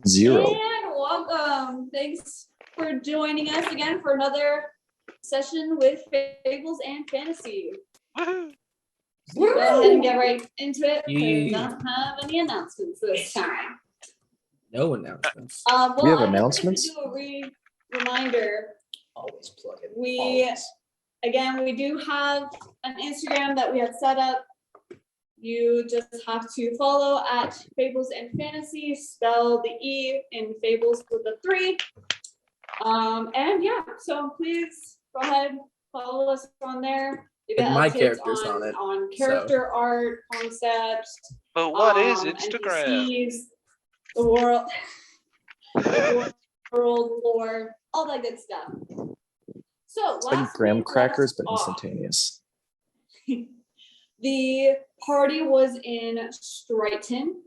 Zero. And welcome. Thanks for joining us again for another session with Fables and Fantasy. Go ahead and get right into it because we don't have any announcements this time. No announcements. Well, We have I announcements? just want to do a reminder. Always plug it. We do have an Instagram that we have set up. You just have to follow at Fables and Fantasy, spell the E in Fables with a 3. And yeah, so please go ahead, follow us on there. You get My updates character's on it, on character art, concepts. But what is Instagram? NPCs, the world, lore, all that good stuff. So It's like graham crackers, but instantaneous. The party was in Strighton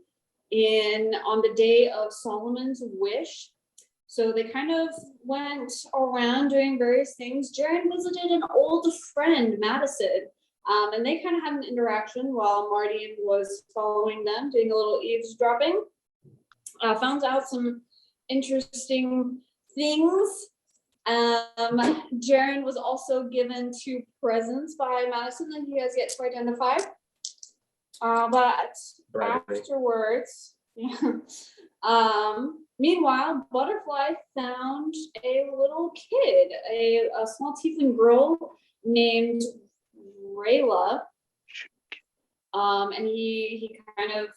on the day of Solomon's wish. So they kind of went around doing various things. Jaren visited an old friend, Madison, and they kind of had an interaction while Mardian was following them, doing a little eavesdropping. Found out some interesting things. Jaren was also given 2 presents by Madison that you guys get to identify. But afterwards, meanwhile, Butterfly found a little kid, a small tiefling girl named Rayla. And he kind of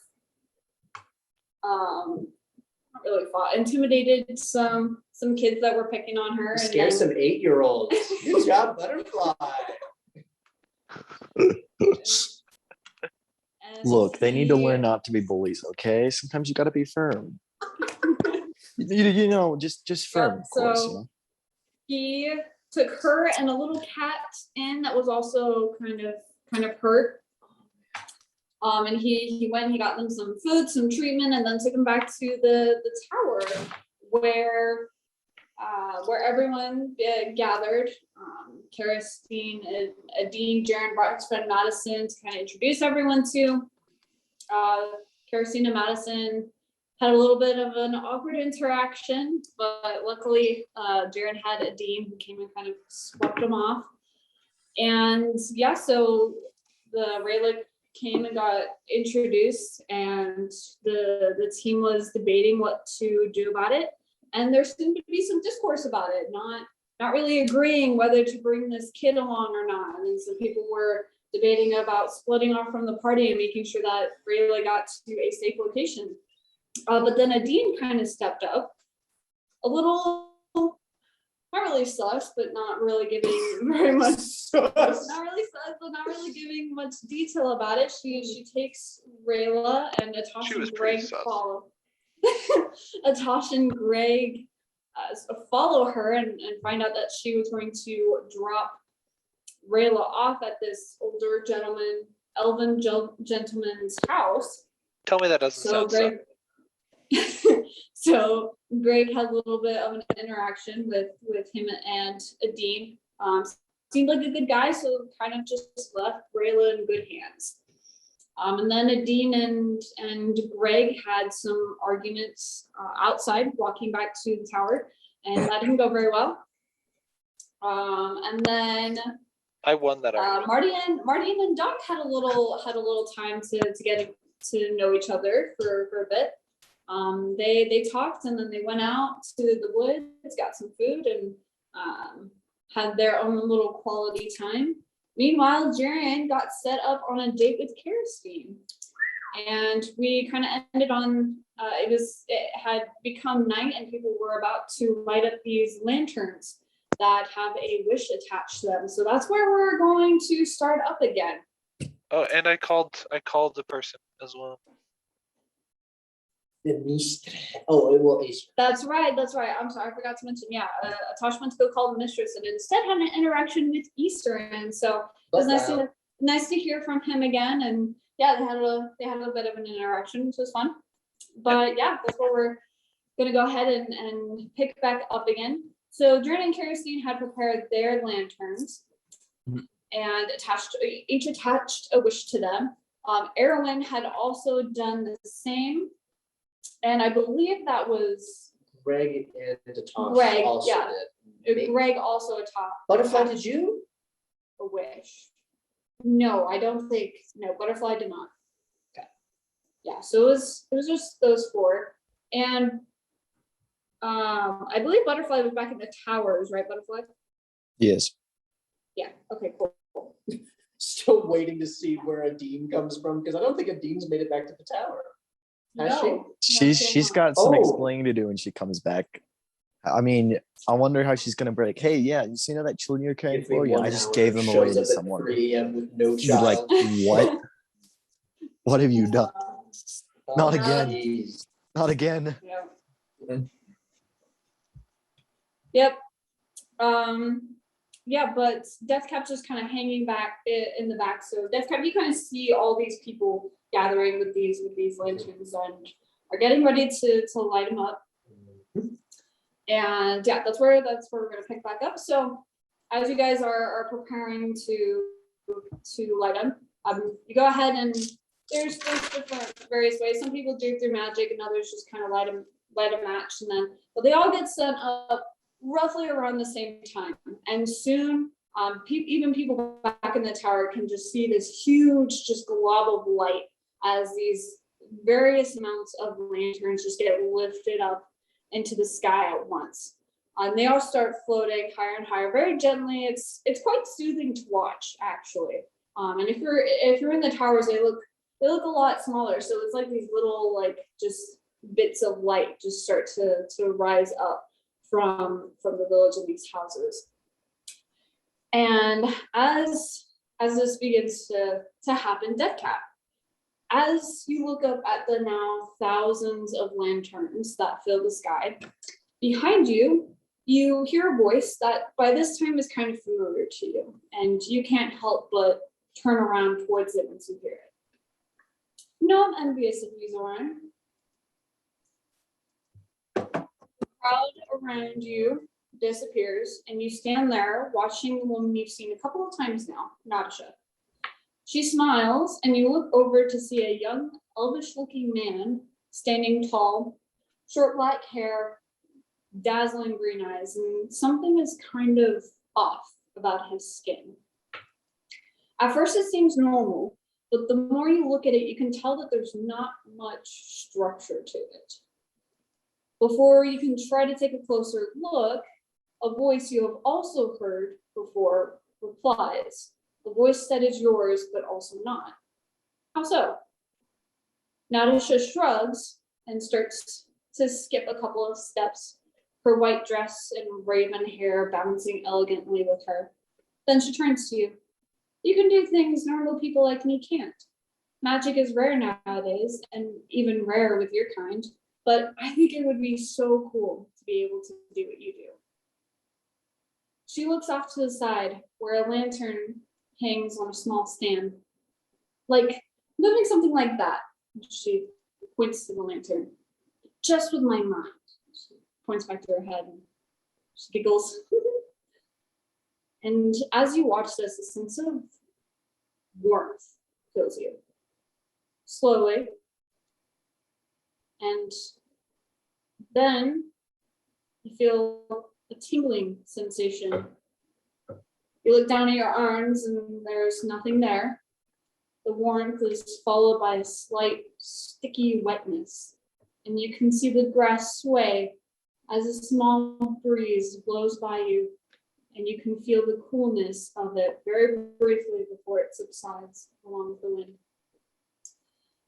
not really fought, intimidated some kids that were picking on her. Scare some 8-year-olds. Good job, Butterfly. Look, they need to learn not to be bullies, okay? Sometimes you got to be firm. you know, just firm, of course. You know? He took her and a little cat in that was also kind of hurt. And he went, he got them some food, some treatment, and then took them back to the tower where everyone gathered. Kerastine, Adine, Jaren brought his friend Madison to kind of introduce everyone to. Kerastine and Madison had a little bit of an awkward interaction, but luckily Jaren had Adine who came and kind of swept them off. And yeah, so the Rayla came and got introduced, and the team was debating what to do about it. And there seemed to be some discourse about it, not really agreeing whether to bring this kid along or not. And then some people were debating about splitting off from the party and making sure that Rayla got to a safe location. But then Adine kind of stepped up, a little, not really sus, but not really giving very much. Not really sus, but not really giving much detail about it. She takes Rayla, and Atash and Greg follow. Atash and Greg follow her and find out that she was going to drop Rayla off at this older elven gentleman's house. Tell me that doesn't sound Greg, so Greg had a little bit of an interaction with him and Adine. Seemed like a good guy, so kind of just left Rayla in good hands. And then Adine and Greg had some arguments outside, walking back to the tower, and that didn't go very well. And then I won that argument. Mardian and Doc had a little time to get to know each other for a bit. They talked, and then they went out to the woods, got some food, and had their own little quality time. Meanwhile, Jaren got set up on a date with Kerastine, and we kind of ended on it had become night, and people were about to light up these lanterns that have a wish attached to them. So that's where we're going to start up again. Oh, and I called the person as well. That's right. I'm sorry, I forgot to mention. Yeah, Atash went to go call the mistress, and instead had an interaction with Easter, and so it was nice to hear from him again. And yeah, they had a bit of an interaction, which was fun. But yeah, that's where we're gonna go ahead and pick back up again. So Jordan and Kerastine had prepared their lanterns, and each attached a wish to them. Erwin had also done the same. And I believe that was Greg and Tom Greg, also yeah. did. Greg also a top. Butterfly, did you? A wish. No, I don't think, no, Butterfly did not. Okay. Yeah, so it was just those four. And I believe Butterfly was back in the towers, right, Butterfly? Yes. Yeah, okay, cool. Still waiting to see where Adeem comes from, because I don't think Adeem's made it back to the tower. Has she? No, She's got some Oh. explaining to do when she comes back. I mean, I wonder how she's gonna break. Hey, yeah, you see that children you're caring Give me for? Yeah, 1 I just hour, gave them away shows to up at someone. 3 a.m. with no You're like, child. what? What have you done? Oh, Not again. geez. Not again. Yeah. Yep. Yeah, but Deathcap's just kind of hanging back in the back. So Deathcap, you kind of see all these people gathering with these lanterns and are getting ready to light them up. And yeah, that's where we're gonna pick back up. So as you guys are preparing to light them, you go ahead and there's different various ways. Some people do it through magic, and others just kind of light a match, and then but they all get set up roughly around the same time. And soon, even people back in the tower can just see this huge just glob of light as these various amounts of lanterns just get lifted up into the sky at once. And they all start floating higher and higher, very gently. It's quite soothing to watch, actually. And if you're in the towers, they look a lot smaller. So it's like these little just bits of light just start to rise up from the village in these houses. And as this begins to happen, Deathcap, as you look up at the now thousands of lanterns that fill the sky, behind you, you hear a voice that by this time is kind of familiar to you, and you can't help but turn around towards it once you hear it. No, I'm envious of you, Zoran. Crowd around you disappears, and you stand there watching the woman you've seen a couple of times now, Nadisha. She smiles, and you look over to see a young, elvish-looking man standing tall, short black hair, dazzling green eyes, and something is kind of off about his skin. At first, it seems normal, but the more you look at it, you can tell that there's not much structure to it. Before you can try to take a closer look, a voice you have also heard before replies. The voice that is yours, but also not. How so? Nadisha shrugs and starts to skip a couple of steps, her white dress and raven hair bouncing elegantly with her. Then she turns to you. You can do things normal people like me can't. Magic is rare nowadays, and even rarer with your kind, but I think it would be so cool to be able to do what you do. She looks off to the side where a lantern hangs on a small stand. Like, moving something like that. She points to the lantern. Just with my mind. She points back to her head and she giggles. And as you watch this, a sense of warmth fills you. Slowly. And then you feel a tingling sensation. You look down at your arms and there's nothing there. The warmth is followed by a slight sticky wetness, and you can see the grass sway as a small breeze blows by you, and you can feel the coolness of it very briefly before it subsides along with the wind.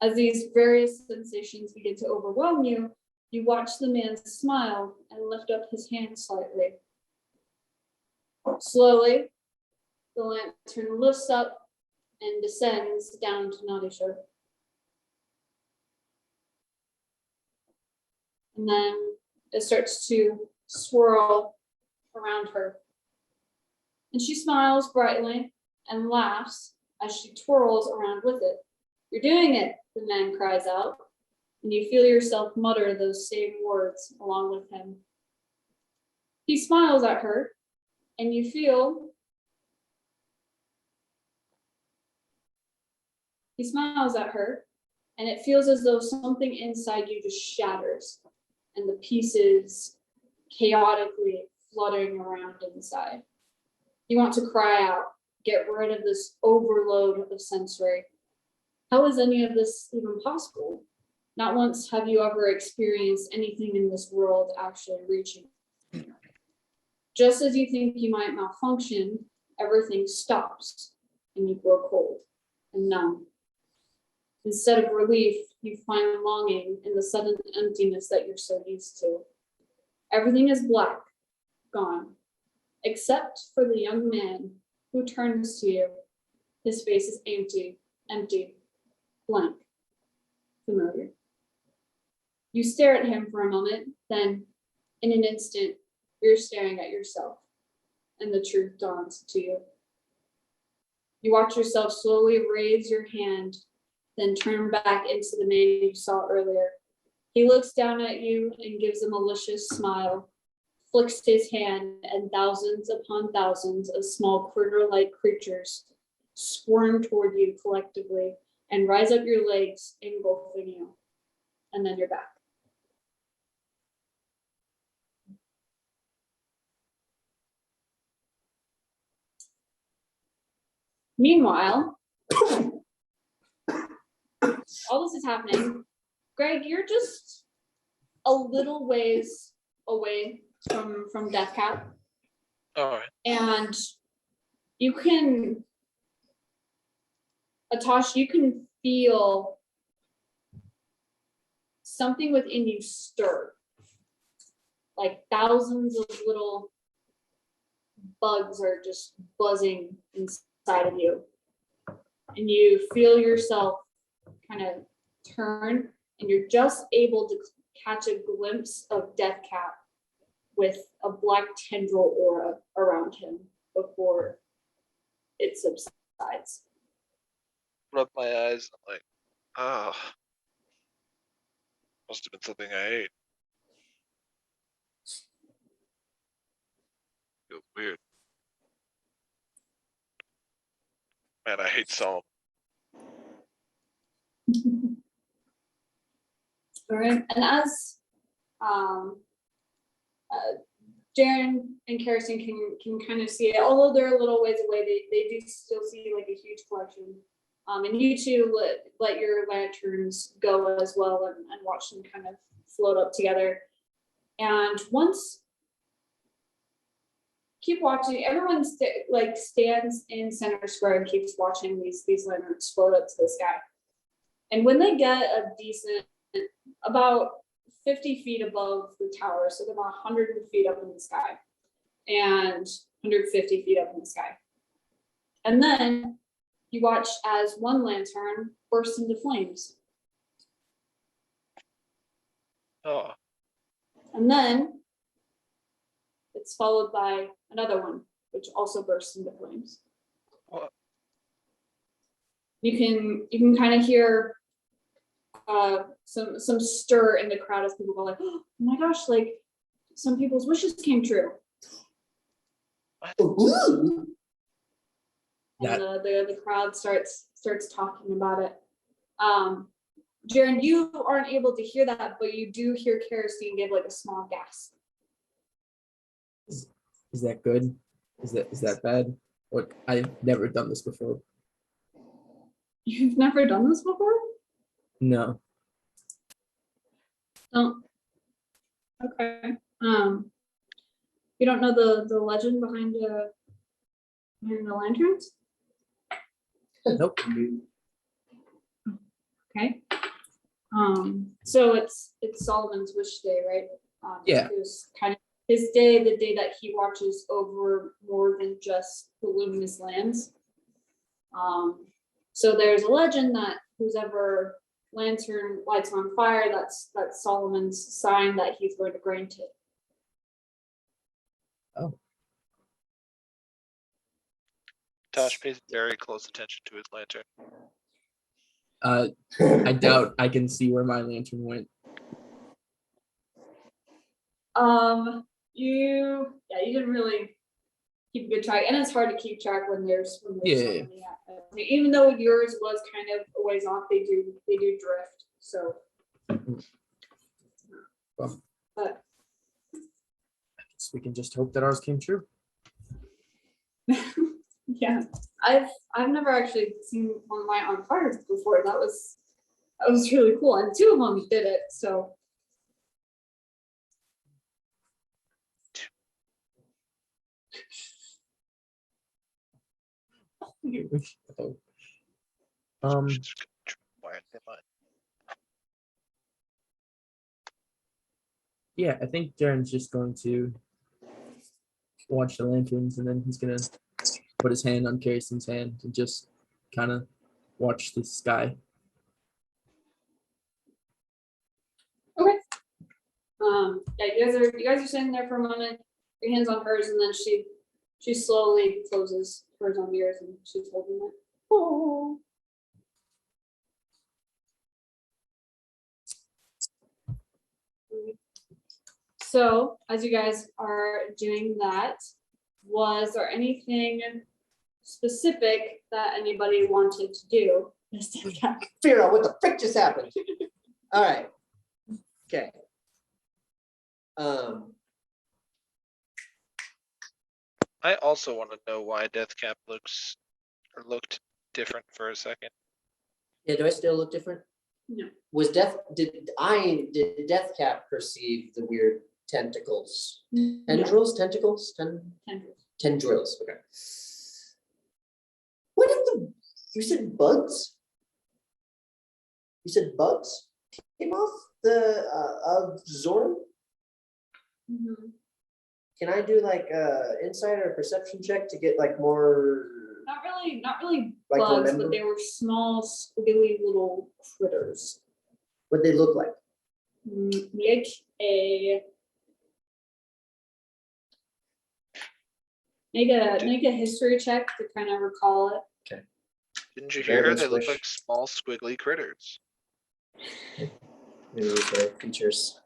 As these various sensations begin to overwhelm you, you watch the man smile and lift up his hand slightly. Slowly, the lantern lifts up and descends down to Nadisha. And then it starts to swirl around her. And she smiles brightly and laughs as she twirls around with it. You're doing it, the man cries out, and you feel yourself mutter those same words along with him. He smiles at her, and you feel He smiles at her, and it feels as though something inside you just shatters, and the pieces chaotically fluttering around inside. You want to cry out, get rid of this overload of sensory. How is any of this even possible? Not once have you ever experienced anything in this world actually reaching. Just as you think you might malfunction, everything stops and you grow cold and numb. Instead of relief, you find longing in the sudden emptiness that you're so used to. Everything is black, gone, except for the young man who turns to you. His face is empty, blank, familiar. You stare at him for a moment, then in an instant, you're staring at yourself, and the truth dawns to you. You watch yourself slowly raise your hand, then turn back into the man you saw earlier. He looks down at you and gives a malicious smile, flicks his hand, and thousands upon thousands of small critter-like creatures squirm toward you collectively and rise up your legs, engulfing you. And then you're back. Meanwhile, all this is happening. Greg, you're just a little ways away from Deathcap. All right. And you can, Atash, you can feel something within you stir. Like thousands of little bugs are just buzzing inside of you. And you feel yourself kind of turn, and you're just able to catch a glimpse of Deathcap with a black tendril aura around him before it subsides. Rub my eyes. I'm like, oh, must have been something I ate. Feels weird. Man, I hate salt. All right, and as Jaren and Kerosene can kind of see it, although they're a little ways away, they do still see like a huge collection. And you two let your lanterns go as well and watch them kind of float up together. And once, keep watching, everyone stands in center square and keeps watching these lanterns float up to the sky. And when they get a decent, about 50 feet above the tower, so they're about 100 feet up in the sky and 150 feet up in the sky. And then you watch as one lantern bursts into flames. Oh, And then it's followed by another one, which also bursts into flames. what? You can kind of hear some stir in the crowd as people go like, oh my gosh, like some people's wishes came true. Ooh. And the crowd starts talking about it. Jaren, you aren't able to hear that, but you do hear Kerosene give like a small gasp. Is that good? Is that bad? What, I've never done this before. You've never done this before? No. Oh. Okay. You don't know the legend behind the lanterns? Nope. Okay. So it's Solomon's wish day, right? Yeah. It was kind of his day, the day that he watches over more than just the luminous lands. So there's a legend that whose ever lantern lights on fire, that's Solomon's sign that he's going to grant it. Oh. Tosh pays very close attention to his lantern. I doubt I can see where my lantern went. You didn't really keep a good track, and it's hard to keep track when there's so Yeah. many. Even though yours was kind of a ways off, they do drift. So, Well, but so we can just hope that ours came true. yeah, I've never actually seen one of mine on fire before. That was really cool, and 2 of them did it. So. Why am I- Yeah, I think Darren's just going to watch the lanterns, and then he's gonna put his hand on Kirsten's hand and just kind of watch the sky. Okay. Yeah, you guys are sitting there for a moment. Your hands on hers, and then she slowly closes hers on yours, and she's holding it. Oh. So, as you guys are doing that, was there anything specific that anybody wanted to do? Figure out what the frick just happened. All right. Okay. I also want to know why Deathcap looked different for a second. Yeah, do I still look different? No. Did Deathcap perceive the weird tentacles? No. Tendrils? Tentacles? Tendrils. Tendrils, okay. What did you said bugs? You said bugs came off the of Zoran? Mhm. Can I do like insight or perception check to get like more? Not really Like bugs, remember? but they were small, squiggly little critters. What they look like? Make a history check to kind of recall it. Didn't you Very hear her? good They look squish. like small squiggly critters. Maybe use their features.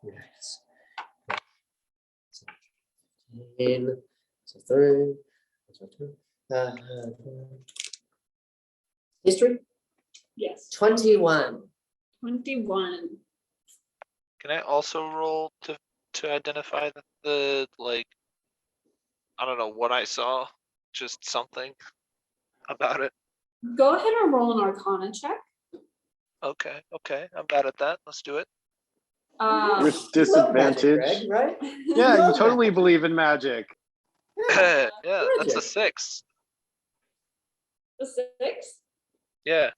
Yes. 10, so 3. History? Yes. 21. 21. Can I also roll to identify the like? I don't know what I saw. Just something about it. Go ahead and roll an Arcana check. Okay, I'm bad at that. Let's do it. With You love magic, disadvantage. Greg, right? Yeah, you love totally magic. believe in magic. Yeah, that's a magic. 6. The 6. Yeah.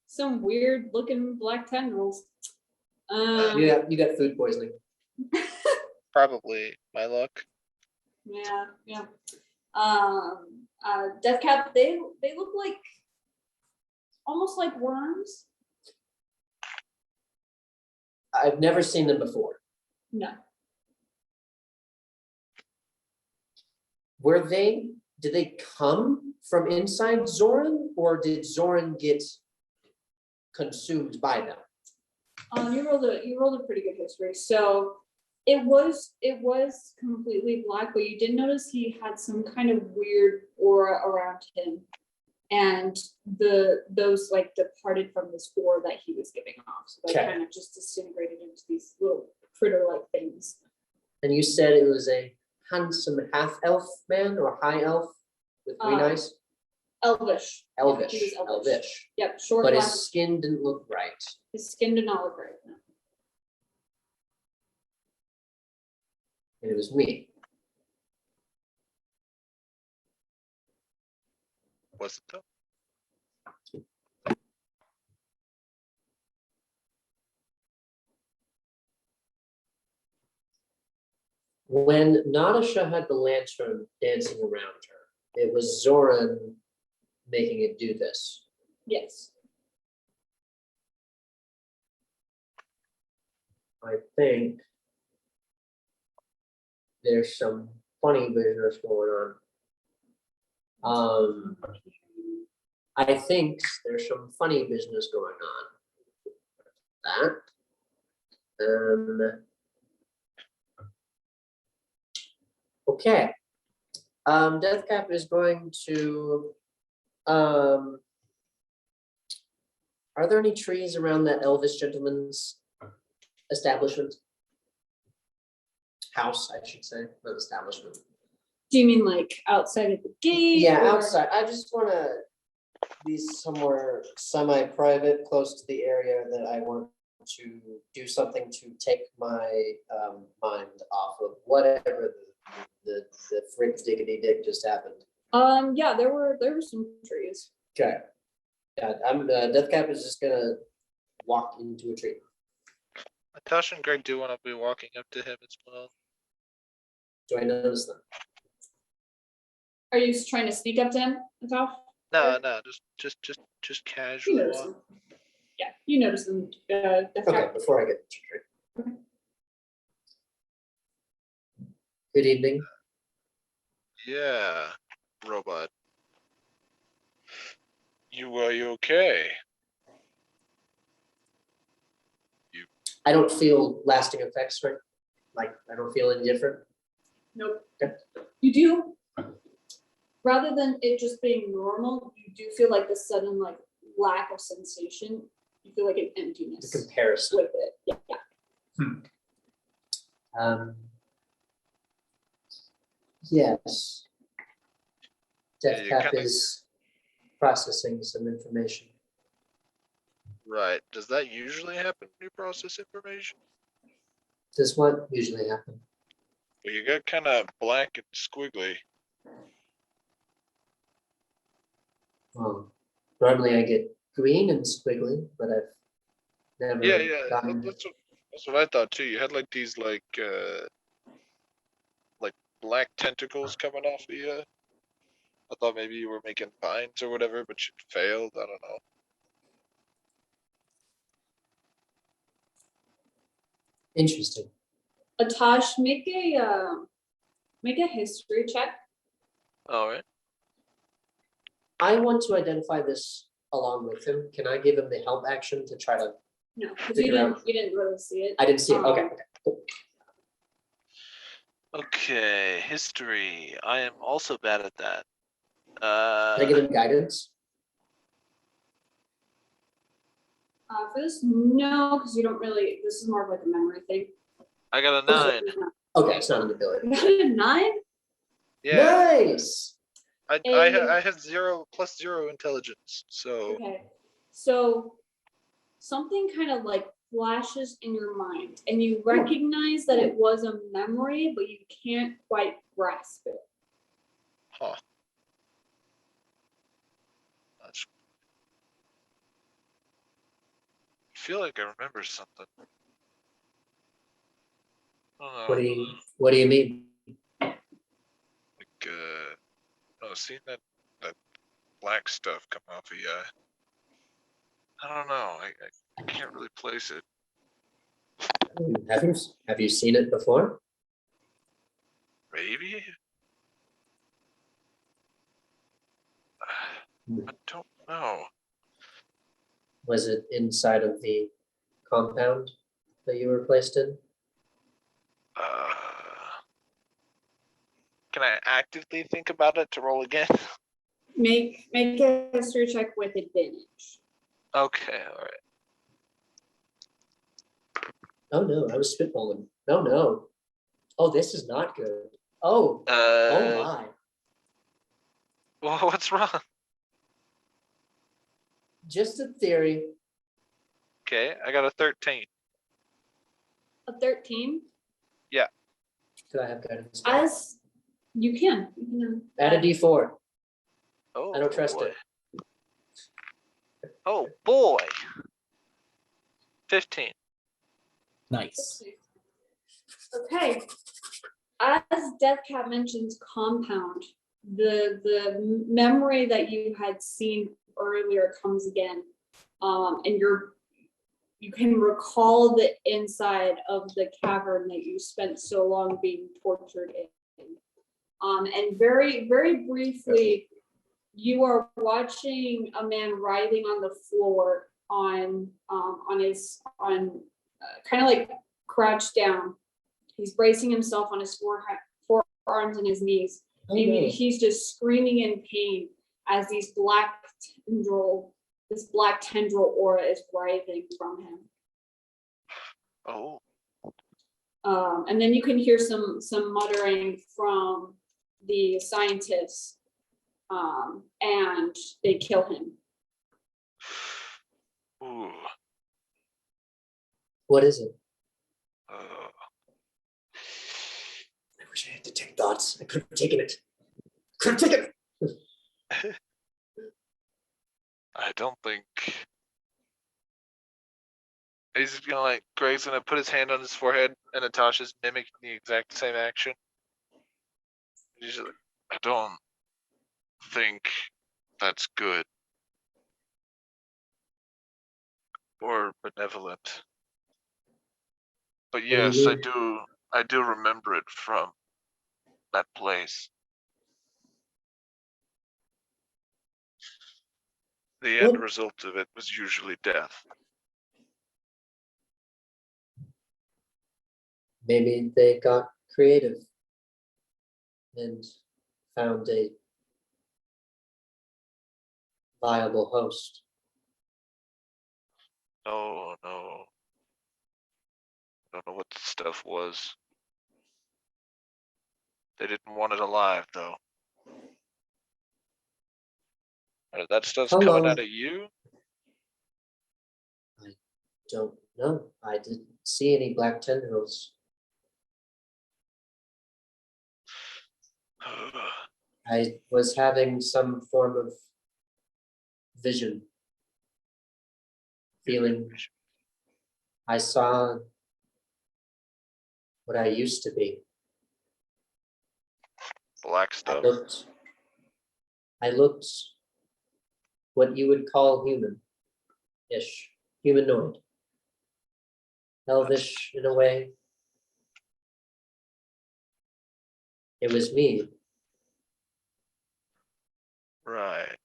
Some weird looking black tendrils. Yeah, you got food poisoning. Probably my luck. Yeah. Deathcap, they look like almost like worms. I've never seen them before. No. Did they come from inside Zoran, or did Zoran get consumed by them? You rolled a pretty good history. So it was completely black, but you did notice he had some kind of weird aura around him. And those like departed from the spore that he was giving off. So they Okay. kind of just disintegrated into these little critter-like things. And you said it was a handsome half-elf man or high elf with green eyes? Elvish. Elvish. Yeah, he was elvish. Elvish. Yep, short But black. his skin didn't look right. His skin did not look right. No. And it was me. Was it though? When Nadasha had the lantern dancing around her, it was Zoran making it do this. Yes. I think there's some funny business going on. I think there's some funny business going on. That. Okay. Deathcap is going to, are there any trees around that Elvis gentleman's establishment? House, I should say, not establishment. Do you mean like outside of the gate? Yeah, or- outside. I just wanna be somewhere semi-private, close to the area that I want to do something to take my mind off of whatever the frick diggity dig just happened. Yeah, there were some trees. Okay. Yeah, Deathcap is just gonna walk into a tree. Natasha and Greg do want to be walking up to him as well. Do I notice them? Are you trying to sneak up to him, Natasha? No, just You casually notice walk. him. Yeah, you notice him. Okay, before I get to the tree. Good evening. Yeah, robot. You okay? I don't feel lasting effects, right? Like, I don't feel any different. Nope. Okay. You do, rather than it just being normal, you do feel like the sudden like lack of sensation. You feel like an The emptiness comparison. with it. Yeah. Yes. Yeah, you Deathcap kinda- is processing some information. Right. Does that usually happen when you process information? Does what usually happen? Well, you got kind of black and squiggly. Normally I get green and squiggly, but I've never Yeah, gotten. that's what I thought too. You had like these like black tentacles coming off of you. I thought maybe you were making vines or whatever, but you failed. I don't know. Interesting. Atash, make a history check. All right. I want to identify this along with him. Can I give him the help action to try to? No, because Figure out. you didn't really see it. I didn't see it. Okay, Um, okay, cool. Okay, history. I am also bad at that. Can I give him guidance? For this, no, because you don't really. This is more of like a memory thing. I got a 9. Okay, it's not an ability. You got a 9? Yeah, Nice. I had 0 plus 0 intelligence, so Okay, so something kind of like flashes in your mind, and you recognize that it was a memory, but you can't quite grasp it. huh. That's, I feel like I remember something. I don't know. What do you mean? Like oh, seeing that black stuff come off of you. I don't know. I can't really place it. Have you seen it before? Maybe. I don't know. Was it inside of the compound that you were placed in? Uh, can I actively think about it to roll again? Make a history check with advantage. Okay, all right. Oh no, I was spitballing. Oh no. Oh, this is not good. Oh, oh my. Well, what's wrong? Just a theory. Okay, I got a 13. A 13. Could I have guidance? As you can. Add a D4. Oh, I don't trust boy. it. Oh boy. 15. Nice. Okay. As Deathcap mentions compound, the memory that you had seen earlier comes again. And you can recall the inside of the cavern that you spent so long being tortured in. And very, very briefly, you are watching a man writhing on the floor on kind of like crouched down. He's bracing himself on his forearms and his knees. Oh, And no. he's just screaming in pain as this black tendril aura is writhing from him. Oh, And then you can hear some muttering from the scientists, and they kill him. ooh. What is it? Uh, I wish I had detect thoughts. I could have taken it. Could have taken it. I don't think. He's gonna like. Greg's gonna put his hand on his forehead, and Natasha's mimicking the exact same action. He's just like, I don't think that's good or benevolent. But do you yes, I mean? do. I do remember it from that place. The end Well- result of it was usually death. Maybe they got creative and found a viable host. No, no. I don't know what the stuff was. They didn't want it alive, though. That stuff's How coming long- out of you? Don't know. I didn't see any black tendrils. I was having some form of vision. Feeling I saw what I used to be. Black I stuff. looked what you would call human-ish, humanoid. Elvish in a way. It was me, Right.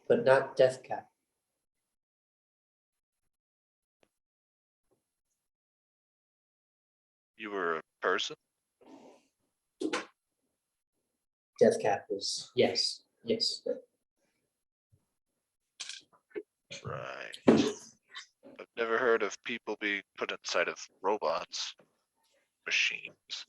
but not Deathcap. You were a person? Deathcap was, yes. Right. I've never heard of people being put inside of robots, machines.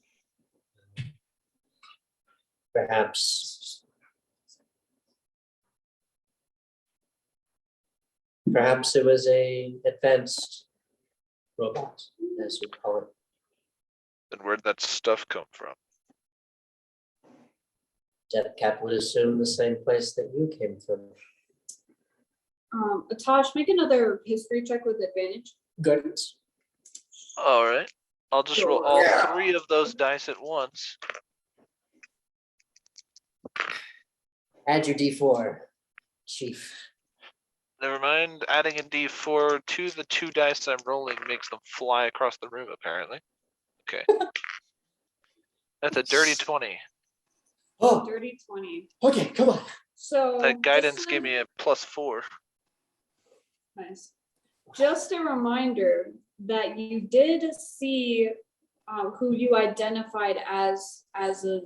Perhaps it was a advanced robot, as we call it. Then where'd that stuff come from? Deathcap would assume the same place that you came from. Atash, make another history check with advantage. Good. All right. I'll just roll all three of those dice at once. Add your D4, Chief. Never mind, adding a d4 to the two dice I'm rolling makes them fly across the room, apparently. Okay. That's a dirty 20. Oh, Dirty 20. okay, come on. So That guidance just gave me a +4. nice. Just a reminder that you did see who you identified as a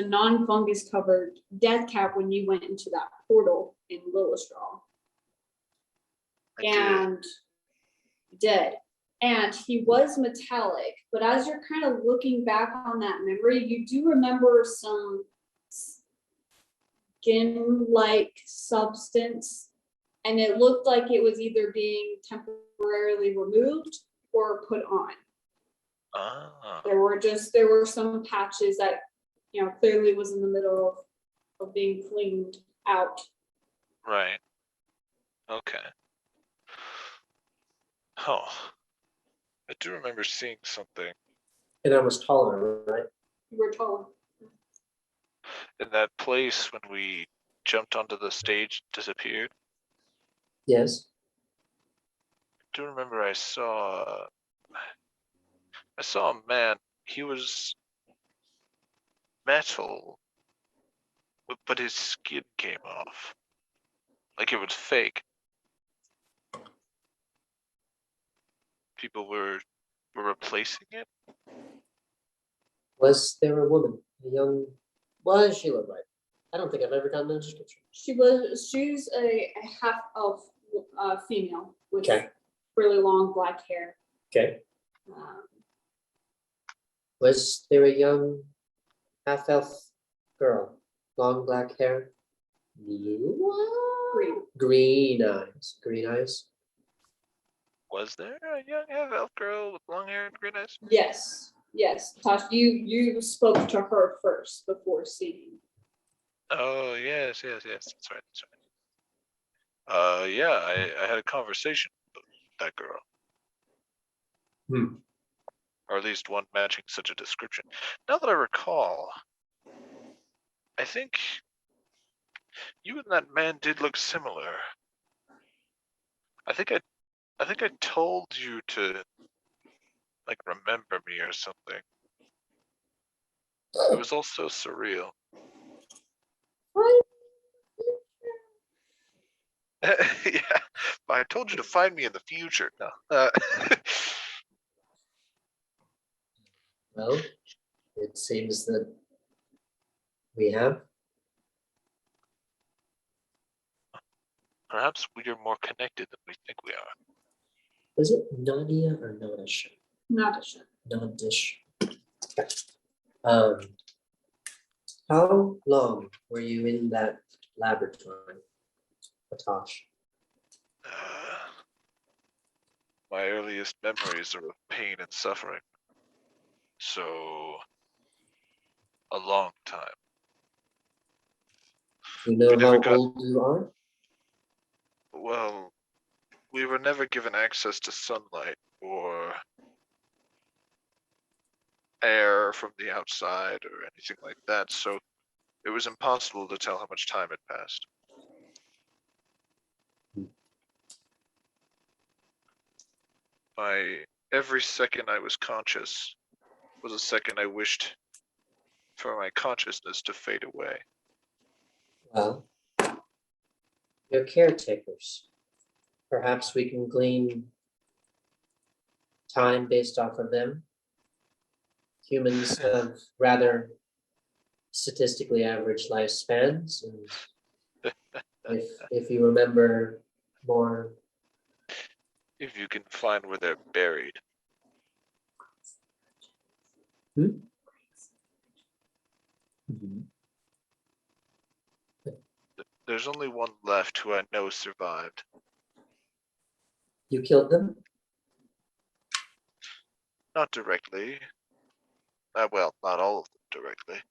non-fungus covered Deathcap when you went into that portal in Lillestraw. I did. And dead. And he was metallic, but as you're kind of looking back on that memory, you do remember some skin-like substance, and it looked like it was either being temporarily removed or put on. Ah, There were some patches that, clearly was in the middle of being cleaned out. right. Okay. Oh, I do remember seeing something And I was taller, right? You were told. in that place when we jumped onto the stage and disappeared. Yes. I do remember I saw a man. He was metal, but his skin came off. Like it was fake. People were replacing it. Was there a woman A young, what does she look like? I don't think I've ever gotten a description. She's a half elf female with Okay. really long black hair. Okay. Um, Was there a young half-elf girl, long black hair, green. green eyes, green eyes? Was there a young half-elf girl with long hair and green eyes? Yes, Tosh, you spoke to her first before seeing. Oh, yes, that's right. Yeah, I had a conversation with that girl. Hmm. Or at least one matching such a description. Now that I recall, I think you and that man did look similar. I think I told you to like remember me or something. It was all so surreal. What? Yeah, but I told you to find me in the future. No. Well, it seems that we have. Perhaps we are more connected than we think we are. Was it Nadia or Nadish? Not a shit. Nadish. Okay. How long were you in that laboratory, Patosh? My earliest memories are of pain and suffering. So, a long time. Do you know We never how got- old you are? Well, we were never given access to sunlight or air from the outside or anything like that, so it was impossible to tell how much time had passed. Every second I was conscious was a second I wished for my consciousness to fade away. Well, you're caretakers. Perhaps we can glean time based off of them. Humans have rather statistically average lifespans, and if you remember more, If you can find where they're buried. There's only one left who I know survived. you killed them. Not directly. Well, not all of them directly.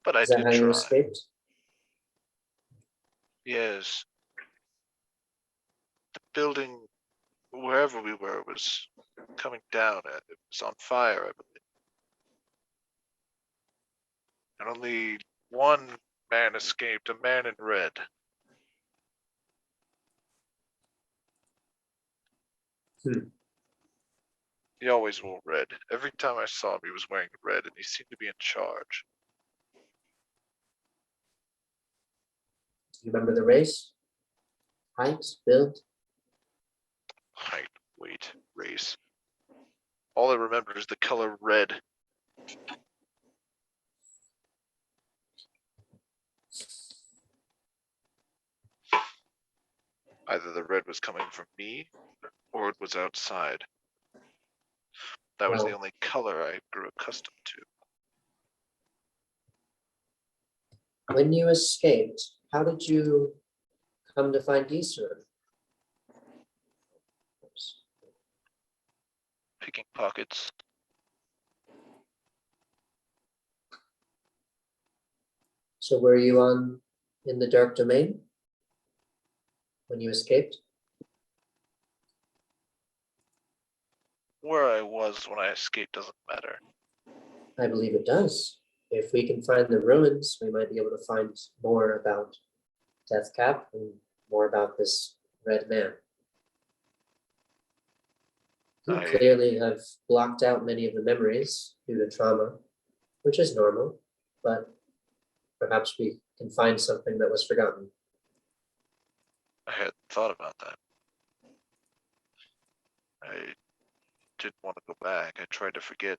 But I Is that did how you try. escaped? Yes. The building, wherever we were, was coming down. It was on fire, I believe. And only one man escaped, a man in red. He always wore red. Every time I saw him, he was wearing red, and he seemed to be in charge. Do you remember the race? Height, build? Height, weight, race. All I remember is the color red. Either the red was coming from me, or it was outside. That was the Well, only color I grew accustomed to. when you escaped, how did you come to find Easter? Picking pockets. So were you in the dark domain when you escaped? Where I was when I escaped doesn't matter. I believe it does. If we can find the ruins, we might be able to find more about Deathcap and more about this red man. You I- clearly have blocked out many of the memories due to trauma, which is normal, but perhaps we can find something that was forgotten. I had thought about that. I didn't want to go back. I tried to forget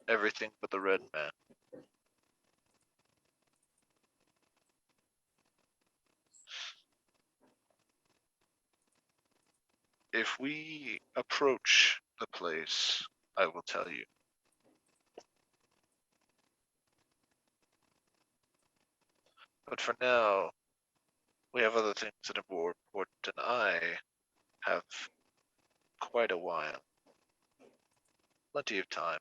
everything but the red man. If we approach the place, I will tell you. But for now, we have other things that are more important, and I have quite a while. Plenty of time.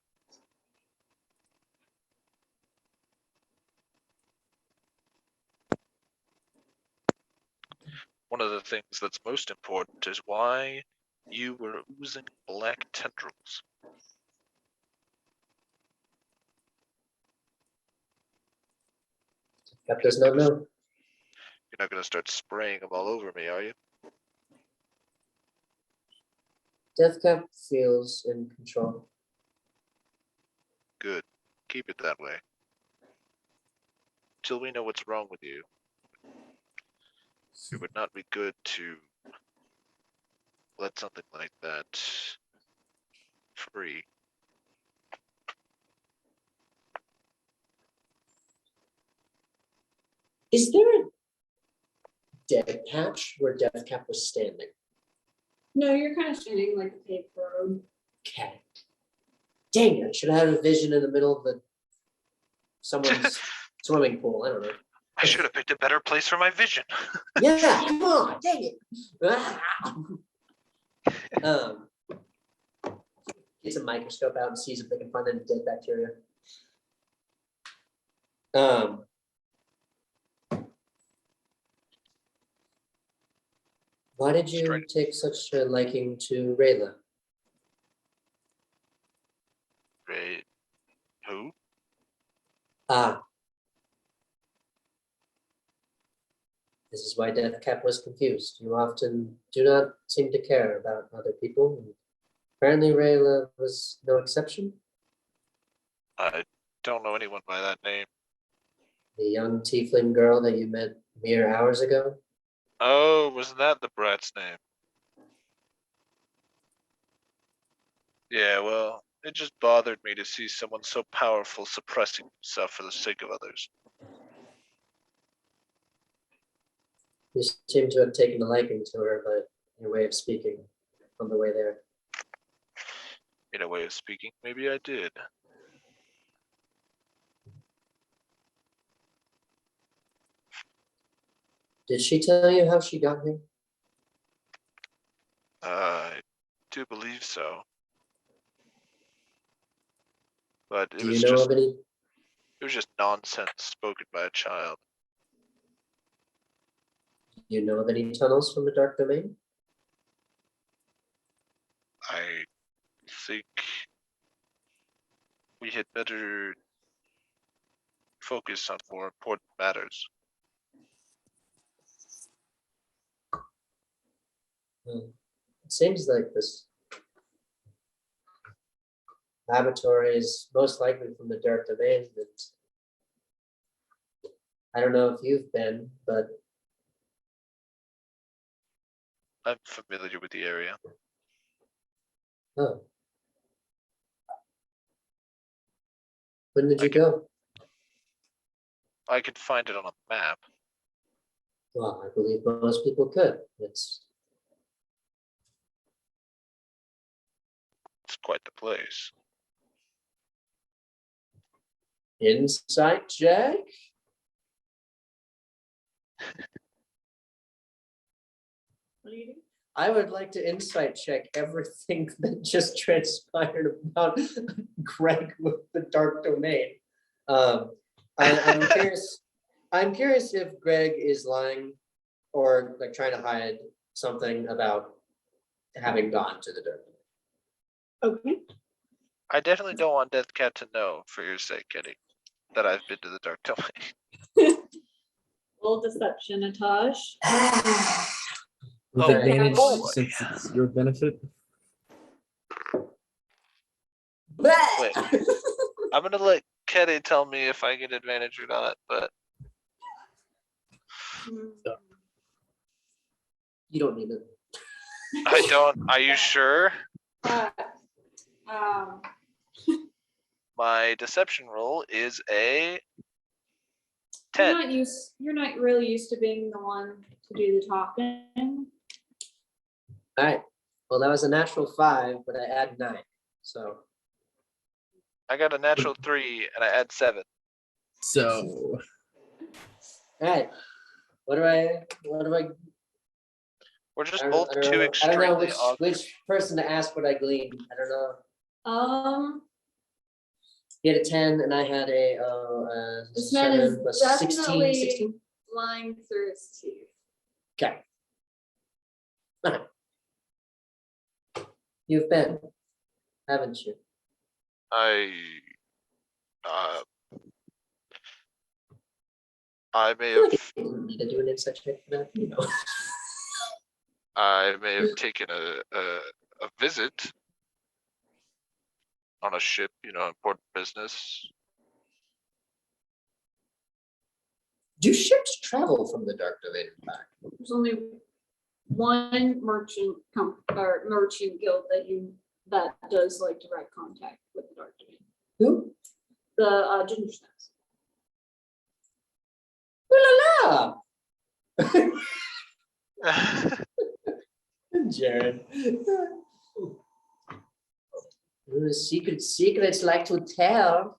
One of the things that's most important is why you were oozing black tendrils. Cap does not know. You're not going to start spraying them all over me, are you? Deathcap feels in control. Good. Keep it that way. Till we know what's wrong with you, it would not be good to let something like that free. Is there a dead patch where Deathcap was standing? No, you're kind of standing like a paved road. Okay. Dang it, I should have had a vision in the middle of the someone's swimming pool. I don't know. I should have picked a better place for my vision. Yeah, come on, dang it. Gets a microscope out and sees if they can find any dead bacteria. Why did you Straight. take such a liking to Rayla? Right. Who? Ah. This is why Deathcap was confused. You often do not seem to care about other people. And apparently Rayla was no exception. I don't know anyone by that name. The young tiefling girl that you met mere hours ago. Oh, wasn't that the brat's name? Yeah, well, it just bothered me to see someone so powerful suppressing himself for the sake of others. You seem to have taken a liking to her, but your way of speaking on the way there. In a way of speaking, maybe I did. Did she tell you how she got here? I do believe so. But it Do was you know just of any? it was just nonsense spoken by a child. Do you know of any tunnels from the dark domain? I think we had better focus on more important matters. It seems like this laboratory is most likely from the dark domain. But I don't know if you've been, but I'm familiar with the area. oh. When did I you can- go? I could find it on a map. Well, I believe most people could. It's quite the place. Insight check. What do you do? I would like to insight check everything that just transpired about Greg with the dark domain. I'm curious. I'm curious if Greg is lying or like trying to hide something about having gone to the dark domain. Okay. I definitely don't want Deathcat to know, for your sake, Kitty, that I've been to the dark domain. Little deception, Atash. With Oh, advantage, boy. since it's your benefit. Wait. I'm gonna let Kitty tell me if I get advantage or not, but You don't need it. I don't. Are you sure? Um, My deception roll is a you're 10. you're not really used to being the one to do the talking. All right. Well, that was a natural 5, but I add 9. So I got a natural 3 and I add 7. So all right. What do I? We're just I both don't too know. I don't know extremely awkward. which person to ask what I gleaned. I don't know. Um, He had a 10 and I had a this man is 7 plus definitely 16. lying through his teeth. Okay. Alright. You've been, haven't you? Uh, I may You have don't need to do an insight check for that, you know. I may have taken a visit on a ship, important business. Do ships travel from the Dark Domain back? There's only one merchant guild that does like direct contact with the Dark Domain. Who? The Ginger Snaps. Ooh la la! Jared. Secrets like to tell.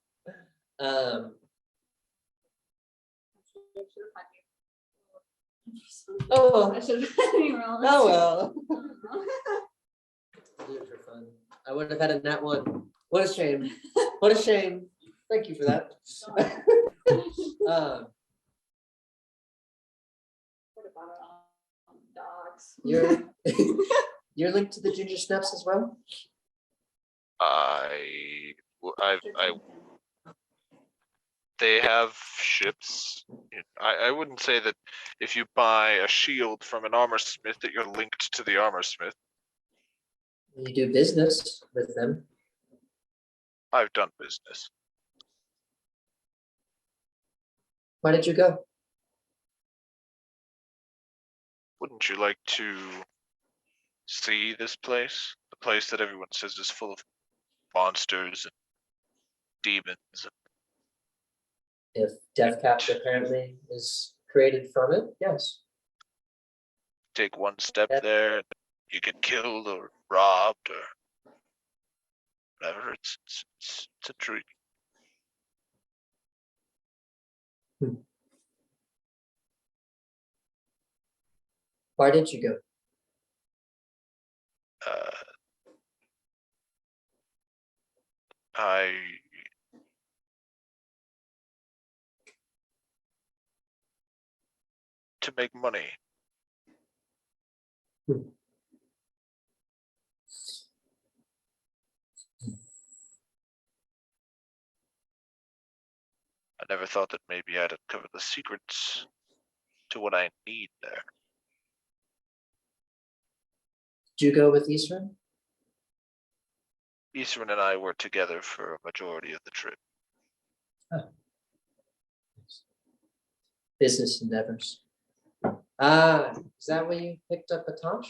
Oh, I should have had you roll. oh well. Do it for fun. I would have had a nat 1. What a shame. What a shame. Thank you for that. What about dogs? You're linked to the Ginger Snaps as well? They have ships. I wouldn't say that if you buy a shield from an armor smith that you're linked to the armor smith. You do business with them. I've done business. Why did you go? Wouldn't you like to see this place? The place that everyone says is full of monsters and demons. If Deathcap apparently is created from it, yes. Take one step That- there, you get killed or robbed or whatever. It's a treat. Why did you go? I to make money. I never thought that maybe I'd uncover the secrets to what I need there. Did you go with Eastern? Eastern and I were together for a majority of the trip. Business endeavors. Is that where you picked up Atash?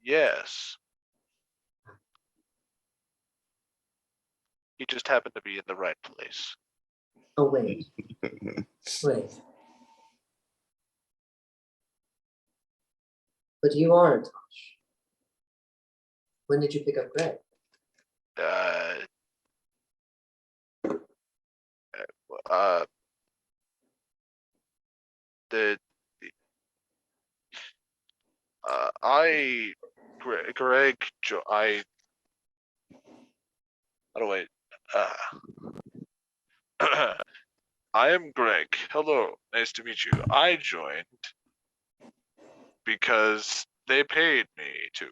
Yes. He just happened to be in the right place. Oh, wait. Wait. But you are Atash. When did you pick up Greg? The Greg, how do I, I am Greg. Hello, nice to meet you. I joined because they paid me to.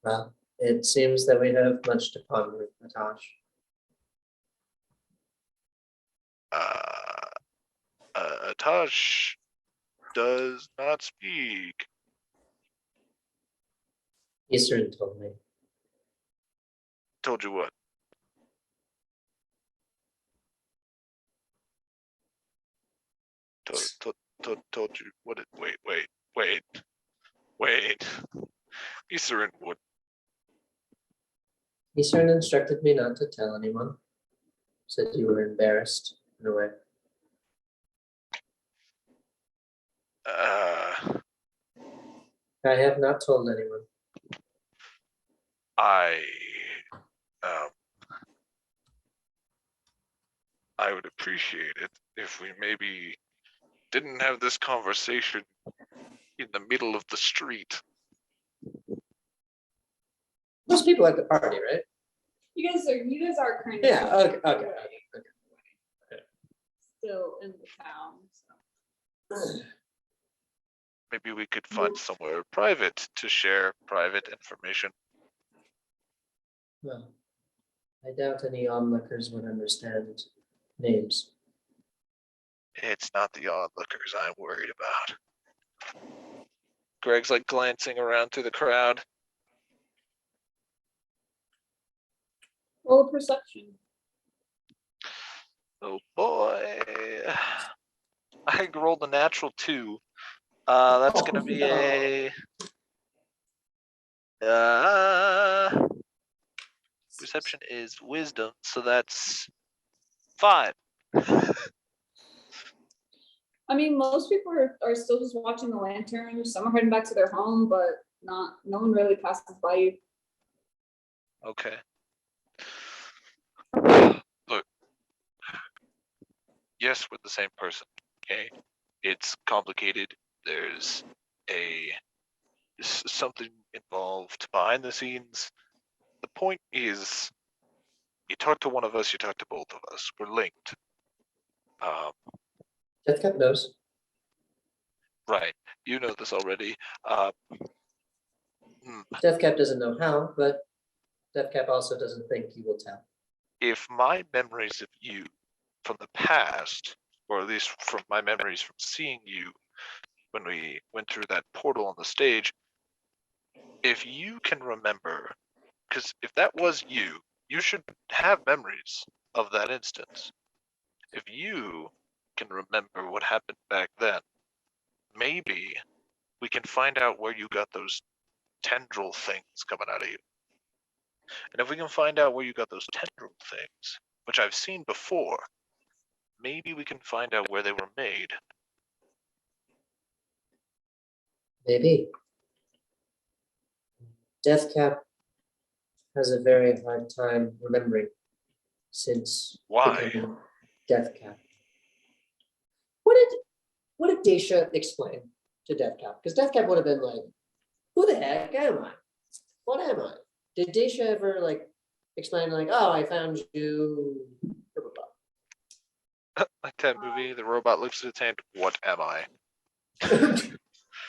Well, it seems that we have much to ponder, Atash. Atash does not speak. Eastern told me. Told you what? told you what it. Wait. Easter would. Eastern instructed me not to tell anyone. Said you were embarrassed in a way. I have not told anyone. I would appreciate it if we maybe didn't have this conversation in the middle of the street. Most people at the party, right? You guys are kind of. Yeah, okay. Still in the town, so. Maybe we could find somewhere private to share private information. Well, I doubt any onlookers would understand names. It's not the onlookers I'm worried about. Greg's like glancing around through the crowd. Roll perception. Oh boy. I rolled a natural 2. That's Oh, gonna be no. a perception is wisdom, so that's 5. I mean, most people are still just watching the lantern. Some are heading back to their home, but no one really passes by you. Okay. Look. Yes, we're the same person. Okay. It's complicated. There's something involved behind the scenes. The point is, you talk to one of us, you talk to both of us. We're linked. Deathcap knows. Right. You know this already. Deathcap doesn't know how, but Deathcap also doesn't think he will tell. If my memories of you from the past, or at least from my memories from seeing you when we went through that portal on the stage, if you can remember, because if that was you, you should have memories of that instance. If you can remember what happened back then, maybe we can find out where you got those tendril things coming out of you. And if we can find out where you got those tendril things, which I've seen before, maybe we can find out where they were made. Maybe. Deathcap has a very hard time remembering since Why? becoming Deathcap. What did Daisha explain to Deathcap? Because Deathcap would have been like, who the heck am I? What am I? Did Daisha ever like explain like, oh, I found you? Blah, blah, Like that movie, the robot looks at its hand, what am I? blah.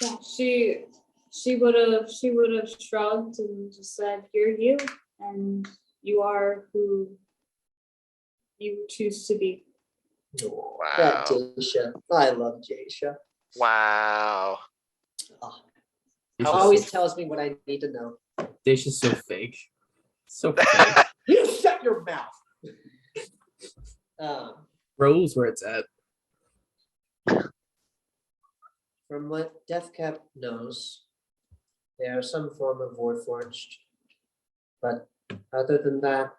Yeah, she would have shrugged and just said, "You're you, and you are who you choose to be." Oh, that Wow. Daisha. I love Daisha. Wow. Always tells me what I need to know. Dacia's so fake. So fake. You shut your mouth. Rose where it's at. From what Deathcap knows, they are some form of Warforged. But other than that,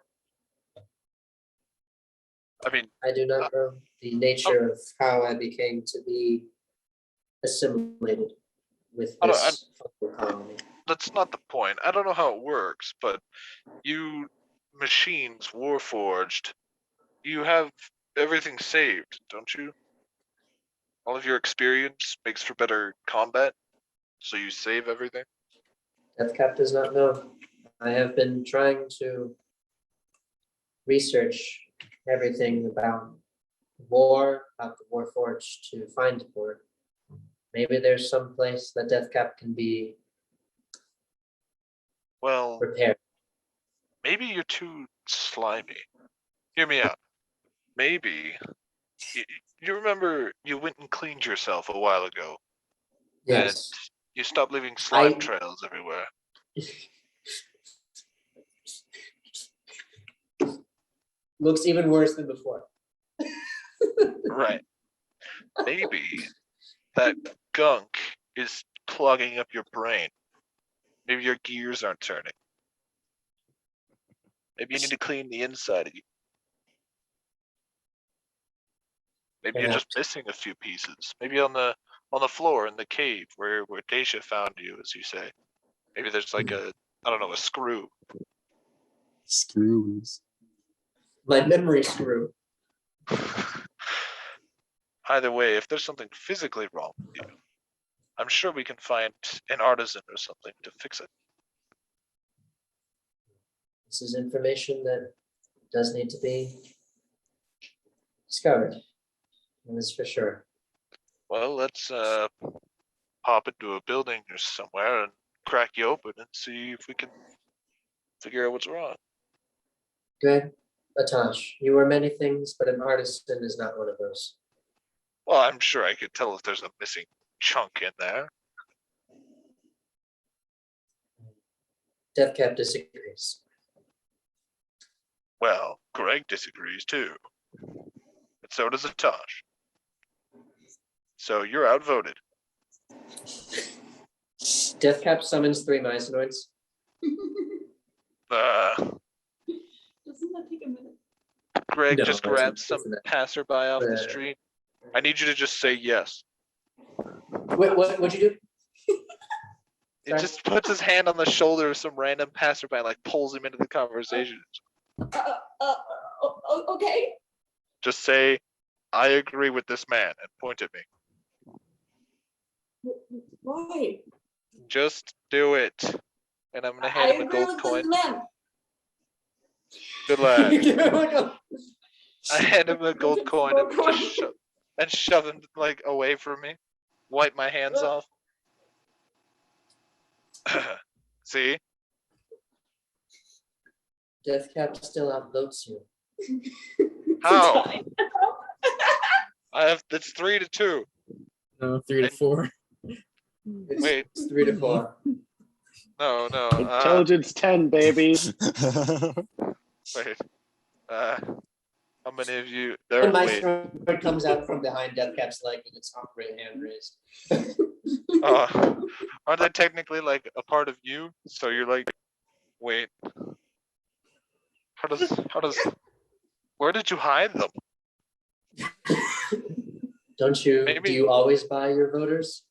I mean, I do not know the nature of how I became to be assimilated with I don't- this fungal colony. that's not the point. I don't know how it works, but you machines, Warforged, you have everything saved, don't you? All of your experience makes for better combat, so you save everything. Deathcap does not know. I have been trying to research everything about war, about the Warforged to find more. Maybe there's some place that Deathcap can be Well, repaired. maybe you're too slimy. Hear me out. Maybe you remember you went and cleaned yourself a while ago. Yes. And you stopped leaving slime I- trails everywhere. Looks even worse than before. Right. Maybe that gunk is clogging up your brain. Maybe your gears aren't turning. Maybe you need to clean the inside of you. Maybe you're just missing a few pieces. Maybe on the floor in the cave where Daisha found you, as you say. Maybe there's like a screw. Screws. My memory screw. Either way, if there's something physically wrong with you, I'm sure we can find an artisan or something to fix it. This is information that does need to be discovered. That's for sure. Well, let's pop into a building or somewhere and crack you open and see if we can figure out what's wrong. Good. Atash, you are many things, but an artisan is not one of those. Well, I'm sure I could tell if there's a missing chunk in there. Deathcap disagrees. Well, Greg disagrees too. And so does Atash. So you're outvoted. Deathcap summons 3 Mysonoids. Doesn't that take a minute? Greg No, just it's grabs not- some it's not. passerby off the street. I need you to just say yes. What'd you do? He Sorry? just puts his hand on the shoulder of some random passerby, like pulls him into the conversation. Okay. Just say, I agree with this man, and point at me. Why? Just do it. And I'm gonna I hand him a agree gold with coin. this man. Good lad. Gold I hand him a gold coin and Gold just shove him like away from me. Wipe my hands off. See? Deathcap still outvotes you. How? It's 3-2. No, 3 to 4. Wait, It's 3 to 4. no. Intelligence 10, baby. Wait. How many of you? And There. my Wait. sword comes out from behind Deathcap's leg with its upright hand raised. Aren't they technically like a part of you? So you're like, wait. How does? Where did you hide them? Don't you? Maybe- Do you always buy your voters?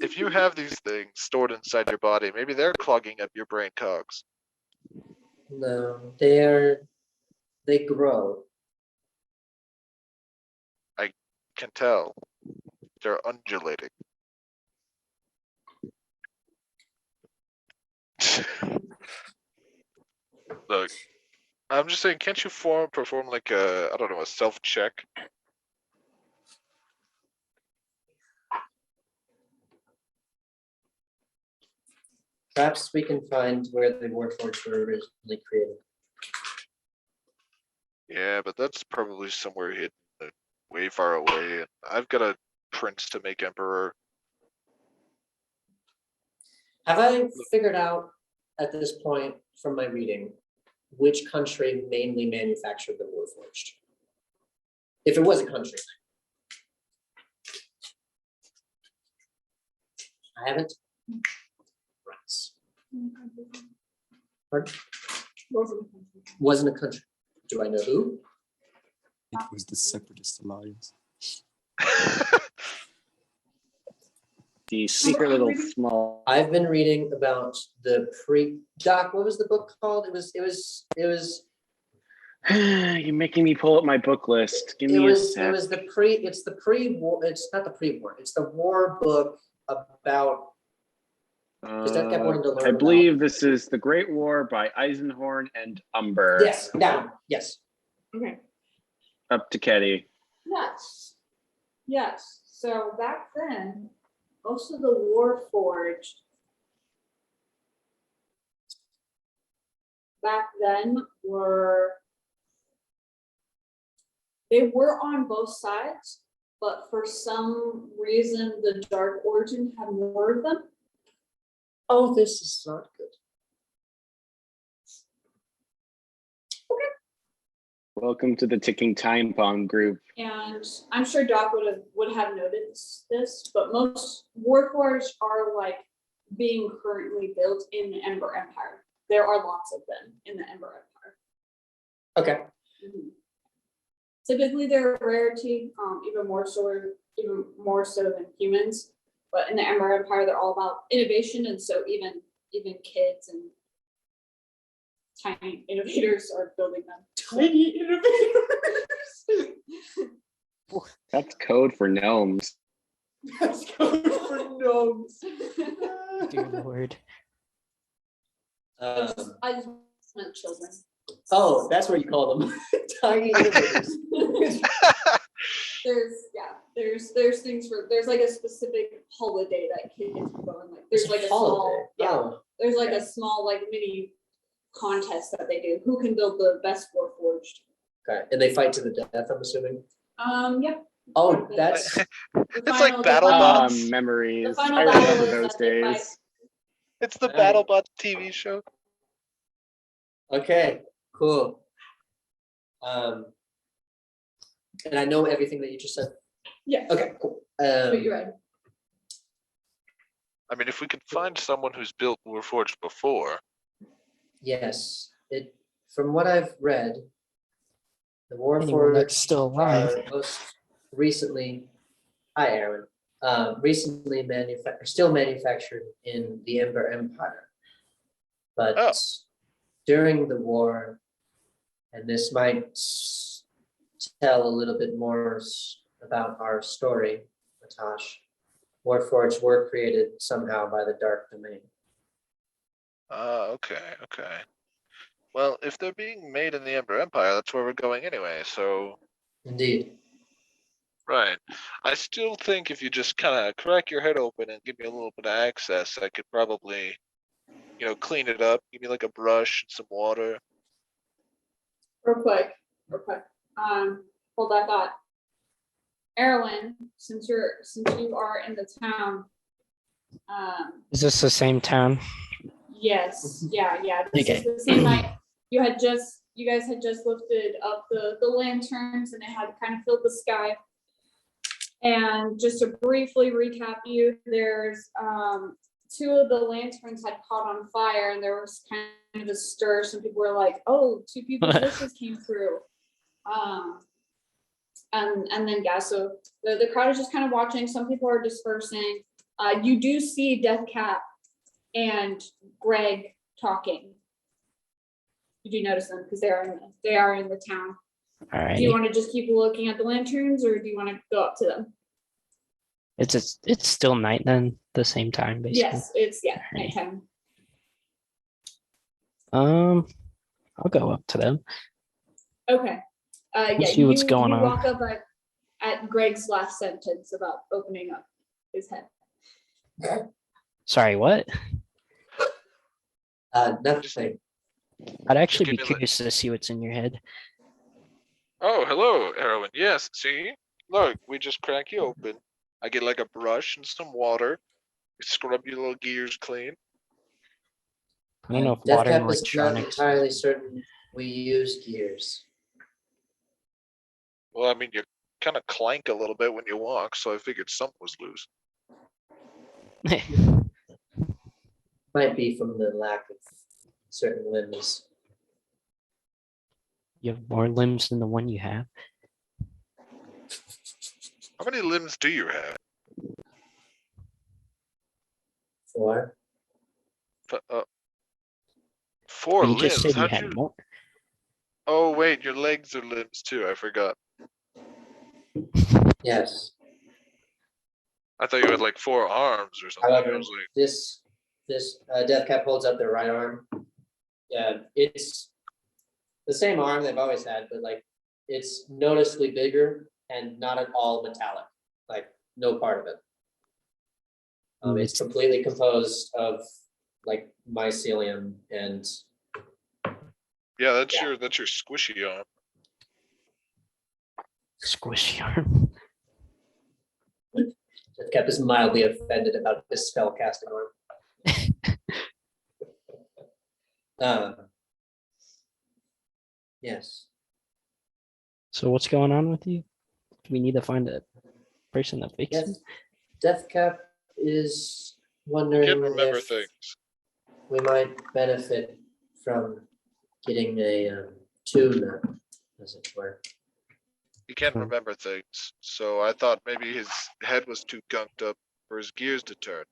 If you have these things stored inside your body, maybe they're clogging up your brain cogs. No, they grow. Can tell. They're undulating. Look, I'm just saying, can't you perform like a, I don't know, a self-check? Perhaps we can find where the Warforged were originally created. Yeah, but that's probably somewhere hidden, way far away. And I've got a prince to make emperor. Have I figured out at this point from my reading which country mainly manufactured the Warforged? If it was a country. I haven't. Right. Wasn't a country. Do I know who? It was the Separatist Alliance. The secret little small. I've been reading about the Doc, what was the book called? It was You're making me pull up my book list. Give me a sec. it's the pre-war, it's not the pre-war, it's the war book about. Deathcap wanted to learn I about- believe this is The Great War by Eisenhorn and Umber. Yes, that one, yes. Okay. Up to Ketty. Yes. Yes. So back then, most of the Warforged back then they were on both sides, but for some reason the Dark Origin had more of them. Oh, this is not good. Welcome to the ticking time bomb group. And I'm sure Doc would have noticed this, but most Warforged are like being currently built in the Ember Empire. There are lots of them in the Ember Empire. Okay. Mhm. Typically, they're a rarity, even more so than humans. But in the Ember Empire, they're all about innovation, and so even kids and tiny innovators are building them. Tiny innovators. That's code for gnomes. That's code for gnomes. Dear Lord. I just meant children. Oh, that's what you call them. Tiny innovators. There's things for, there's like a specific holiday that kids go and like, there's like a small, Oh, there's like okay. a small like mini contest that they do. Who can build the best Warforged? Okay, and they fight to the death, I'm assuming. Yeah. Oh, that's The It's final- like the battle final- bots. Memories. The final I battle remember is those that they fight. days. It's the Alright. BattleBots TV show. okay. Cool. And I know everything that you just said. Yes. Okay, cool. But you're right. I mean, if we could find someone who's built Warforged before, Yes, from what I've read, the Anyone that's Warforged still alive. are most recently, hi Aaron, recently still manufactured in the Ember Empire. But Oh. during the war, and this might tell a little bit more about our story, Natash, Warforged were created somehow by the Dark Domain. okay. Well, if they're being made in the Ember Empire, that's where we're going anyway, so, Indeed. right. I still think if you just kind of crack your head open and give me a little bit of access, I could probably, clean it up, give me like a brush and some water. Real quick. Hold that thought. Erwin, since you are in the town, Is this the same town? yes, yeah. This is the same night. You guys had just lifted up the lanterns and it had kind of filled the sky. And just to briefly recap you, there's two of the lanterns had caught on fire and there was kind of a stir. Some people were like, oh, two people's wishes came through. And then so the crowd is just kind of watching. Some people are dispersing. You do see Deathcap and Greg talking. You do notice them because they are in the town. All right. Do you want to just keep looking at the lanterns, or do you want to go up to them? It's still night then, the same time basically. Yes, it's Alright. nighttime. I'll go up to them. Okay. see what's you going on. walk up at Greg's last sentence about opening up his head. Sorry, what? Nothing. I'd actually give be me the- curious to see what's in your head. Oh, hello, Erwin. Yes, see? Look, we just crack you open. I get like a brush and some water. We scrub your little gears clean. I don't know if water and Deathcap is not electronics. entirely certain we use gears. Well, I mean, you kind of clank a little bit when you walk, so I figured something was loose. Might be from the lack of certain limbs. You have more limbs than the one you have. How many limbs do you have? 4. Four You just limbs? said you How'd had you? more. Oh, wait, your legs are limbs too. I forgot. Yes. I thought you had like 4 arms or something. I However, was like, this Deathcap holds up their right arm. Yeah, it's the same arm they've always had, but like it's noticeably bigger and not at all metallic. Like no part of it. It's completely composed of like mycelium and yeah, that's Yeah. your squishy arm. Squishy arm. Deathcap is mildly offended about this spell casting arm. Yes. So what's going on with you? We need to find a person to fix Yes. it. Deathcap is You wondering can remember if things. we might benefit from getting a tune-up, as it were. He can't Hmm. remember things, so I thought maybe his head was too gunked up for his gears to turn.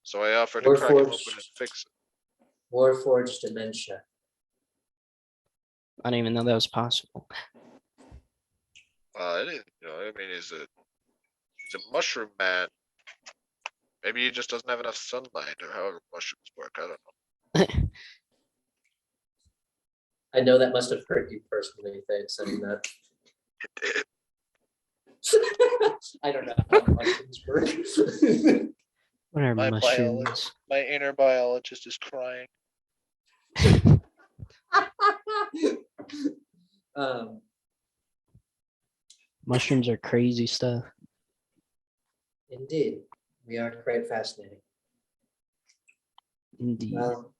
So I offered to crack him open and Warforged, fix it. Warforged dementia. I didn't even know that was possible. I didn't, I mean, he's a mushroom man. Maybe he just doesn't have enough sunlight, or however mushrooms work. I don't know. I know that must have hurt you personally, thanks, saying that. I don't know how mushrooms work. What are My mushrooms? My inner biologist is crying. Um, Mushrooms are crazy stuff. indeed, we are quite fascinating. Indeed. Well,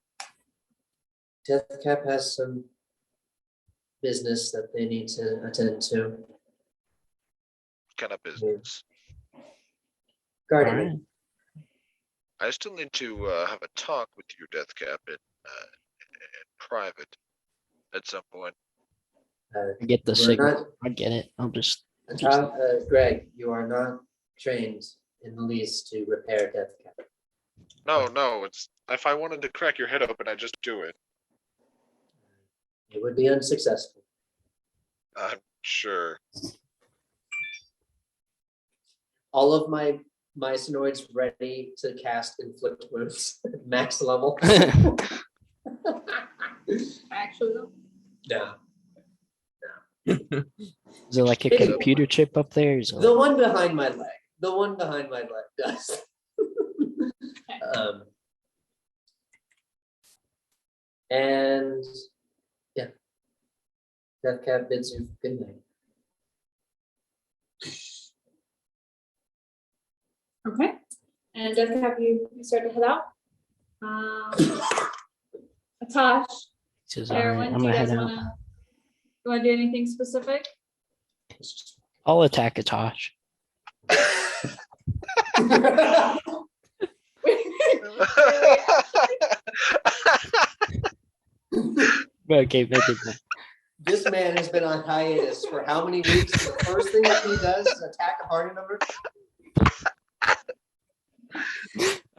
Deathcap has some business that they need to attend to. What kind of business? Gardening. Alright. I still need to have a talk with you, Deathcap, in private at some point. I get the We're signal. not, I get it. I'll just Greg, you are not trained in the least to repair Deathcap. No, it's if I wanted to crack your head open, I'd just do it. It would be unsuccessful. I'm sure. All of my mycenoids ready to cast inflict wounds at max level. Actually, though. No. is it like a It- computer chip up there? Is it The like- one behind my leg. The one behind my leg does. And yeah. Deathcap bids you good night. Okay, and Deathcap, you start to head out. Atash, says, "Alright, Erwin, I'm do you gonna guys head out. wanna do anything specific? I'll attack Atosh. Okay, make it. This man has been on hiatus for how many weeks? The first thing that he does is attack a party member.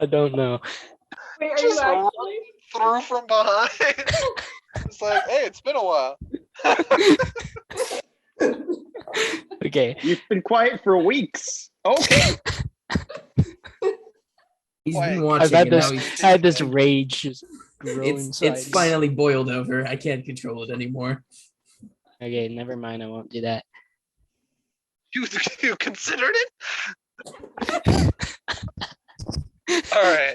I don't know. Wait, are Just you actually? through from behind. It's like, hey, it's been a while. Okay. You've been quiet for weeks. Okay. He's Wait, been I've watching had and now this he's I had this rage just grow it's inside. it's me. finally boiled over. I can't control it anymore. Okay, never mind. I won't do that. You considered it? All right,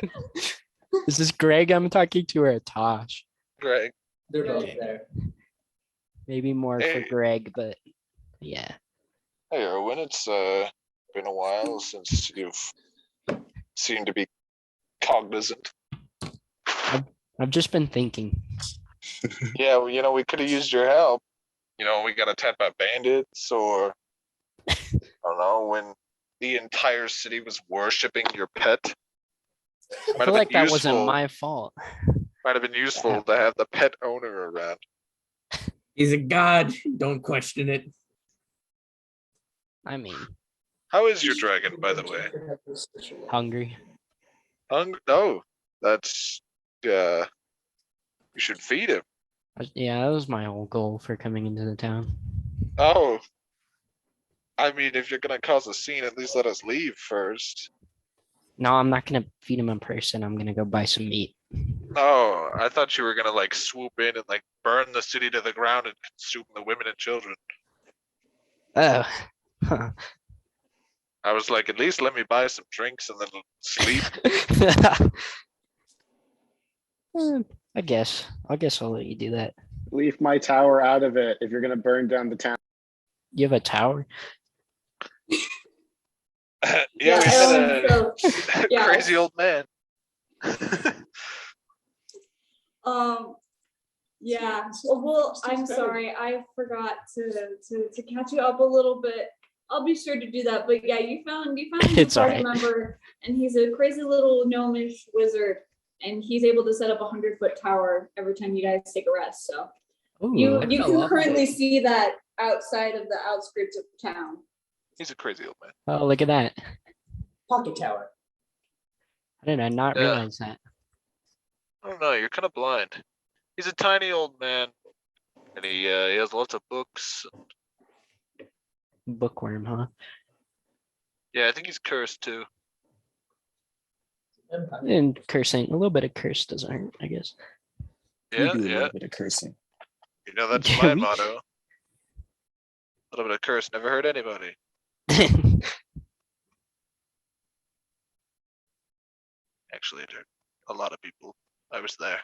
Is this Greg I'm talking to or Atosh? Greg. They're both Okay. there. Maybe more for Hey. Greg, but yeah. Hey, Erwin, it's been a while since you've seemed to be cognizant. I've just been thinking. Yeah, well, we could have used your help. We gotta tap out bandits, or I don't know, when the entire city was worshiping your pet. I feel like that wasn't my fault. Might have been useful to have the pet owner around. He's a god. Don't question it. I mean, How is your dragon, by the way? hungry. No, that's you should feed him. Yeah, that was my whole goal for coming into the town. Oh, I mean, if you're gonna cause a scene, at least let us leave first. No, I'm not gonna feed him in person. I'm gonna go buy some meat. Oh, I thought you were gonna like swoop in and like burn the city to the ground and consume the women and children. Oh, huh. I was like, at least let me buy some drinks and then sleep. I guess I'll let you do that. Leave my tower out of it if you're gonna burn down the town. You have a tower? Yeah, we had Erwin, so, a yeah. crazy old man. Yeah, well, I'm sorry, I forgot to catch you up a little bit. I'll be sure to do that, but yeah, you found a new It's all party right. member, and he's a crazy little gnomish wizard, and he's able to set up a 100-foot tower every time you guys take a rest, so. You Ooh, you fell can off of currently it. see that outside of the outskirts of town. He's a crazy old man. oh, look at that. Pocket tower. How did I not Yeah. realize that? I don't know, you're kind of blind. He's a tiny old man. And he has lots of books. Bookworm, huh? Yeah, I think he's cursed too. And cursing, a little bit of curse doesn't hurt, I guess. We Yeah, do a yeah. little bit of cursing. You know, that's Do my we? motto. A little bit of curse never hurt anybody. Actually, it hurt a lot of people. I was there.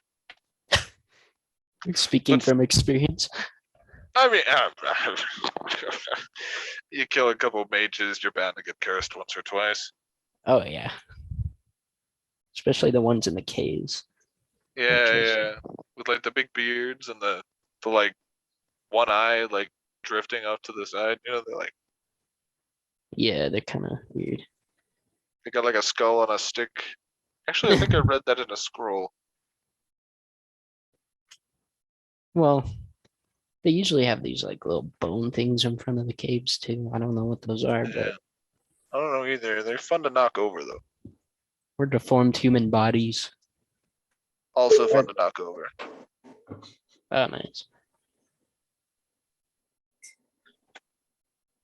Speaking But- from experience. I mean, you kill a couple mages, you're bound to get cursed once or twice. Oh yeah. Especially the ones in the caves. Yeah, Just- yeah. With like the big beards and the like one eye like drifting off to the side. You know, they're like Yeah, they're kind of weird. they got like a skull on a stick. Actually, I think I read that in a scroll. Well, they usually have these like little bone things in front of the caves too. I don't know what those are, Yeah. but I don't know either. They're fun to knock over though. we're deformed human bodies. Also fun to knock over. Oh, nice.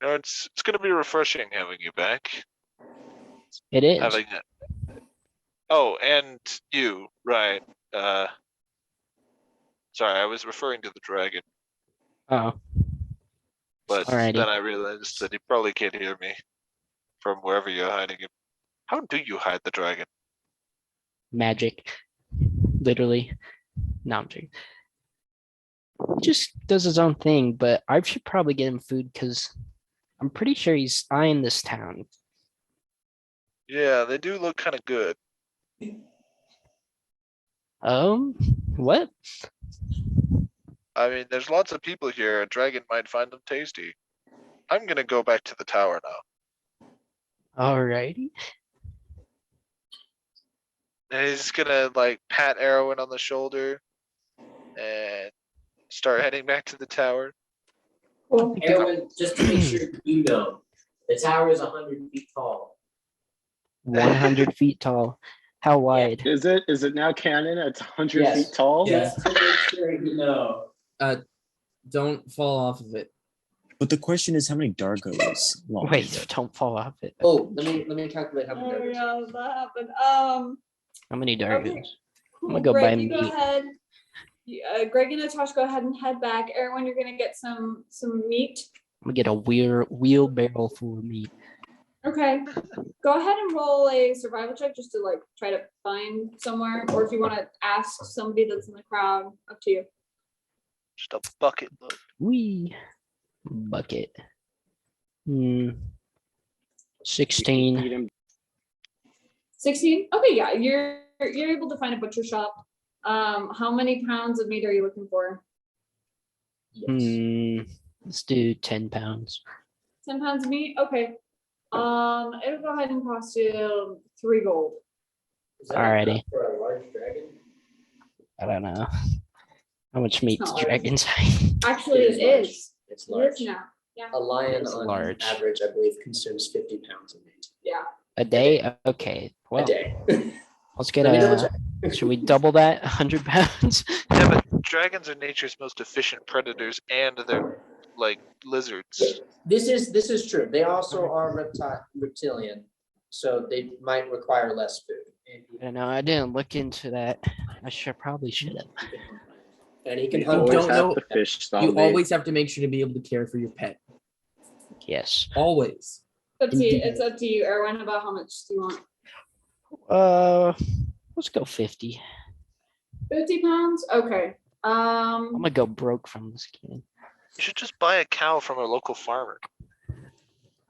You know, it's gonna be refreshing having you back. It is. Having it. Oh, and you, right. Sorry, I was referring to the dragon, Oh, but Alrighty. then I realized that he probably can't hear me from wherever you're hiding him. How do you hide the dragon? magic. Literally. No, I'm joking. He just does his own thing, but I should probably get him food because I'm pretty sure he's eyeing this town. Yeah, they do look kind of good. What? I mean, there's lots of people here. A dragon might find them tasty. I'm gonna go back to the tower now. Alrighty. And he's gonna like pat Erwin on the shoulder and start heading back to the tower. Cool. Erwin, just to make sure you know, the tower is 100 feet tall. 100 feet tall. How wide? Is it now canon? It's 100 Yes. feet tall? Yeah. Just to make sure you know. Don't fall off of it. But the question is, how many Dargos long is Wait, it? don't fall off it. Oh, let me calculate how many Oh, there is. yeah, that happened. How many Okay. Dargos? Cool. gonna go Greg, buy you go meat. ahead. Greg and Natasha, go ahead and head back. Erwin, you're gonna get some meat. I'm gonna get a wheelbarrow full of meat. Okay. Go ahead and roll a survival check just to like try to find somewhere, or if you want to ask somebody that's in the crowd, up to you. Just a bucket load. Wee. Bucket. 16. Eat 'em. 16. Okay, yeah, you're able to find a butcher shop. How many pounds of meat are you looking for? Yes. Let's do 10 pounds. 10 pounds of meat. Okay. It'll go ahead and cost you 3 gold. Is that Alrighty. enough for a large dragon? I don't know. How much meat not does large. dragons have? Actually, It is it large. is. It's It large. is now. Yeah. A lion It's on large. average, I believe, consumes 50 pounds of meat Yeah. A day? Okay. a Well, day. let's get Let me double a. check. Should we double that? 100 pounds? Yeah, but dragons are nature's most efficient predators, and they're like lizards. This is true. They also are reptilian, so they might require less food. I don't know. I didn't look into that. Probably should have. And he can You hunt. always don't have know- to fish You zombie. always have to make sure to be able to care for your pet. Yes. Always. It's up to you, Erwin, about how much do you want? Let's go 50. 50 pounds? Okay. I'm gonna go broke from this kid. You should just buy a cow from a local farmer.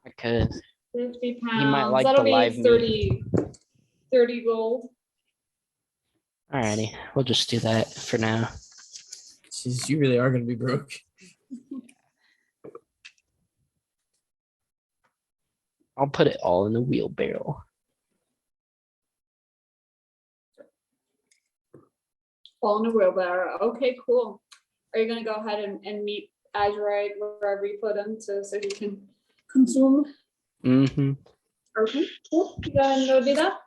I could. 50 pounds. might like That'll the be live meat. 30 gold. Alrighty, we'll just do that for now. Jeez, you really are gonna be broke. I'll put it all in the wheelbarrow. All in a wheelbarrow. Okay, cool. Are you gonna go ahead and meet Azurite wherever you put him so he can consume? Mm-hmm. Okay, cool. You gotta go do that.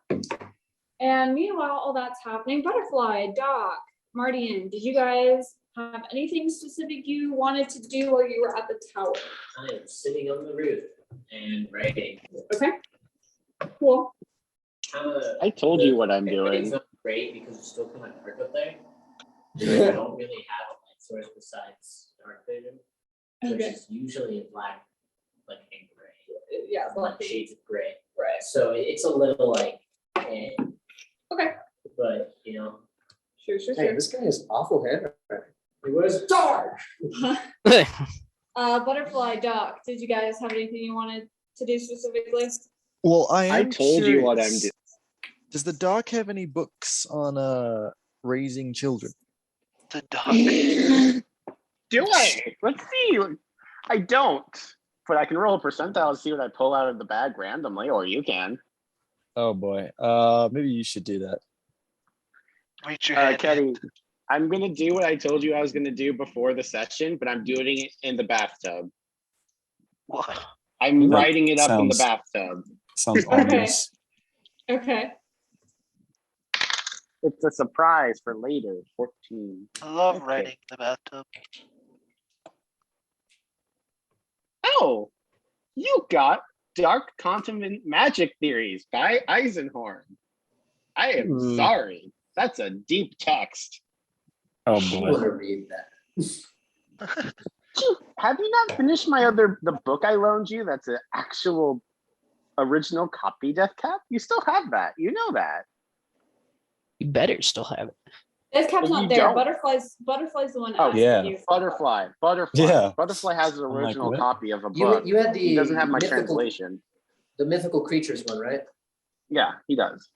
And meanwhile, all that's happening, Butterfly, Doc, Mardian, did you guys have anything specific you wanted to do while you were at the tower? I am sitting on the roof and writing. Okay, cool. I told you what I'm It's doing. not great because it's still kind of dark up there. So I don't really have a light source besides dark vision, which Okay, is usually black, like in gray, yeah, like shades of gray. right. So it's a little like, eh. Okay. But you know, Sure. Hey, this guy has awful handwriting. It was dark. Butterfly, Doc, did you guys have anything you wanted to do specifically? Well, I am told you what I'm curious. doing. Does the doc have any books on raising children? The duck. Do I? Let's see. I don't, but I can roll a percentile to see what I pull out of the bag randomly, or you can. Oh boy. Maybe you should do that. Meet your head. Kenny, I'm gonna do what I told you I was gonna do before the session, but I'm doing it in the bathtub. What? I'm That writing it up in the sounds- bathtub. Sounds Okay. ominous. Okay. It's a surprise for later. 14. I love Okay. writing in the bathtub. Oh, you got Dark Continent Magic Theories by Eisenhorn. I am Hmm. sorry. That's a deep text. Oh I boy. want to read that. Have you not finished the book I loaned you? That's an actual original copy, Deathcap. You still have that. You know that. You better still have it. Deathcap's Well, not you there. don't. Butterfly's the one Oh, asking yeah. you. Butterfly. Yeah. Butterfly has an like, original what? copy of a You book. you had the He doesn't have my mythical, translation. the mythical creatures one, right? Yeah, he does.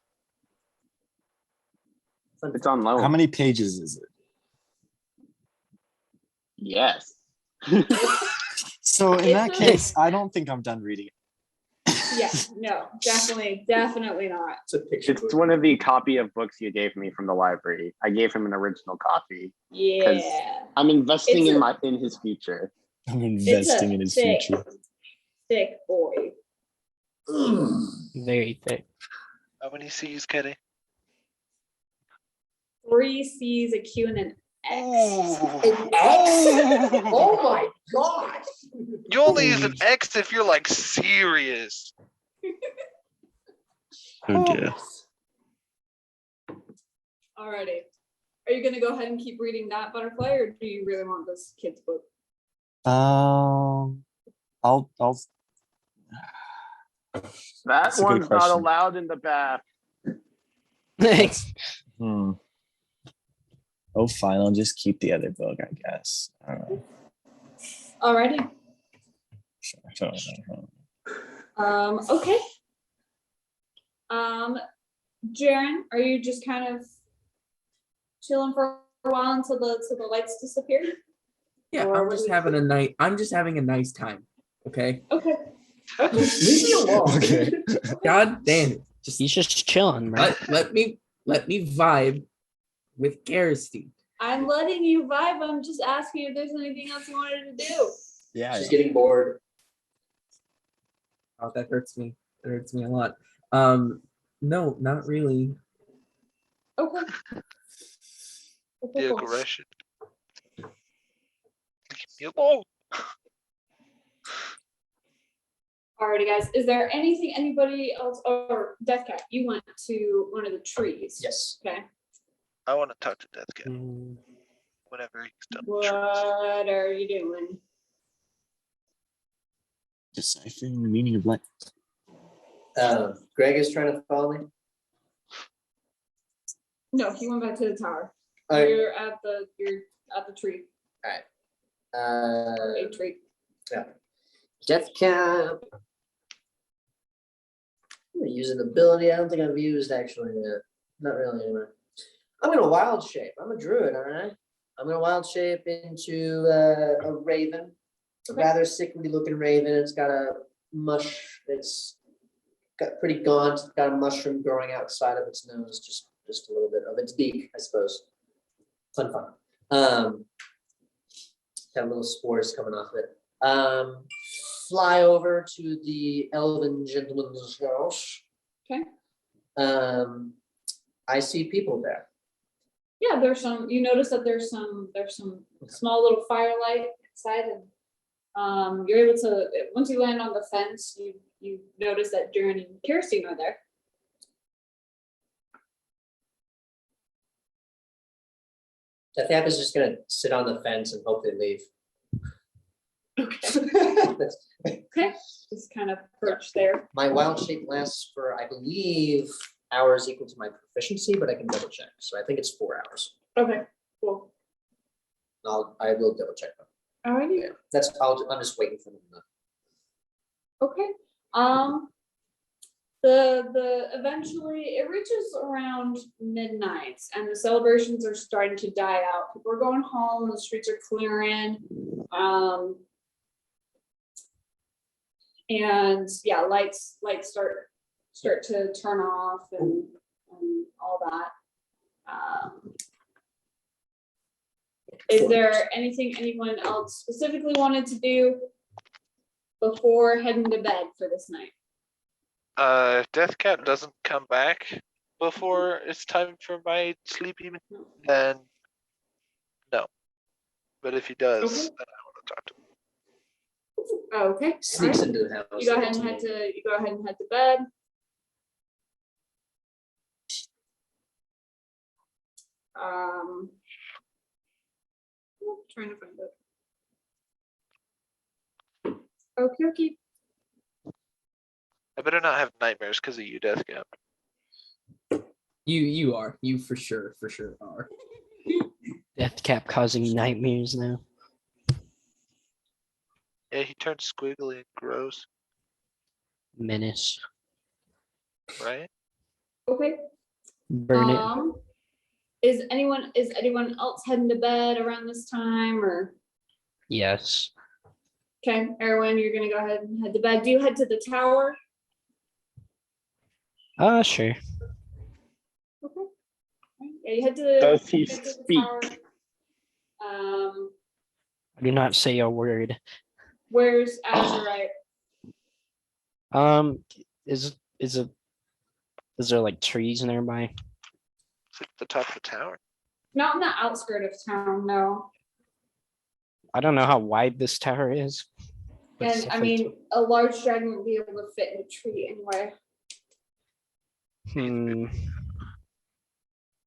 It's on loan. How many pages is it? Yes. So in It's that a- case, I don't think I'm done reading it. Yeah, no, definitely not. It's a picture. It's one of the copy of books you gave me from the library. I gave him an original copy. Yeah. I'm investing It's in his future. I'm It's a investing in his thick, future. thick boy. Very thick. How many C's, Kenny? 3 C's, a Q, and an X. Oh my god! You only use an X if you're like serious. Oh dear. Alrighty. Are you gonna go ahead and keep reading that, Butterfly, or do you really want this kid's book? I'll. That That's a good one's not question. allowed in the bath. Hmm. Oh, fine. I'll just keep the other book, I guess. I don't know. Alrighty. Okay. Jaren, are you just kind of chilling for a while until the lights disappear? Yeah, Or I'm what just do we having do? a night. I'm just having a nice time. Okay. Okay. Leave me alone. Okay. God damn it. Just He's just chilling, right? let me vibe with Garrison. I'm letting you vibe. I'm just asking if there's anything else you wanted to do. Yeah. She's getting bored. Oh, that hurts me. That hurts me a lot. No, not really. Okay. The aggression. Leave me alone. Alrighty, guys. Is there anything anybody else or Deathcap? You went to one of the trees. Yes. Okay. I want to talk to Deathcap Mm, whenever he's done. What are you doing? Deciphering the meaning of life. Greg is trying to follow me. No, he went back to the tower. Alright. You're at the tree. Uh, A tree. Deathcap. I'm gonna use an ability I don't think I've used actually yet. Not really anyway. I'm in a wild shape. I'm a druid, aren't I? I'm gonna wild shape into a raven, Okay. rather sickly looking raven. It's got a it's got pretty gaunt, got a mushroom growing outside of its nose, just a little bit of its beak, I suppose. Fun. Got little spores coming off it. Fly over to the elven gentleman's house. Okay. I see people there. Yeah, you notice that there's some small little firelight inside, and you're able to, once you land on the fence, you notice that Duran and Kirsten are there. Deathcap is just gonna sit on the fence and hope they leave. Okay, just kind of perch there. My wild shape lasts for, I believe, hours equal to my proficiency, but I can double check. So I think it's 4 hours. Okay, cool. I will double check them. Alrighty. Yeah, I'm just waiting for them to. Okay. Eventually it reaches around midnight and the celebrations are starting to die out. People are going home, the streets are clearing. And yeah, lights start to turn off and all that. Is there anything anyone else specifically wanted to do before heading to bed for this night? If Deathcap doesn't come back before it's time for my sleepy, then no. But if he does, Okay. then I want to talk to him. Okay. Sneaks alright. into the house. You go ahead and head to bed. Trying to find it. Okay. I better not have nightmares because of you, Deathcap. You are. You for sure are. Deathcap causing you nightmares now. Yeah, he turned squiggly and gross, Menace. right? Okay. Burn it. Is anyone else heading to bed around this time or? Yes. Okay, Erwin, you're gonna go ahead and head to bed. Do you head to the tower? Sure. Okay. Yeah, you head to. Does he head to the speak? tower. I do not say a word. Where's Azurite? Is there like trees nearby? It's at the top of the tower. Not in the outskirt of town, no. I don't know how wide this tower is. but it's And I definitely mean, a large dragon would be able to fit in a tree anyway.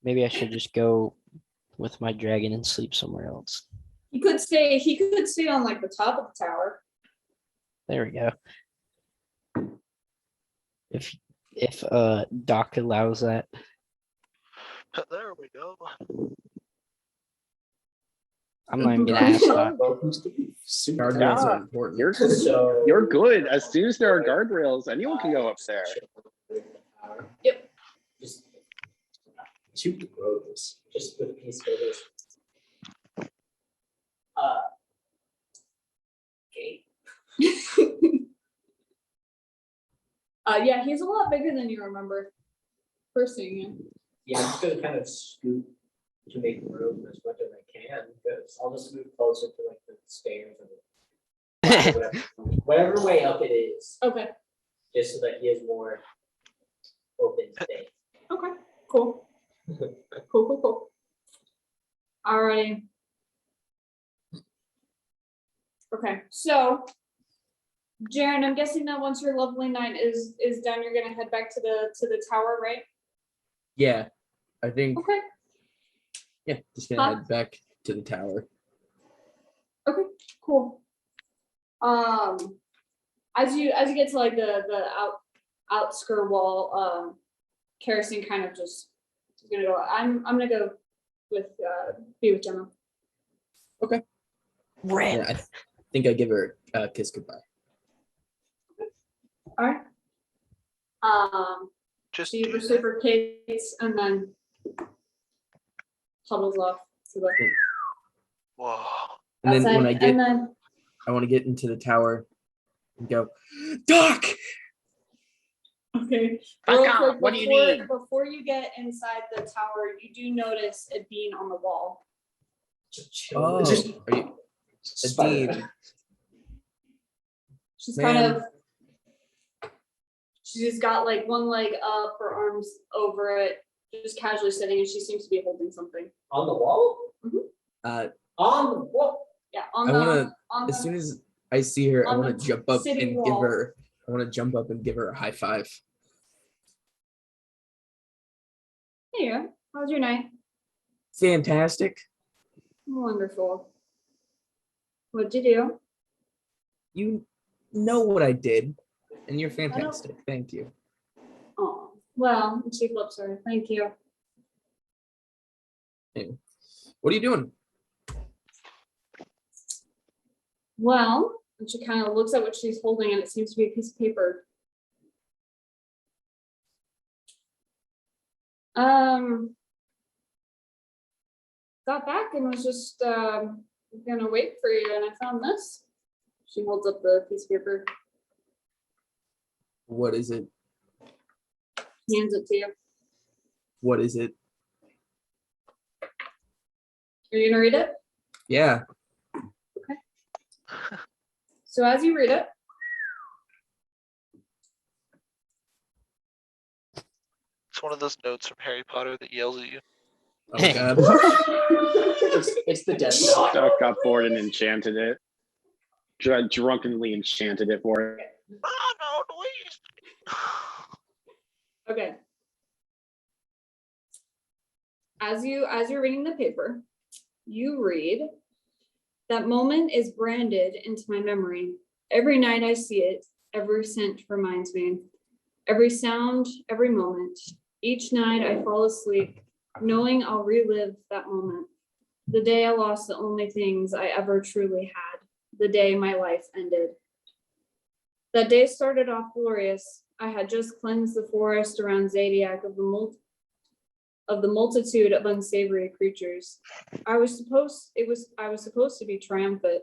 Maybe I should just go with my dragon and sleep somewhere else. He could stay on like the top of the tower. There we go. If Doc allows that. There we go. I'm not even gonna ask Doc. Guardrails are Yeah, important. you're good. As soon as there are guardrails, anyone can go up there. Yep. Just shoot the roads, just with peacemakers. Okay. Yeah, he's a lot bigger than you remember. First seeing him. Yeah, I'm just gonna kind of scoot to make room as much as I can, because I'll just move closer to like the stairs or whatever way up it is, Okay. just so that he has more open space. Okay. Cool. Cool. Alrighty. Okay, so Jaren, I'm guessing that once your lovely night is done, you're gonna head back to the tower, right? Yeah, I think. Okay. Yeah, just gonna head back to the tower. Okay. Cool. As you get to like the outskirt wall, Kerosene kind of just is gonna go. I'm gonna go with be with Gemma. Red. Yeah, I think I give her a kiss goodbye. All right. Just She do that. reciprocates and then huddles off to the Whoa. And then when outside, I and then want to get into the tower and go, Doc. okay. Back Real up, quick, what do you need? before you get inside the tower, you do notice a bean on the wall. Oh, Just are you, Spider-Man. Dean. She's Man. kind of. She's got like one leg up, her arms over it, just casually sitting, and she seems to be holding something. On the wall? Uh, On the wall? Yeah, I on wanna, on as soon as I see her, I on want the to jump up city and give wall. her. I want to jump up and give her a high five. Hey, how's your night? Fantastic. Wonderful. What'd you do? You know what I did, and you're fantastic. Thank you. Oh, well, and she flips her. Thank you. What are you doing? Well, and she kind of looks at what she's holding, and it seems to be a piece of paper. Got back and was just gonna wait for you, and I found this. She holds up the piece of paper, What is it? hands it to you. What is it? Are you gonna read it? Yeah. So as you read it, It's one of those notes from Harry Potter that yells at you. Oh God. It's the death note. Doc got bored and enchanted it. Drunkenly enchanted it for it. Oh no, Louise. okay. As you're reading the paper, you read, that moment is branded into my memory. Every night I see it, every scent reminds me. Every sound, every moment. Each night I fall asleep, knowing I'll relive that moment. The day I lost the only things I ever truly had. The day my life ended. That day started off glorious. I had just cleansed the forest around Zodiac of the multitude of unsavory creatures. I was supposed to be triumphant.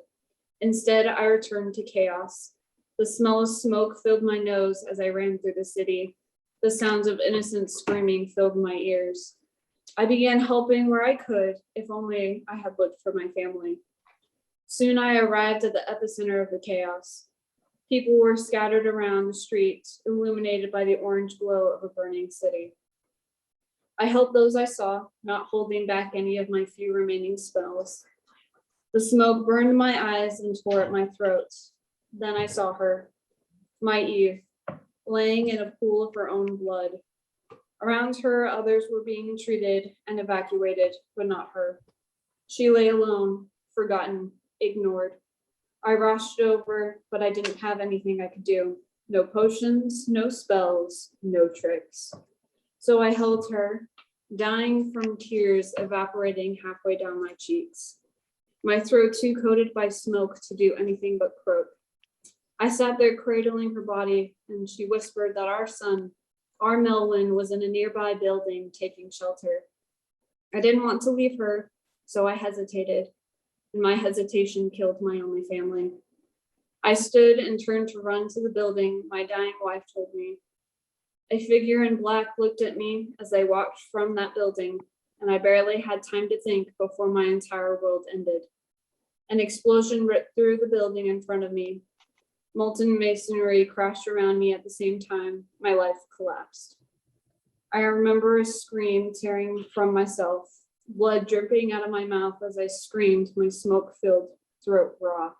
Instead, I returned to chaos. The smell of smoke filled my nose as I ran through the city. The sounds of innocent screaming filled my ears. I began helping where I could, if only I had looked for my family. Soon I arrived at the epicenter of the chaos. People were scattered around the streets, illuminated by the orange glow of a burning city. I helped those I saw, not holding back any of my few remaining spells. The smoke burned my eyes and tore at my throat. Then I saw her, my Eve, laying in a pool of her own blood. Around her, others were being treated and evacuated, but not her. She lay alone, forgotten, ignored. I rushed over, but I didn't have anything I could do. No potions, no spells, no tricks. So I held her, dying from tears evaporating halfway down my cheeks. My throat too coated by smoke to do anything but croak. I sat there cradling her body, and she whispered that our son, our Melwin, was in a nearby building taking shelter. I didn't want to leave her, so I hesitated, and my hesitation killed my only family. I stood and turned to run to the building my dying wife told me. A figure in black looked at me as I walked from that building, and I barely had time to think before my entire world ended. An explosion ripped through the building in front of me. Molten masonry crashed around me at the same time. My life collapsed. I remember a scream tearing from myself, blood dripping out of my mouth as I screamed, my smoke-filled throat raw.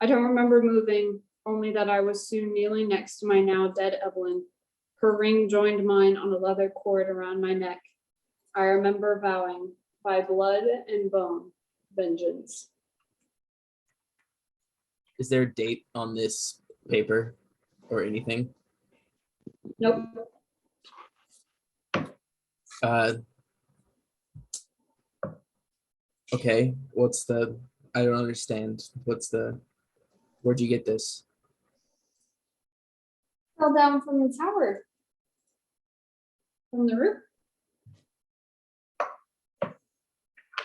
I don't remember moving, only that I was soon kneeling next to my now dead Evelyn. Her ring joined mine on a leather cord around my neck. I remember vowing, by blood and bone, vengeance. Is there a date on this paper or anything? Nope. Okay, I don't understand. Where'd you get this? Fell down from the tower. From the roof.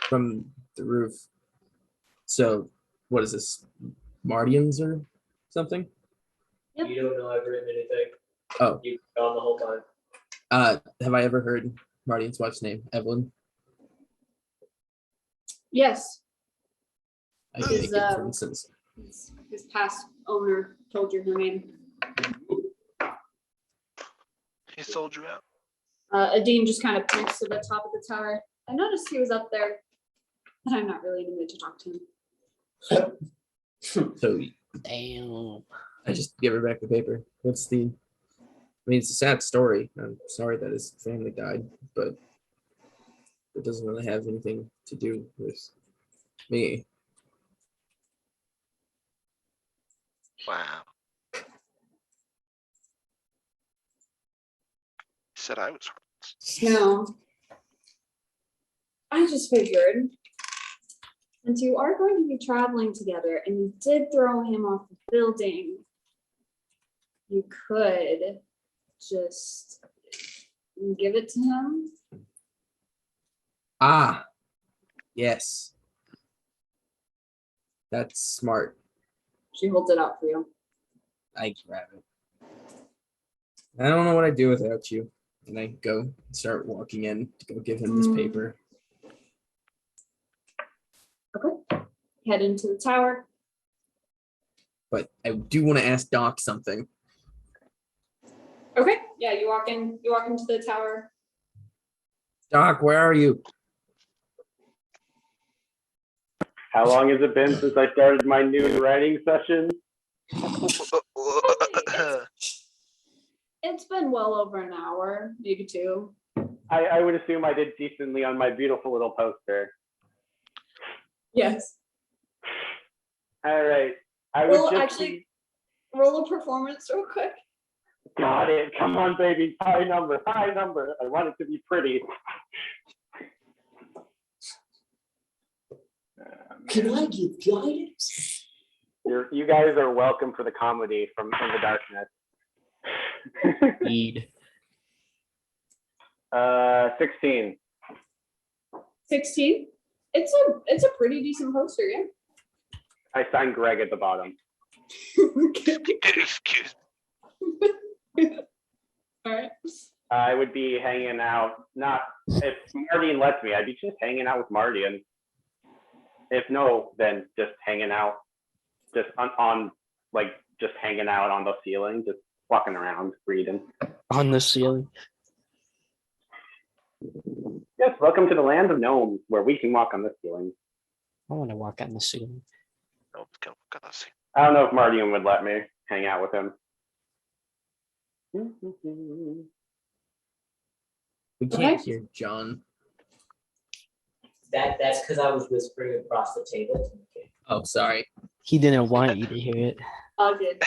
From the roof. So what is this? Mardians or something? Yep. You don't know I've written anything. Oh, You've gone the whole time. have I ever heard Mardian's wife's name? Evelyn? Yes, I can His, make it, for um, instance. his past owner told you her name. He sold you out. Adine just kind of points to the top of the tower. I noticed he was up there, but I'm not really in the mood to talk to him. So Damn. I just give her back the paper. What's the? I mean, it's a sad story. I'm sorry that his family died, but it doesn't really have anything to do with me. Wow. He said I was heartless. No. I just figured, since you are going to be traveling together and you did throw him off the building, you could just give it to him. Ah, yes. That's smart. She holds it out for you. I grab it. I don't know what I'd do without you. And I go and start walking in to go give him this paper. Okay. Head into the tower. But I do want to ask Doc something. Okay. Yeah, you walk into the tower. Doc, where are you? How long has it been since I started my new writing session? It's been well over an hour, maybe 2. I would assume I did decently on my beautiful little poster. Yes. All right. I would Well, just actually, roll a performance real quick. got it. Come on, baby. High number. High number. I want it to be pretty. Can I give guidance? You guys are welcome for the comedy from In the Darkness. Indeed. 16. 16. It's a pretty decent poster, yeah. I signed Greg at the bottom. Excuse me. All right. I would be hanging out, not if Mardian lets me, I'd be just hanging out with Mardian. If no, then just hanging out, just on like just hanging out on the ceiling, just walking around, reading. On the ceiling. Yes, welcome to the land of gnomes, where we can walk on the ceiling. I want to walk on the ceiling. No, it's gonna see. I don't know if Mardian would let me hang out with him. We can't Okay. hear John. That's because I was whispering across the table to the king. Oh, sorry. He didn't want you to hear it. All good.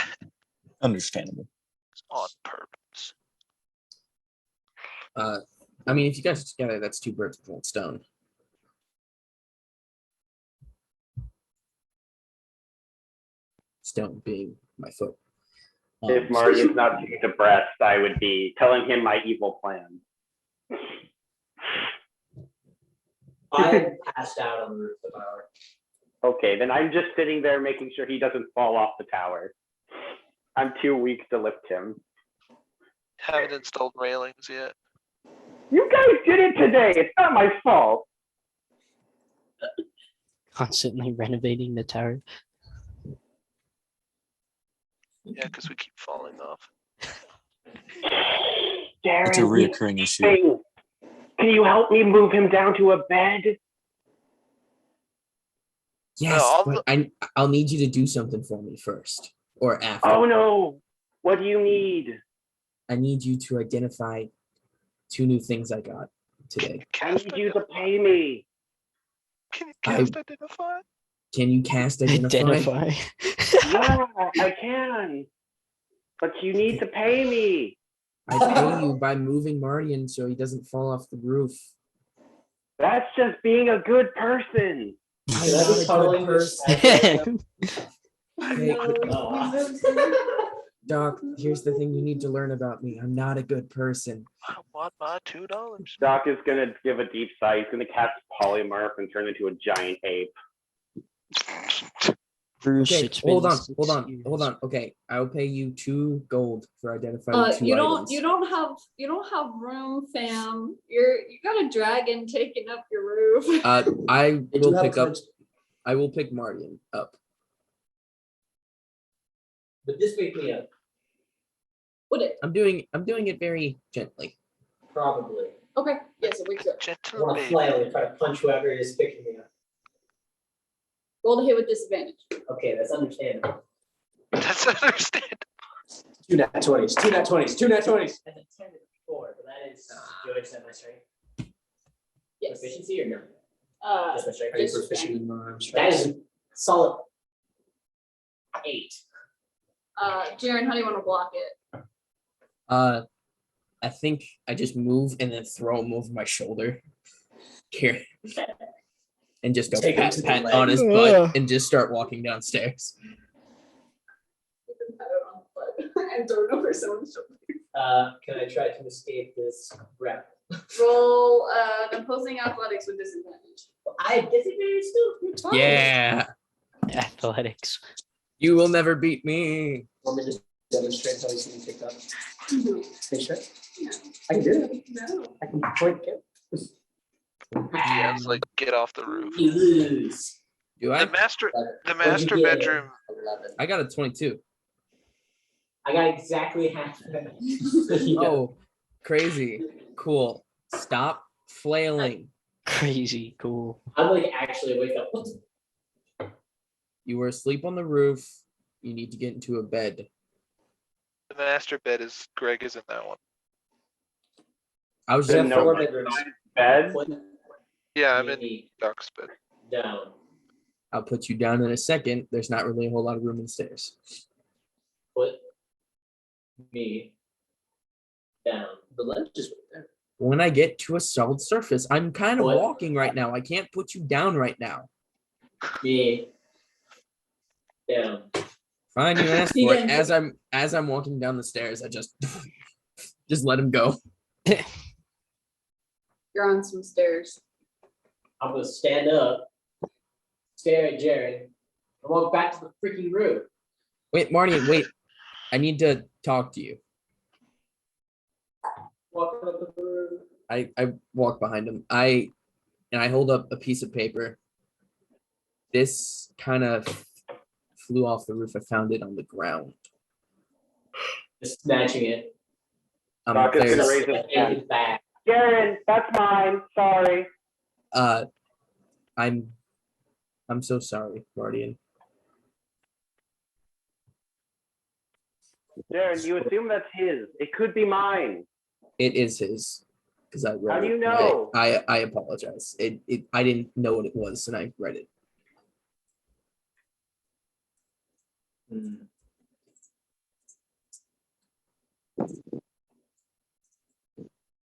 Understandable. It's on purpose. I mean, if you guys are together, that's 2 birds with 1 stone. Stone being my foot. If Mardian's not too depressed, I would be telling him my evil plan. I passed out on the roof of the tower. Okay, then I'm just sitting there making sure he doesn't fall off the tower. I'm too weak to lift him. Haven't installed railings yet. You guys did it today. It's not my fault. Constantly renovating the tower. Yeah, because we keep falling off. Darren, It's a reoccurring issue. Hey, can you help me move him down to a bed? Yes, I'll- but I'll need you to do something for me first or after. Oh no. What do you need? I need you to identify 2 new things I got today. I need you to pay me. Can you cast identify? Can you cast identify? Identify. Yeah, I can. But you need to pay me. I pay you by moving Mardian so he doesn't fall off the roof. That's just being a good person. I'm Should I not be a good tunneling this person. back Hey, Oh. Doc, here's the thing you need to learn about me. I'm not a good person. I want my $2. Doc is gonna give a deep sigh. He's gonna cast polymorph and turn into a giant ape. Bruce, Okay, it's been hold on, 6 hold years. on. Okay, I'll pay you 2 gold for identifying 2 you items. don't have room, fam. You got a dragon taking up your roof. I They do will have pick up. cards, I will pick Mardian up. but this wake me up, Would it? I'm doing it very gently. probably. Okay, yes, it wakes you up. I Gentle want to baby. flail and try to punch whoever is picking me up. Roll to hit with disadvantage. Okay, that's understandable. That's understandable. 2 nat 20s, 2 nat 20s, 2 nat 20s. That's a 10 and 4, but that is, do I just have my strength? Yes. Proficiency or no? Just my strength. Are you Just proficient in arm That strength? is solid 8. Jaren, how do you want to block it? I think I just move and then throw him over my shoulder. Here. And just go Take him pat, to the pat leg. on his butt and just start walking downstairs. You can pat it on the butt and throw it over someone's shoulder. Can I try to escape this grapple? Roll an opposing athletics with disadvantage. I have disadvantage still. You're fine. Yeah. Athletics. You will never beat me. Want me to just demonstrate how he's getting picked up? No. Are you sure? No. I can do it. No. I can point kill. Yeah, it's like get off the roof. You lose. Do I? The master What'd you master get? bedroom. 11. I got a 22. I got exactly half of that. Oh, crazy. Cool. Stop flailing. Crazy cool. I'm like actually wake up. What the- You were asleep on the roof. You need to get into a bed. The master bed is Greg is in that one. I was We just have no 4 one bedrooms. Bed? Put Yeah, I'm in me Doc's bed. down. I'll put you down in a second. There's not really a whole lot of room in the stairs. Put me down. The ledge is right there. When I get to a solid surface, I'm kind of What? walking right now. I can't put you down right now. Me down. Fine, you asked You for it. can- As I'm walking down the stairs, I just let him go. You're on some stairs. I'm gonna stand up, stare at Jared, and walk back to the freaking roof. Wait, Marty, wait. I need to talk to you. Walking up the roof. I walk behind him. I hold up a piece of paper. This kind of flew off the roof. I found it on the ground. Just snatching it. Doc is gonna There's, raise his Take hand. it back. Garen, that's mine. Sorry. I'm so sorry, Guardian. Garen, you assume that's his. It could be mine. It is his. Because I read How do it. you know? I apologize. I didn't know what it was and I read it. Hmm.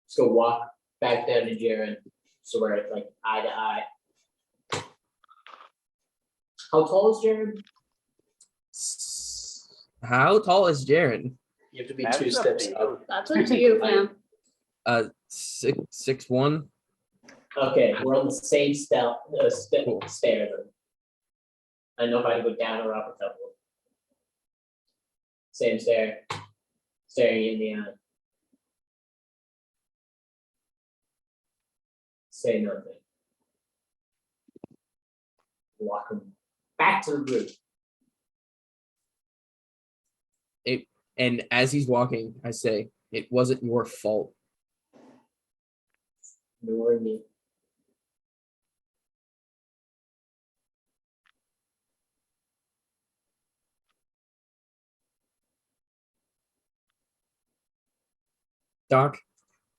So walk back down to Jared, so we're like eye to eye. How tall is Jared? How tall is Jaren? You have to be That's 2 up steps to up. you. That's up to you, fam. 6'1". Okay, we're on the same Cool. stair then. I know if I had to go down or up a couple. Same stair, staring in the eye. Say nothing. Walk him back to the roof. And as he's walking, I say, it wasn't your fault. Nor me. Doc,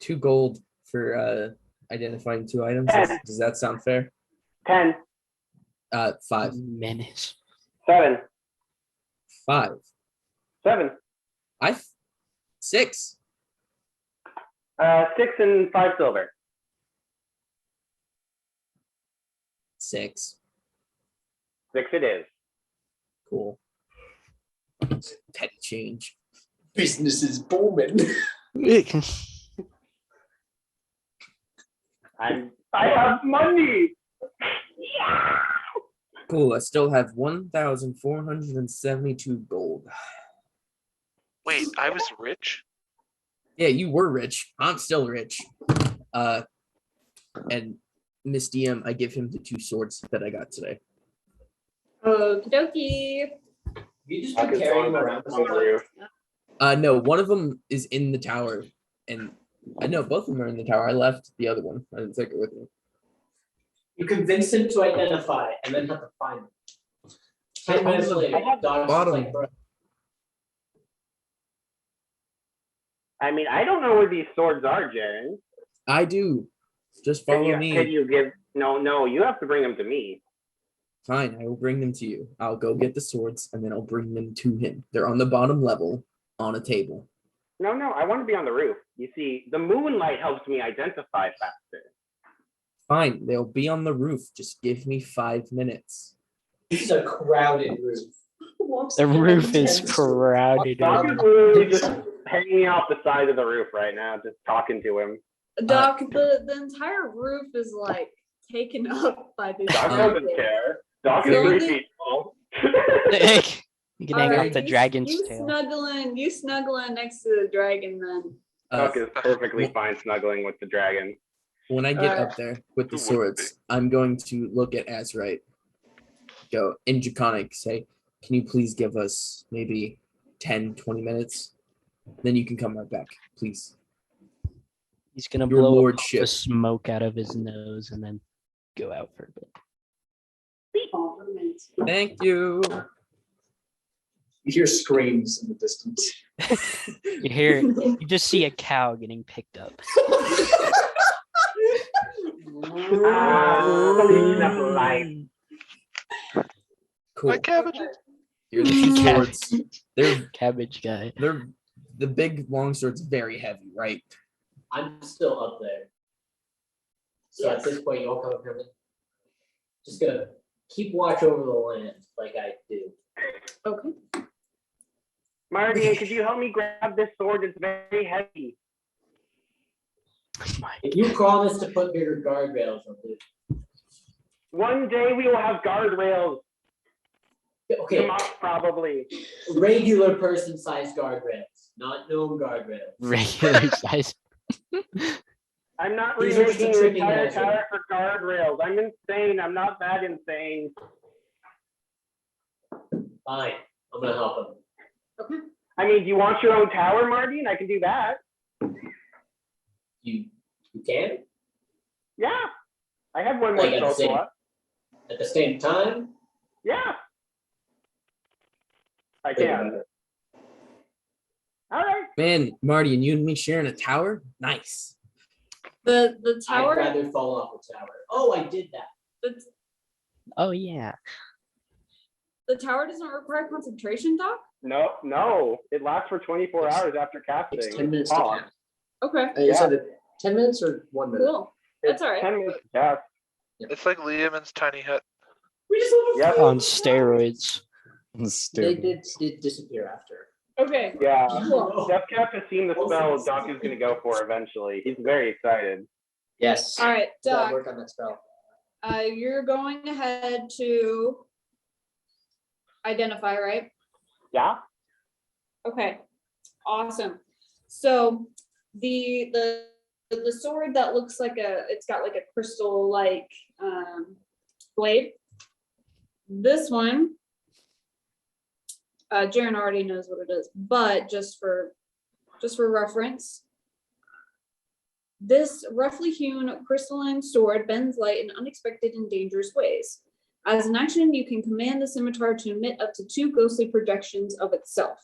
2 gold for identifying 2 items. Does that sound fair? 10, 5. Menace. 7, 5. 7, 6. 6 and 5 silver. 6. 6 it is. Cool. Petty change. Business is booming. I have money. Cool. I still have 1,472 gold. Wait, I was rich? Yeah, you were rich. I'm still rich. And Miss DM, I give him the 2 swords that I got today. Okie dokie. You just I been could carrying go them around. on the roof. No, one of them is in the tower, and I know both of them are in the tower. I left the other one. I didn't take it with me. You convince him to identify and then have to find them. 10 minutes On the later, Dog's just bottom. like, bro, I mean, I don't know where these swords are, Jaren. I do. Just Can follow you, me. can you give? No, you have to bring them to me. Fine, I will bring them to you. I'll go get the swords, and then I'll bring them to him. They're on the bottom level, on a table. No, I want to be on the roof. You see, the moonlight helps me identify faster. Fine, they'll be on the roof. Just give me 5 minutes. this is a crowded roof. The roof is crowded. Doc with- is literally just hanging off the side of the roof right now, just talking to him. Doc, the entire roof is like taken up by this. Doc doesn't care. Doc is The 3 only- feet tall. You can hang off the dragon's you tail. snuggling next to the dragon then. Doc is perfectly fine snuggling with the dragon. When I get Uh, up there with the Who wouldn't swords, I'm going to look at Azrite. Go in Draconic, say, can you please give us maybe 10, 20 minutes? Then you can come right back, please. He's gonna Your blow lordship. the smoke out of his nose and then go out for a bit. Thank you. You hear screams in the distance. You just see a cow getting picked up. Clean up life. Cool. My cabbages. Here's the 2 swords. They're Cabbage guy. the big long sword's very heavy, right? I'm still up there. So at this point, you all come up here. Just gonna keep watch over the land like I do. Okay. Marty, could you help me grab this sword? It's very heavy. Oh my If you promise to put bigger guardrails, I'll do it. One day we will have guardrails. Okay, Tomorrow, probably. regular person-sized guardrails, not gnome guardrails. regular size. I'm not These are just a remaking the tricky entire measure. tower for guardrails. I'm insane. I'm not that insane. Fine, I'm gonna help him. I mean, do you want your own tower, Martin? I can do that. You can? Yeah. I have one more Like at the spell same- slot. At the same time? Yeah. I Wait a can. minute. All right. Man, Marty, and you and me sharing a tower? Nice. The I'd tower, rather fall off a tower. Oh, I did that. Oh yeah. the tower doesn't require concentration, Doc? No. It lasts for 24 hours after casting. It's 10 minutes to Pause. cast. Okay, Is that 10 minutes or 1 minute? cool. That's It's all right. 10 minutes to cast. It's like Liam's tiny hut. We just want Yep. On steroids. They did disappear after. Okay, Yeah. cool. Deathcap has seen the spell Doc is going to go for eventually. He's very excited. Yes. All right, Gotta Doc, work on that spell. you're going ahead to identify, right? Yeah? Okay, awesome. So the sword that looks like it's got like a crystal like blade. This one, Jaren already knows what it is, but just for reference, this roughly hewn crystalline sword bends light in unexpected and dangerous ways. As an action, you can command the scimitar to emit up to 2 ghostly projections of itself.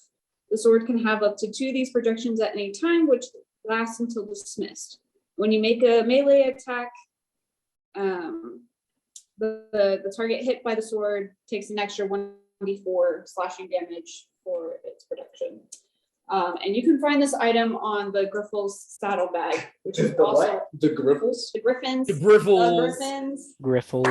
The sword can have up to 2 of these projections at any time, which lasts until dismissed. When you make a melee attack, the target hit by the sword takes an extra 1d4 slashing damage for its protection. And you can find this item on the Griffel's saddlebag, which is The also what? The Griffles? the Griffins. The Griffles. Griffins. Griffles.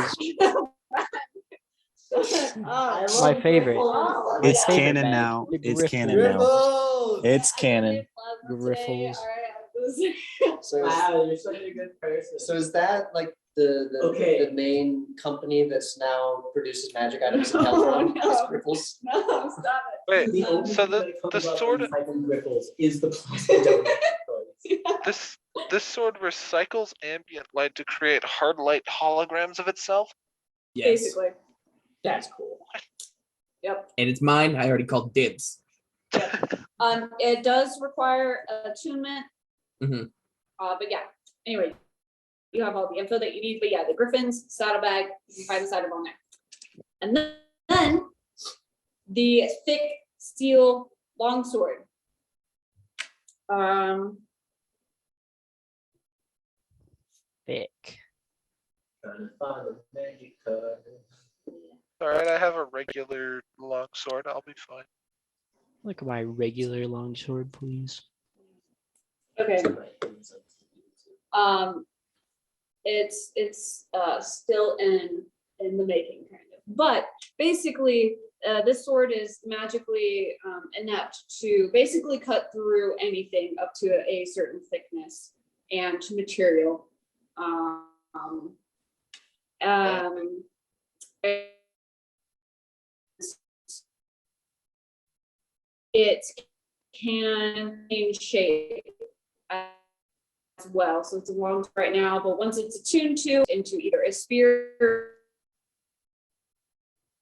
I It's my love favorite. Griffles. It's favorite canon bag. now. The It's Griffles. canon now. Griffles! It's I canon. played Plasma today. Griffles. All right, So, Wow, you're such a good person. so is that like the main company that's now produces magic items in Oh, Hellderam no. is Griffles. No, stop Wait, The only so thing that the comes up sword, in Titan Griffles is the plastic donut. it. this sword recycles ambient light to create hard light holograms of itself. Yes. Basically, That's cool. yep. And it's mine. I already called dibs. It does require attunement. Mhm. But yeah, anyway, you have all the info that you need, but yeah, the Griffins, saddlebag, you can find the saddlebag there. And then the thick steel longsword. Thick. Trying to find a magic card. Alright, I have a regular long sword, I'll be fine. Look at my regular longsword, please. Okay. It's still in the making, kind of. But basically, this sword is magically inept to basically cut through anything up to a certain thickness and material. It can change shape as well. So it's a long right now, but once it's attuned to into either a spear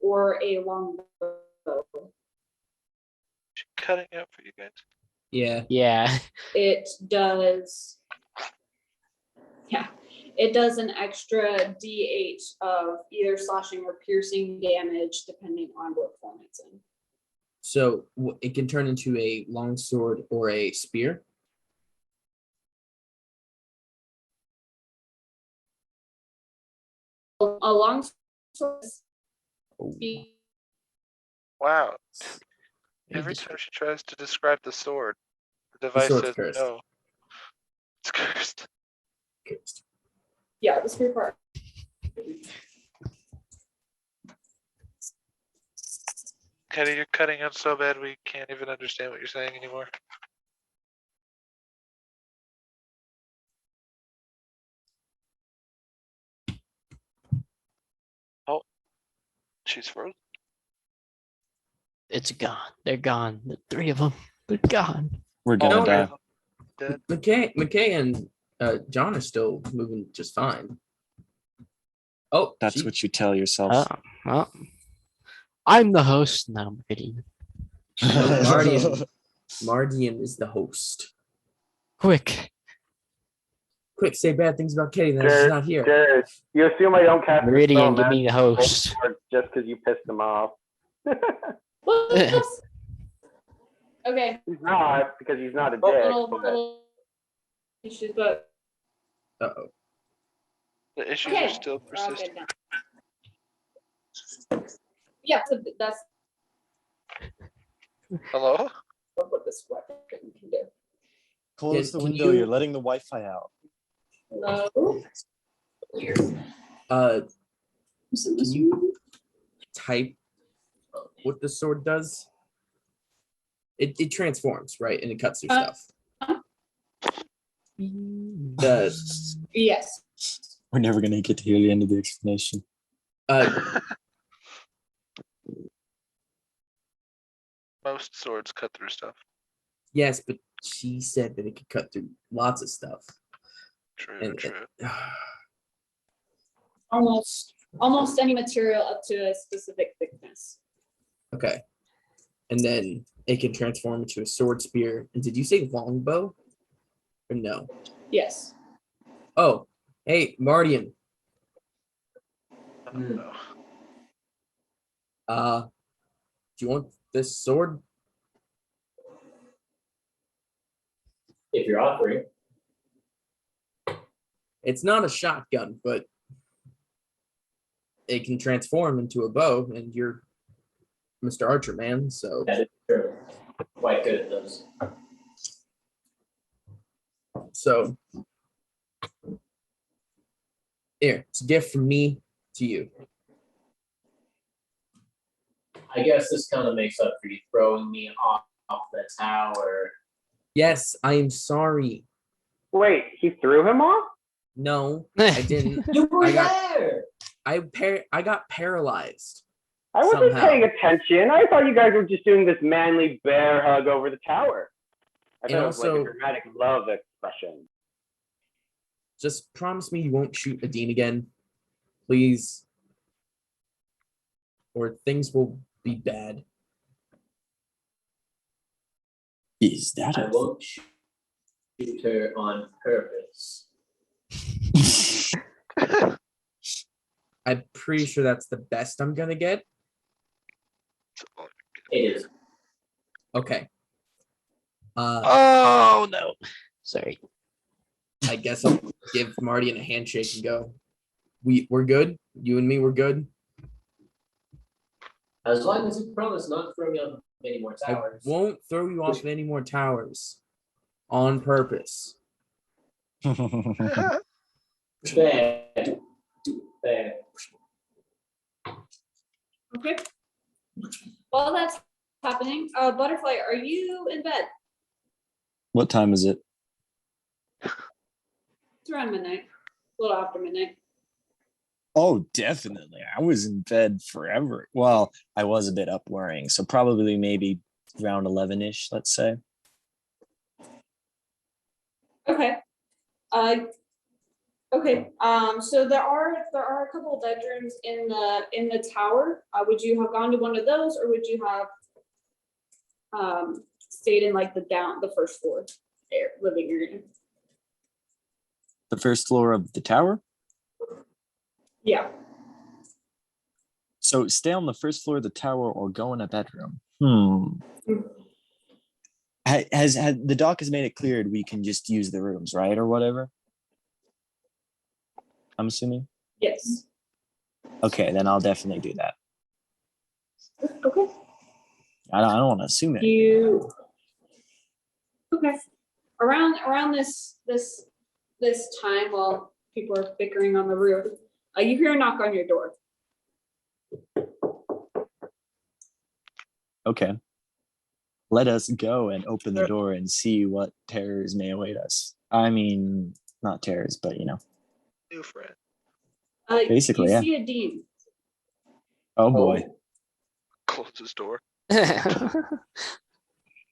or a long bow, Cutting out for you guys. Yeah. Yeah. it does. Yeah, it does an extra D8 of either slashing or piercing damage depending on what form it's in. So it can turn into a long sword or a spear. A long sword. Wow, Very every dis- time she tries to describe the sword, the The device sword's says cursed. no. It's cursed. Yeah, the spear part. Kenny, you're cutting out so bad we can't even understand what you're saying anymore. Oh, she's frozen. It's gone. They're gone. The three of them. They're gone. We're gonna Oh, die. Dead. McKay and John are still moving just fine. Oh, That's she- what you tell yourself. Oh, well, I'm the host. No, I'm kidding. Mardian is the host. Quick. Quick, say bad things about Katie. Then she's not here. Jared, you assume I don't cast the spell Meridian, give me magic the host. just because you pissed him off. Whoops. Okay. He's not, because he's not a dick. Little issues, but Uh-oh. The issues okay. are still We're all persistent. good now. Yeah, so that's Hello? what this weapon can do. Close the Can window. you- You're letting the Wi-Fi out. Hello. Can you type what the sword does? It transforms, right? And it cuts through stuff. The Yes. We're never gonna get to hear the end of the explanation. Most swords cut through stuff. yes, but she said that it could cut through lots of stuff. True, And true. Almost any material up to a specific thickness. Okay. And then it can transform into a sword, spear. And did you say longbow? Or no? Yes. Oh, hey, Mardian. Oh, no. Do you want this sword? If you're offering. It's not a shotgun, but it can transform into a bow, and you're Mr. Archer Man, so That is true. Quite good at those. so here, it's a gift from me to you. I guess this kind of makes up for you throwing me off the tower. Yes, I am sorry. Wait, he threw him off? No, I didn't. You were I got- there. I got paralyzed. I wasn't Somehow. paying attention. I thought you guys were just doing this manly bear hug over the tower. I And thought it was like also- a dramatic love expression. Just promise me you won't shoot Adine again, please, or things will be bad. Is that I a won't shoot her on purpose. I'm pretty sure that's the best I'm gonna get. It is. Okay. Oh no. Sorry. I guess I'll give Marty a handshake and go. We're good. You and me, we're good. As long as you promise not to throw me on many more I towers. won't throw you off any more towers on purpose. Bad. Bad. Okay. While that's happening, Butterfly, are you in bed? What time is it? It's around midnight, a little after midnight. Oh, definitely. I was in bed forever. Well, I was a bit up worrying, so probably maybe around 11-ish, let's say. Okay. Okay. So there are a couple of bedrooms in the tower. Would you have gone to one of those, or would you have stayed in like the first floor living area? The first floor of the tower? Yeah. So stay on the first floor of the tower or go in a bedroom. Has the doc has made it clear we can just use the rooms, right? Or whatever? I'm assuming. Yes. Okay, then I'll definitely do that. Okay. I don't want to assume it. You. Okay. Around this time, while people are bickering on the roof, you hear a knock on your door. Okay. Let us go and open the door and see what terrors may await us. I mean, not terrors, but you know. New friend. Basically, you yeah. see a dean. Oh boy. Close his door.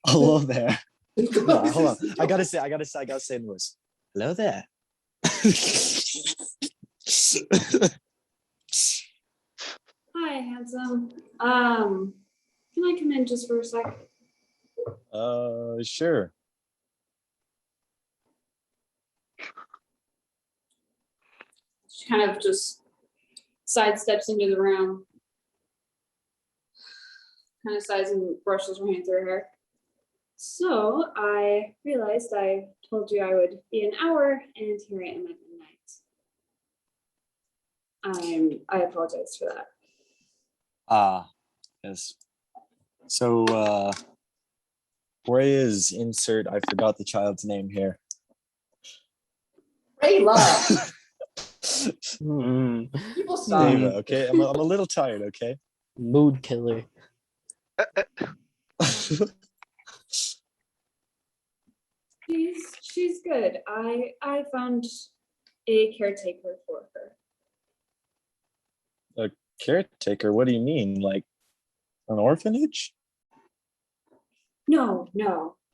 Hello there. No, hold on. I gotta say in voice. Hello there. Hi, handsome. Can I come in just for a sec? Sure. She kind of just sidesteps into the room. Kind of sighs and brushes her hand through her hair. So I realized I told you I would be an hour, and here I am at midnight. I apologize for that. Yes. So where is insert? I forgot the child's name here. Rayla. Mm, People saw Ava, you. okay? I'm a little tired, okay? mood killer. She's good. I found a caretaker for her. Caretaker, what do you mean? Like an orphanage? No,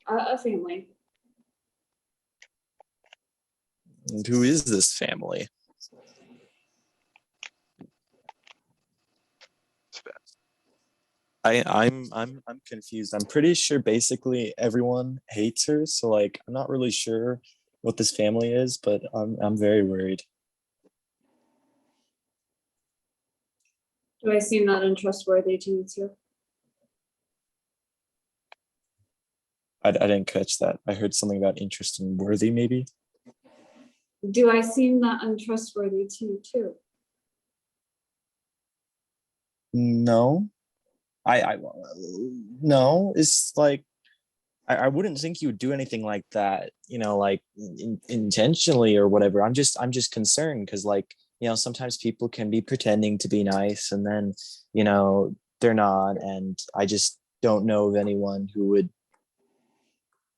a family. And who is this family? I'm confused. I'm pretty sure basically everyone hates her, so like I'm not really sure what this family is, but I'm very worried. Do I seem not untrustworthy to you too? I didn't catch that. I heard something about interest and worthy, maybe. Do I seem not untrustworthy to you too? No, I no. It's like I wouldn't think you would do anything like that. You know, like intentionally or whatever. I'm just concerned because like you know sometimes people can be pretending to be nice and then you know they're not, and I just don't know of anyone who would.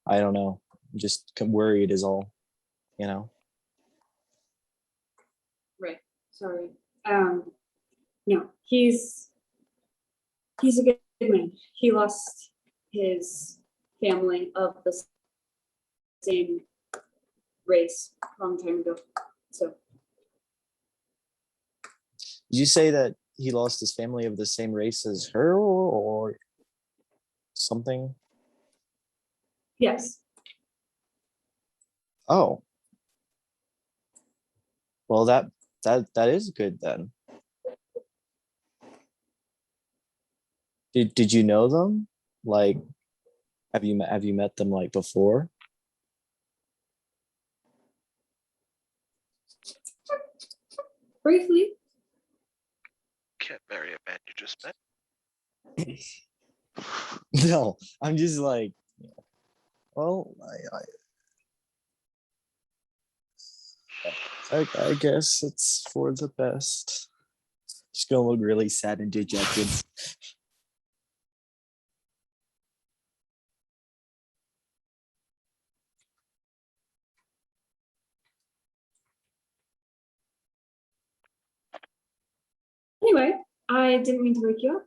I don't know. I'm just worried is all. You know. sorry. No, he's a good man. He lost his family of the same race a long time ago. So Did you say that he lost his family of the same race as her or something? yes, Oh. Well, that is good then. Did you know them? Like, have you met them like before? briefly. Can't marry a man you just met. No, I'm just like, well, I guess it's for the best. Just gonna look really sad and dejected. Anyway, I didn't mean to wake you up.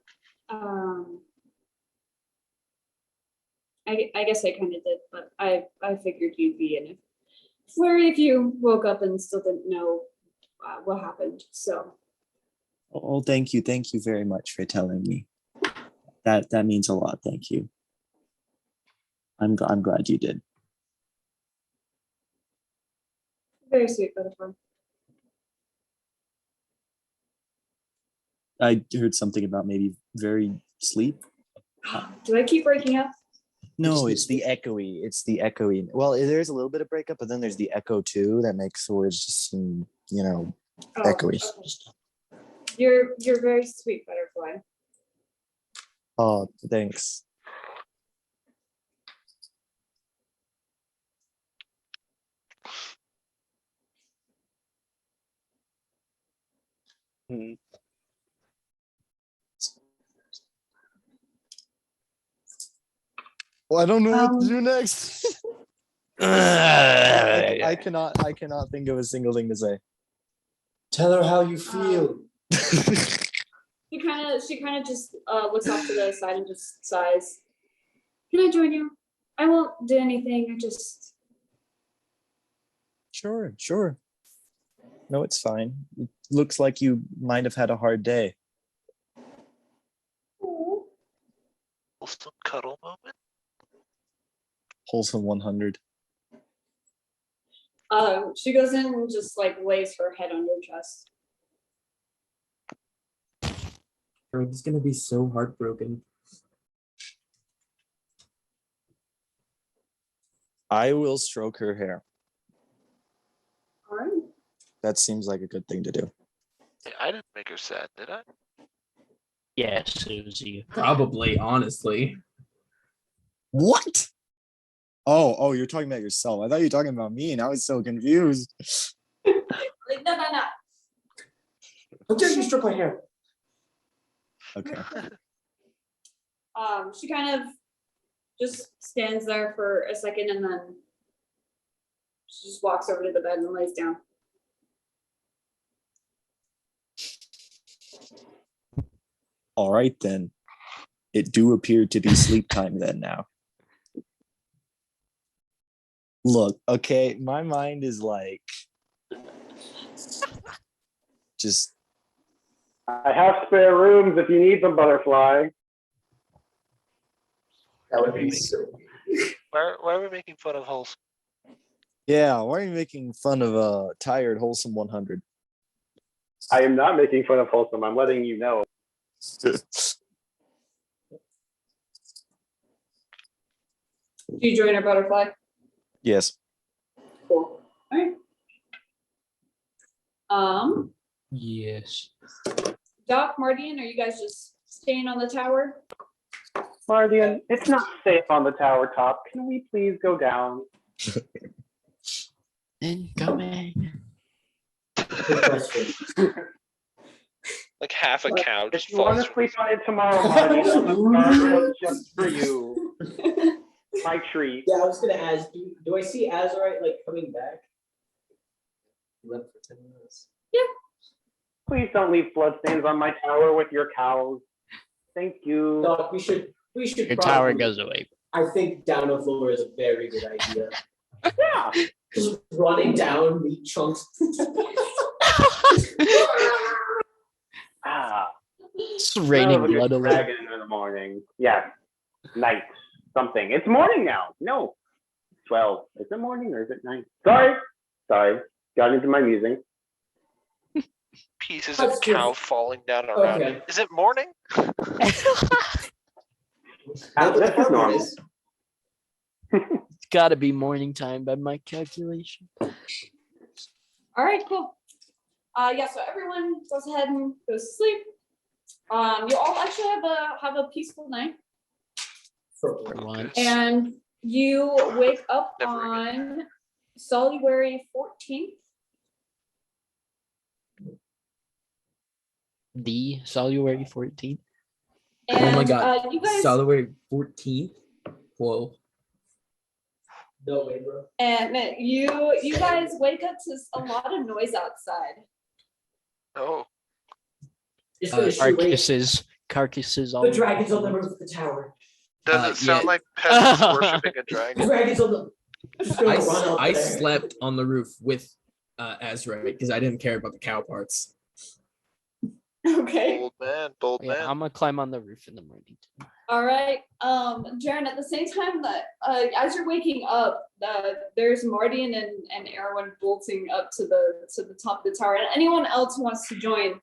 I guess I kind of did, but I figured you'd be in a flurry if you woke up and still didn't know what happened. So Oh, thank you very much for telling me. That means a lot. Thank you. I'm glad you did. very sweet butterfly. I heard something about maybe very sleep. Do I keep breaking up? No, it's the echoey. It's the echoey. Well, there's a little bit of breakup, but then there's the echo too that makes the words just seem, echoey. Okay. You're very sweet butterfly. Oh, thanks. Well, I don't know what to do next. I cannot think of a single thing to say. Tell her how you feel. She kind of just looks off to the side and just sighs. Can I join you? I won't do anything. I just Sure. No, it's fine. It looks like you might have had a hard day. Some cuddle moment. Wholesome 100. She goes in and just like lays her head on your chest. He's gonna be so heartbroken. I will stroke her hair. All right. That seems like a good thing to do. Hey, I didn't make her sad, did I? Yes, it was you. Probably, honestly. What? Oh, you're talking about yourself. I thought you were talking about me, and I was so confused. Like, no. How dare you stroke my hair? Okay. She kind of just stands there for a second and then she just walks over to the bed and lays down. All right, then. It do appear to be sleep time then now. Look, okay, my mind is like just I have spare rooms if you need them, butterfly. That would be so. Why are we making fun of Wholesome? yeah, why are you making fun of a tired wholesome 100? I am not making fun of Wholesome. I'm letting you know. Do you join our butterfly? Yes. Cool. All right. Yes. Doc, Mardian, are you guys just staying on the tower? Mardian, it's not safe on the tower top. Can we please go down? Incoming. Good question. Like half a cow If just you want falls to from. sleep on it tomorrow, Mardian, I'll cook just for you. My treat. Yeah, I was gonna ask, do I see Azurite like coming back? He left for 10 minutes. Please don't leave bloodstains on my tower with your cows. Thank you. Doc, we should Your probably, tower goes away. I think down the floor is a very good idea. Yeah. Just running down meat chunks. Ah. It's raining Oh, blood a all over. dragon in the morning. Yes. Night. Something. It's morning now. No. 12. Is it morning or is it night? Sorry. Got into my musing. Pieces That's of cow just- falling down around. Okay. Is it morning? No, but This the is farmer normal. is. It's gotta be morning time by my calculation. All right, cool. Yeah, so everyone goes ahead and goes to sleep. You all actually have a peaceful night, For For once. and you wake up Never on January 14th. The January 14th. And, Oh my God. you guys, January 14th. Whoa. no way, bro. and you guys wake up to a lot of noise outside. Oh, It's gonna shoot wait. Carcasses all The over dragons on the place. roof of the tower. does it sound yeah. like peasants worshiping a dragon? Dragons on the. Just gonna run up I there. slept on the roof with Azra because I didn't care about the cow parts. Okay. Bold Yeah, man. I'm gonna climb on the roof in the morning. All right. Jaren, at the same time that as you're waking up, there's Mardian and Erwin bolting up to the top of the tower. And anyone else who wants to join,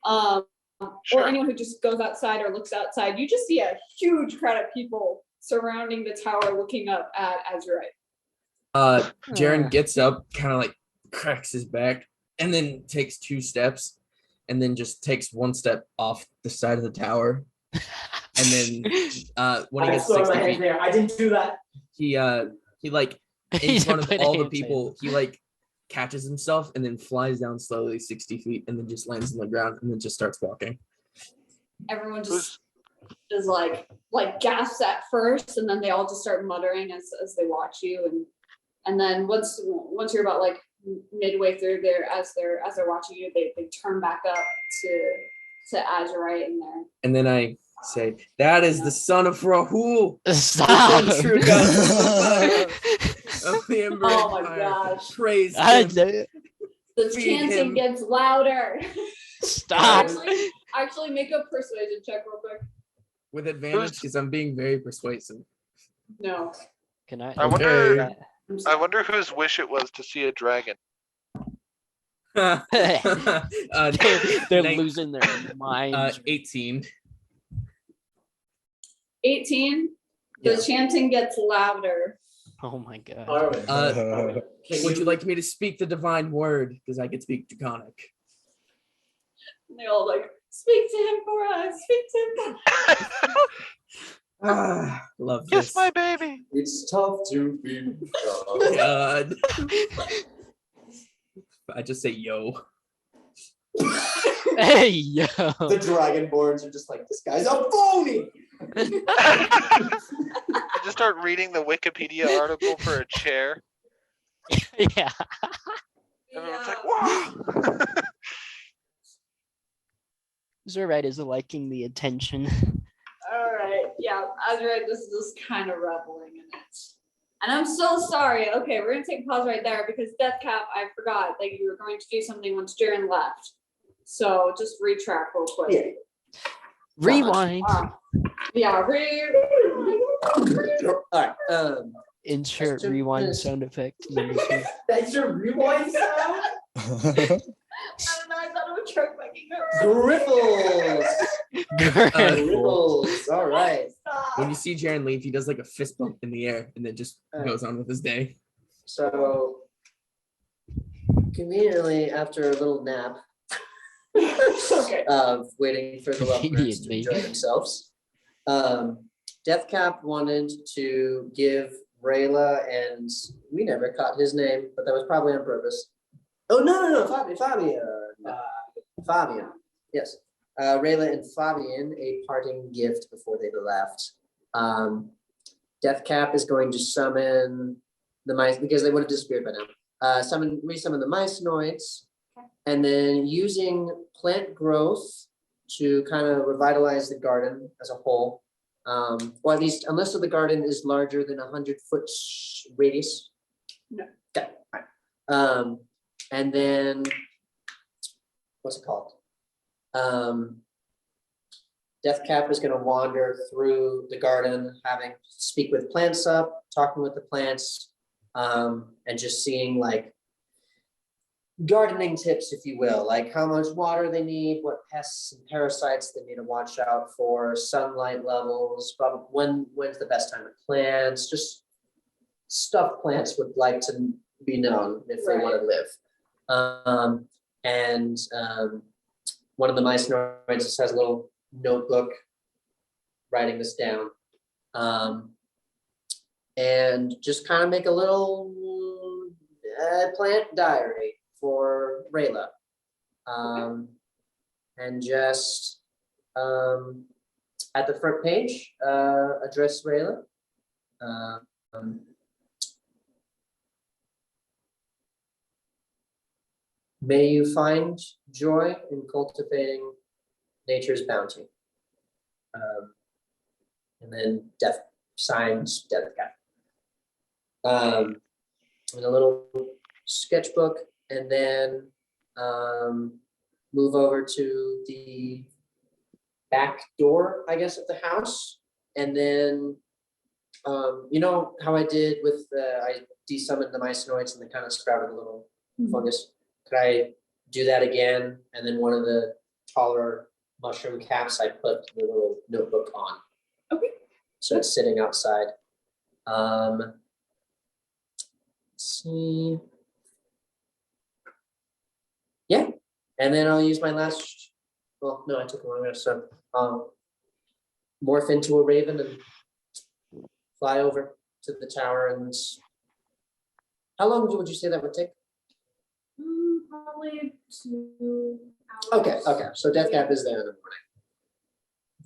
Sure. or anyone who just goes outside or looks outside, you just see a huge crowd of people surrounding the tower looking up at Azurite. Jaren gets up, kind of like cracks his back, and then takes 2 steps, and then just takes 1 step off the side of the tower. And then when he I gets throw 60 my hands feet, there. I didn't do that. he like in He's front of put all the hands in. people, he like catches himself and then flies down slowly 60 feet and then just lands on the ground and then just starts walking. Everyone just is like gasps at first, and then they all just start muttering as they watch you, and then once you're about like midway through there, as they're watching you, they turn back up to Azurite in there. And then I say, "That is the son of Rahul, Stop. the true god of the Ember Oh my Empire. gosh. Praise I him." know. The Feed chanting him. gets louder. Stop. Actually make a persuasion check real quick. With advantage because I'm being very persuasive. No. Can I? I wonder- Yeah. I wonder whose wish it was to see a dragon. uh, They're nine- losing their minds. 18. 18. The Yeah. chanting gets louder. Oh my god. Arwen, Uh, can Would you like me to speak the divine word? Because I can speak Draconic. And they all like, speak to him for us, speak to him for us. Love this. Kiss my baby. It's tough to be. God. I just say yo. Hey yo. The Dragonborns are just like, this guy's a phony. I just start reading the Wikipedia article for a chair. Yeah. Everyone's Yeah. like, wow. Zorite is liking the attention. All right. Yeah, Azurite, this is kind of reveling in it. And I'm so sorry. Okay, we're gonna take a pause right there because Deathcap, I forgot that you were going to do something once Jaren left. So just retrack real quick. Yeah. Rewind. Yeah, All right. Insert Question rewind is- sound effect. That's your rewind sound? I don't know, I thought it would choke my Griffles. Griffles. Griffles. All right. When you see Jaren leave, he does like a fist bump in the air and then just goes on with his day. So conveniently, after a little nap Okay. of waiting for the lovebirds to Conveniently. enjoy themselves, Deathcap wanted to give Rayla, and we never caught his name, but that was probably on purpose. Oh no, Fabian. Yes, Rayla and Fabian a parting gift before they left. Deathcap is going to summon the mice because they would have disappeared by now. Resummon the Mycenoids, And then using plant growth to kind of revitalize the garden as a whole. Or at least unless the garden is larger than 100-foot radius. No. Okay, alright. And then, what's it called? Deathcap is gonna wander through the garden, speak with plants up, talking with the plants, and just seeing like gardening tips, if you will, like how much water they need, what pests and parasites they need to watch out for, sunlight levels, probably when's the best time to plant, just stuff plants would like to be known if they want to live. One of the mice noids just has a little notebook writing this down. And just kind of make a little plant diary for Rayla. And just at the front page, address Rayla. May you find joy in cultivating nature's bounty. And then signs Deathcap. And a little sketchbook, and then move over to the back door, I guess, of the house. And then, you know how I did with I desummoned the mycenoids and they kind of sprouted a little fungus. Could I do that again? And then one of the taller mushroom caps, I put the little notebook on. Okay. So it's sitting outside. Let's see. Yeah, and then I'll use my last, well, no, I took a long rest, so morph into a raven and fly over to the tower. And how long would you say that would take? Probably 2 hours. Okay, so Deathcap is there in the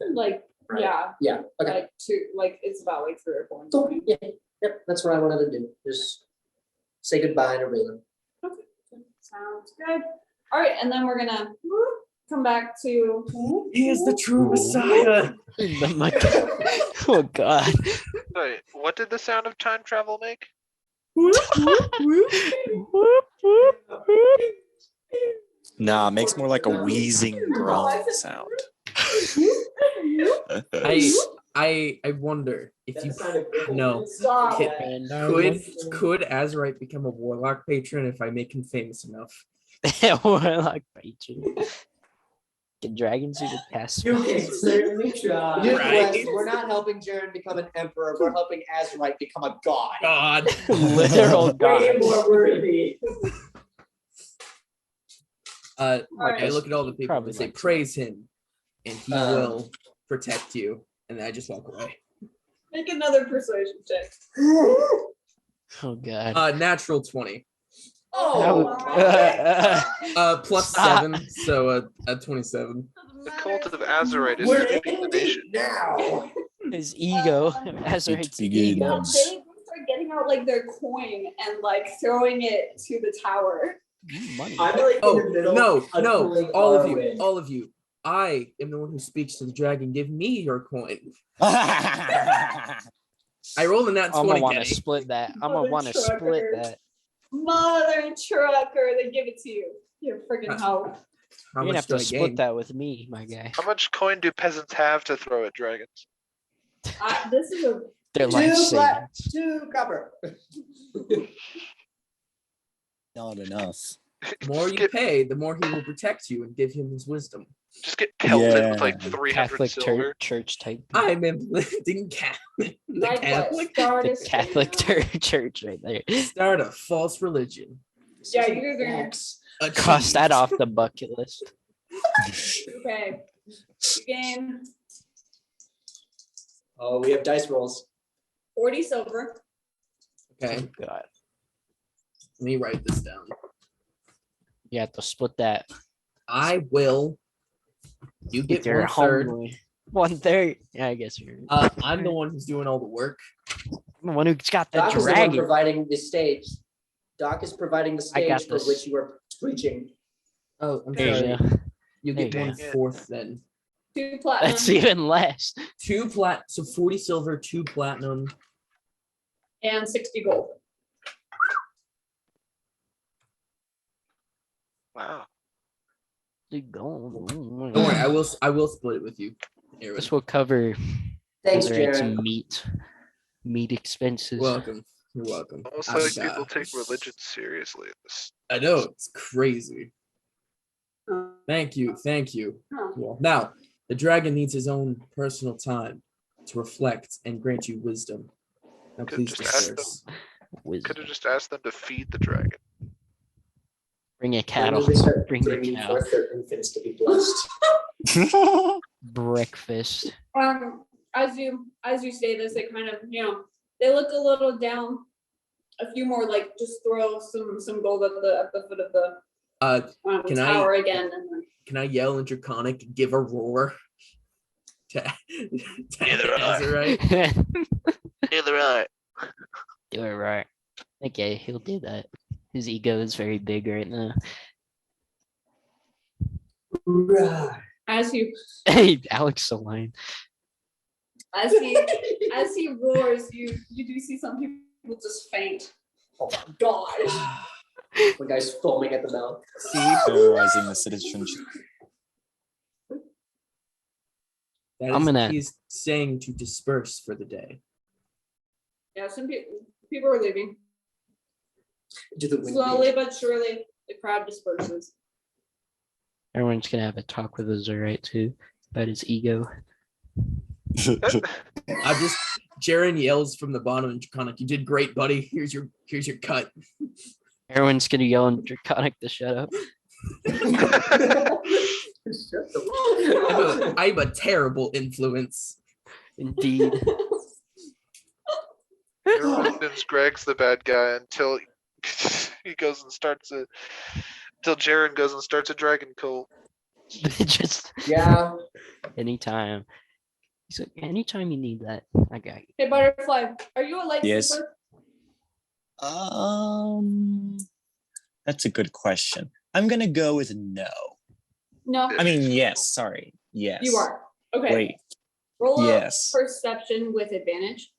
morning. Like, Right. yeah, Yeah, okay. like it's about like 3 or 4 in the Cool, morning. yeah, yep, that's what I wanted to do, just say goodbye to Raylan. Okay, sounds good. All right, and then we're gonna come back to. He is the true Messiah. Oh my God. Oh God. Wait, what did the sound of time travel make? Nah, it makes more like a wheezing groan sound. I wonder if you know. Stop. Could Azurite become a warlock patron if I make him famous enough? Warlock patron. Can dragons even cast You can spells? certainly try. Newsflash, we're not helping Jaren become an emperor, we're helping Azurite become a god. God. Literal Way god. more worthy. Like I Alright. look at all the people Probably and say, like so. praise him, and he will protect you. And then I just walk away. Make another persuasion check. Oh God. Natural 20. Oh, Plus Stop. 7, so a 27. The cult of Azurite is We're sweeping the in nation. now. His ego. Azurite's ego. They start getting out like their coin and like throwing it to the tower. Money. I'm like Oh, in the middle. no, of pulling all of our you, win. all of you. I am the one who speaks to the dragon. Give me your coin. I rolled in that I'm 20, gonna want to Kenny. split that. I'm gonna want to split that. Mother trucker, they give it to you. You freaking hoe. How You're gonna much have do to I split gain? that with me, my guy. How much coin do peasants have to throw at dragons? This is a Their life black, savings. 2 copper. Not enough. The more you pay, the more he will protect you and give him his wisdom. Just get pelted with Yeah. like 300 Catholic silver. church type. I'm implementing the like what? Catholic. The Catholic church right there. Start a false religion. Yeah, you guys are Achieved. Cross that off the bucket list. okay. You gain Oh, we have dice rolls. 40 silver. Okay, Oh God. let me write this down. You have to split that. I will. You get With your 1/3. homeboy. 1/3. Yeah, I guess you're. I'm the one who's doing all the work. I'm the one who's got the Doc is the one dragon. providing the stage. Doc is providing the I got stage for this. which you are preaching. Oh, I'm There you sorry. go. You There get you go. 1/4 then. 2 platinum. That's even less. So 40 silver, 2 platinum. And 60 gold. Wow. Dude, gold. Don't worry, I will split it with you, Aaron. This will cover Thanks, Azurite's Jared. meat expenses. Welcome. You're welcome. Almost I'm like people sorry. take religion seriously in this. I know, it's crazy. Oh. Thank you. Oh. Well, now, the dragon needs his own personal time to reflect and grant you wisdom. Now, Could please just ask them. disperse. Wisdom. Could have just asked them to feed the dragon. Bring a When cattle. do they start Bring the bringing cow. forth their infants to be blessed? Breakfast. As you say this, they kind of, they look a little down. A few more, like, just throw some gold at the foot of the Can tower again, and then Can I yell in Draconic, give a roar? To Neither I. Azurite? Either I. Do it right. Okay, he'll do that. His ego is very big right now. as he Hey, Alex Saline. as he roars, you do see some people just faint. Oh my gosh. One guy's foaming at the mouth. See, Terrorizing the citizenship. I'm gonna- he's saying to disperse for the day. Yeah, some people are leaving. Do the wind Slowly beat. but surely, the crowd disperses. Everyone's gonna have a talk with Azurite too about his ego. Jaren yells from the bottom in Draconic, you did great, buddy. Here's your cut. Everyone's gonna yell in Draconic to shut up. I'm a terrible influence. Indeed. Everyone thinks Greg's the bad guy until he goes and starts a. Until Jaren goes and starts a dragon cult. Just Yeah. anytime. He's like, anytime you need that, I got you. Hey, Butterfly, are you a light Yes. sleeper? That's a good question. I'm gonna go with no. No, I mean, yes. Sorry. Yes. you are. Okay. Wait. Roll up Yes. perception with advantage.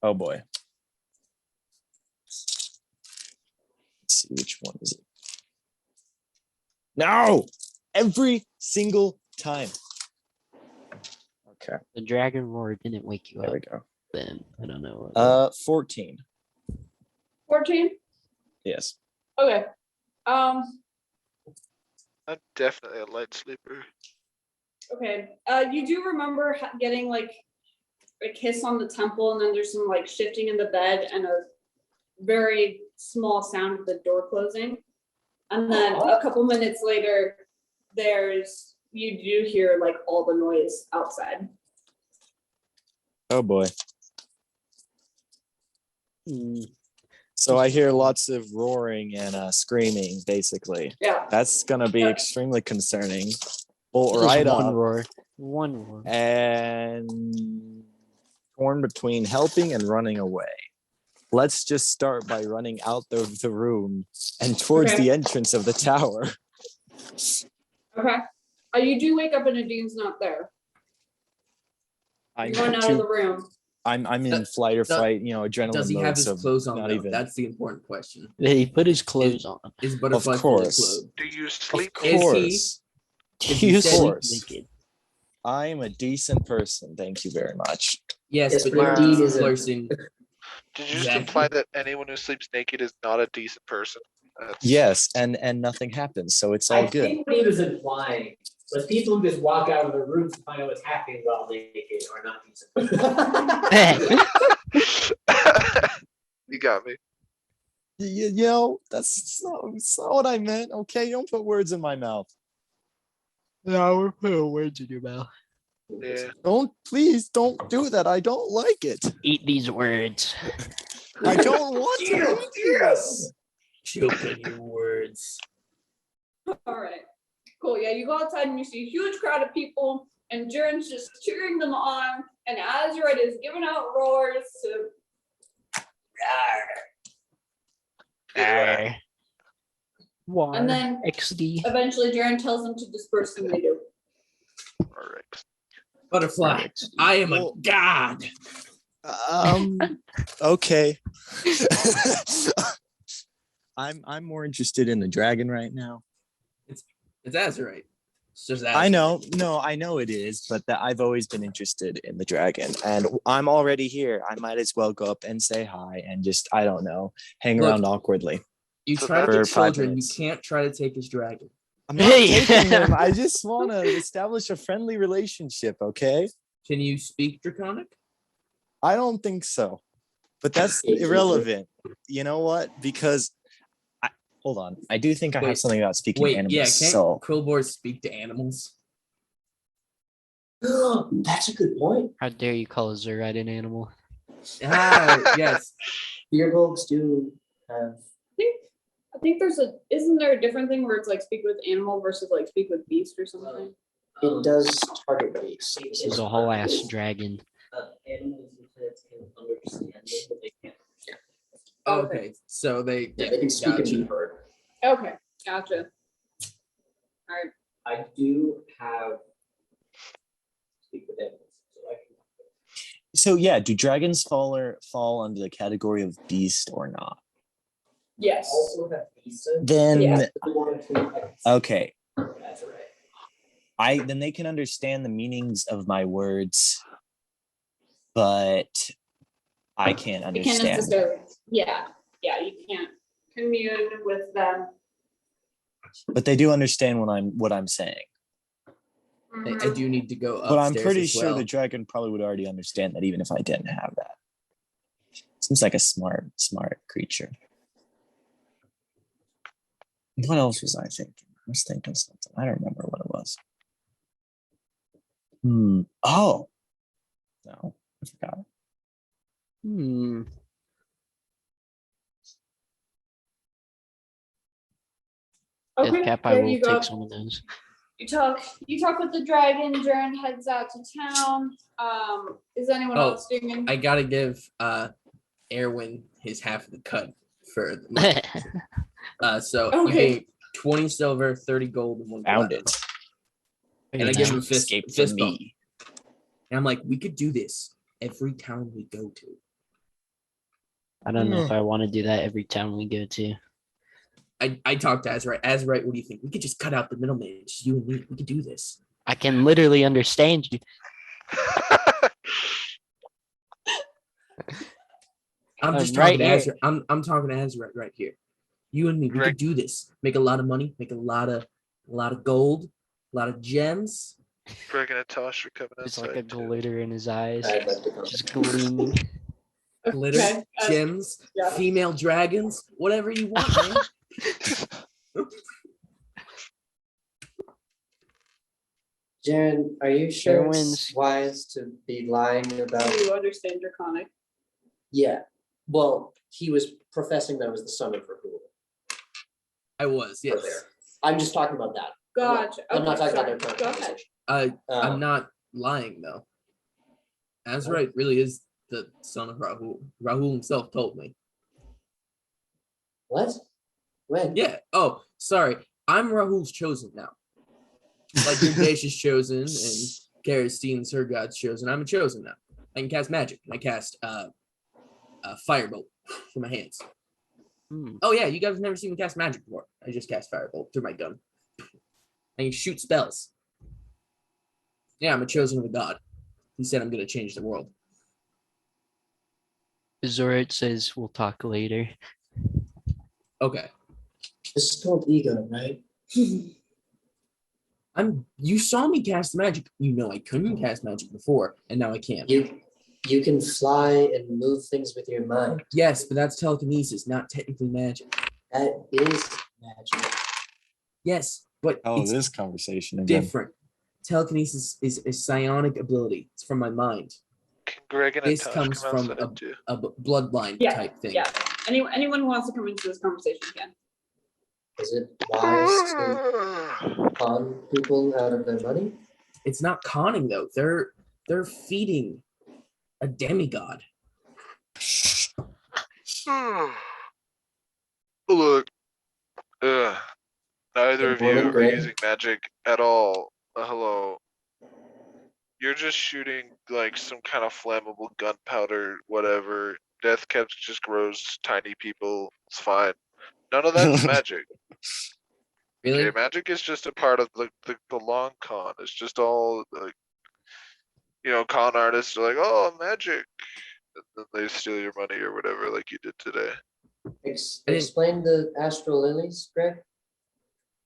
Oh boy. Let's see which one is it. No! Every single time. Okay, The dragon roar didn't wake you there up. we go. Then I don't know. 14. 14. Yes. Okay. I'm definitely a light sleeper. Okay. You do remember getting like a kiss on the temple, and then there's some like shifting in the bed and a very small sound of the door closing. And then a couple minutes later, you do hear like all the noise outside. Oh boy. Hmm. So I hear lots of roaring and screaming, basically. Yeah. That's gonna be Yeah. extremely concerning. Well, Just right one up roar. One roar. and torn between helping and running away. Let's just start by running out of the room and towards Okay. the entrance of the tower. Okay. You do wake up and Nadine's not there. I'm You run out of the room. I'm in flight or Does- fight, adrenaline Does he mode, have his so clothes on? not Though? even. That's the important question. He put his clothes on. Is Butterfly Of fully course. clothed? Do you sleep? Of Is he- course. he You said- sleep course. naked. I'm a decent person. Thank you very much. Yes, Yes, but but you're a indeed decent isn't. person. Did you just Exactly. imply that anyone who sleeps naked is not a decent person? That's- Yes, and nothing happens, so it's all I good. think what he was implying was people who just walk out of the room to find out what's happening while naked are not decent. You got me. That's not what I meant. Okay, don't put words in my mouth. No, we're putting words in your mouth. Yeah. Please don't do that. I don't like it. Eat these words. I don't want to. do this. Choke on your words. All right. Cool. Yeah, you go outside and you see a huge crowd of people, and Jaren's just cheering them on, and Azurite is giving out roars to Either way. Arr. Water. And then XD. eventually Jaren tells them to disperse and they do. Alright. Butterfly, I am a Well- god. Okay. I'm more interested in the dragon right now. It's Azurite. It's just Azurite. I know, no, I know it is, but that I've always been interested in the dragon, and I'm already here. I might as well go up and say hi and just, I don't know, hang Look, around awkwardly. You So try to for get 5 children, you minutes. can't try to take his dragon. I'm not Hey. taking him. I just want to establish a friendly relationship. Okay. Can you speak Draconic? I don't think so, but that's irrelevant. You know what? Because hold on, I do think I have Wait, something about speaking Wait, animals. yeah, can't So Krillbor speak to animals? That's a good point. How dare you call a Zerite an animal? Ah, yes. Beerbolgs do have. I think isn't there a different thing where it's like speak with animal versus like speak with beast or something? It does target beasts. This is a whole ass dragon. Animals and plants can understand it, but they can't. Okay, so they Yeah, they can speak and gotcha. be heard. Okay, gotcha. All right. I do have speak with animals, so I can. so yeah, do dragons fall under the category of beast or not? Yes. Also have decent. Then Yeah. okay, That's right. then they can understand the meanings of my words, but I can't You can't understand. necessarily. Yeah, you can't commune with them. But they do understand what I'm saying. I do need to go upstairs. But I'm pretty as sure well. the dragon probably would already understand that even if I didn't have that. Seems like a smart creature. What else was I thinking? I was thinking something. I don't remember what it was. Oh. No, I forgot. Hmm. Okay, Deathcap, I there will you go. take some of those. You talk with the dragon. Jaren heads out to town. Is anyone Oh, else doing? I gotta give Erwin his half of the cut for the money. So he Okay. paid 20 silver, 30 gold, and 1 Found platinum. it. And I give him a fist, Escape from fist bump. me. And I'm like, we could do this every town we go to. I don't know if I want to do that every town we go to. I talked to Azurite. Azurite, what do you think? We could just cut out the middleman. Just you and me. We could do this. I can literally understand you. I'm just right talking to here. Azurite. I'm talking to Azurite right here. You and me, we Greg- could do this. Make a lot of money. Make a lot of gold. A lot of gems. Greg and Atosh are coming It's outside like a too. glitter in his eyes, I'd like to come. just gleaming. Glitter, Okay, gems, yeah. female dragons, whatever you want, man. Jaren, are you sure Erwin's- it's wise to be lying about? Do you understand Draconic? Yeah. Well, he was professing that was the son of Rahul. I was, yes. Earlier. I'm just talking about that. Gotcha. I'm not Okay, talking about their sorry. current Go ahead. conversation. I'm Um, not lying though. Azurite really is the son of Rahul. Rahul himself told me. What? When? Yeah. Oh, sorry. I'm Rahul's chosen now. Like Grimdash is chosen and Karastine Sir God's chosen. I'm a chosen now. I can cast magic. And I cast firebolt from my hands. Oh yeah, you guys have never seen me cast magic before. I just cast firebolt through my gun. I can shoot spells. Yeah, I'm a chosen of a god. He said I'm gonna change the world. Zorit says we'll talk later. Okay. This is called ego, right? You saw me cast magic. You know I couldn't cast magic before, and now I can. You can fly and move things with your mind. Yes, but that's telekinesis, not technically magic. That is magic. Yes, but Oh, it's this conversation again. different. Telekinesis is a psionic ability. It's from my mind. Can Greg and This Atosh comes come from outside too? a bloodline Yeah, type thing. yeah. Anyone who wants to come into this conversation can. Is it wise to con people out of their money? It's not conning though. They're feeding a demigod. Look, neither of Good morning, you are Greg. using magic at all. Hello. You're just shooting like some kind of flammable gunpowder, whatever. Deathcap just grows tiny people. It's fine. None of that's magic. Really? Okay, magic is just a part of the long con. It's just all like, con artists are like, oh, magic. And then they steal your money or whatever, like you did today. I didn't- Explain the astral lilies, Greg.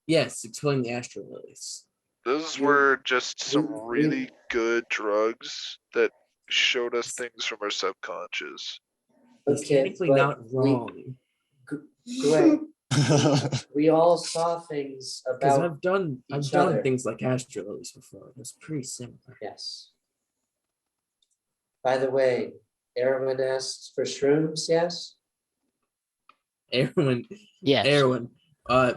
Yes, explain the astral lilies. Those You- were just some we- really good drugs that showed us things from our subconscious. He's Okay, technically but not we- wrong. Greg, we all saw things Because about, I've done each other. things like astral lilies before. It's pretty similar. yes. By the way, Erwin asked for shrooms, yes? Erwin, Yes. Erwin,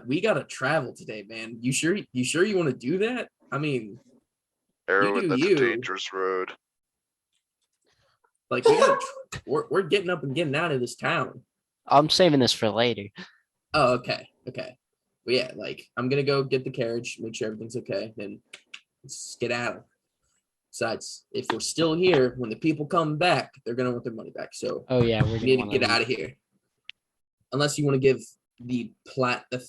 we gotta travel today, man. You sure you want to do that? I mean, Heroin, do that's you. a dangerous road. like we gotta we're getting up and getting out of this town. I'm saving this for later. Oh, okay. Well, yeah, like I'm gonna go get the carriage, make sure everything's okay, then let's get out. Besides, if we're still here, when the people come back, they're gonna want their money back. So Oh yeah, we're we gonna need to wanna get out leave. of here. Unless you want to give the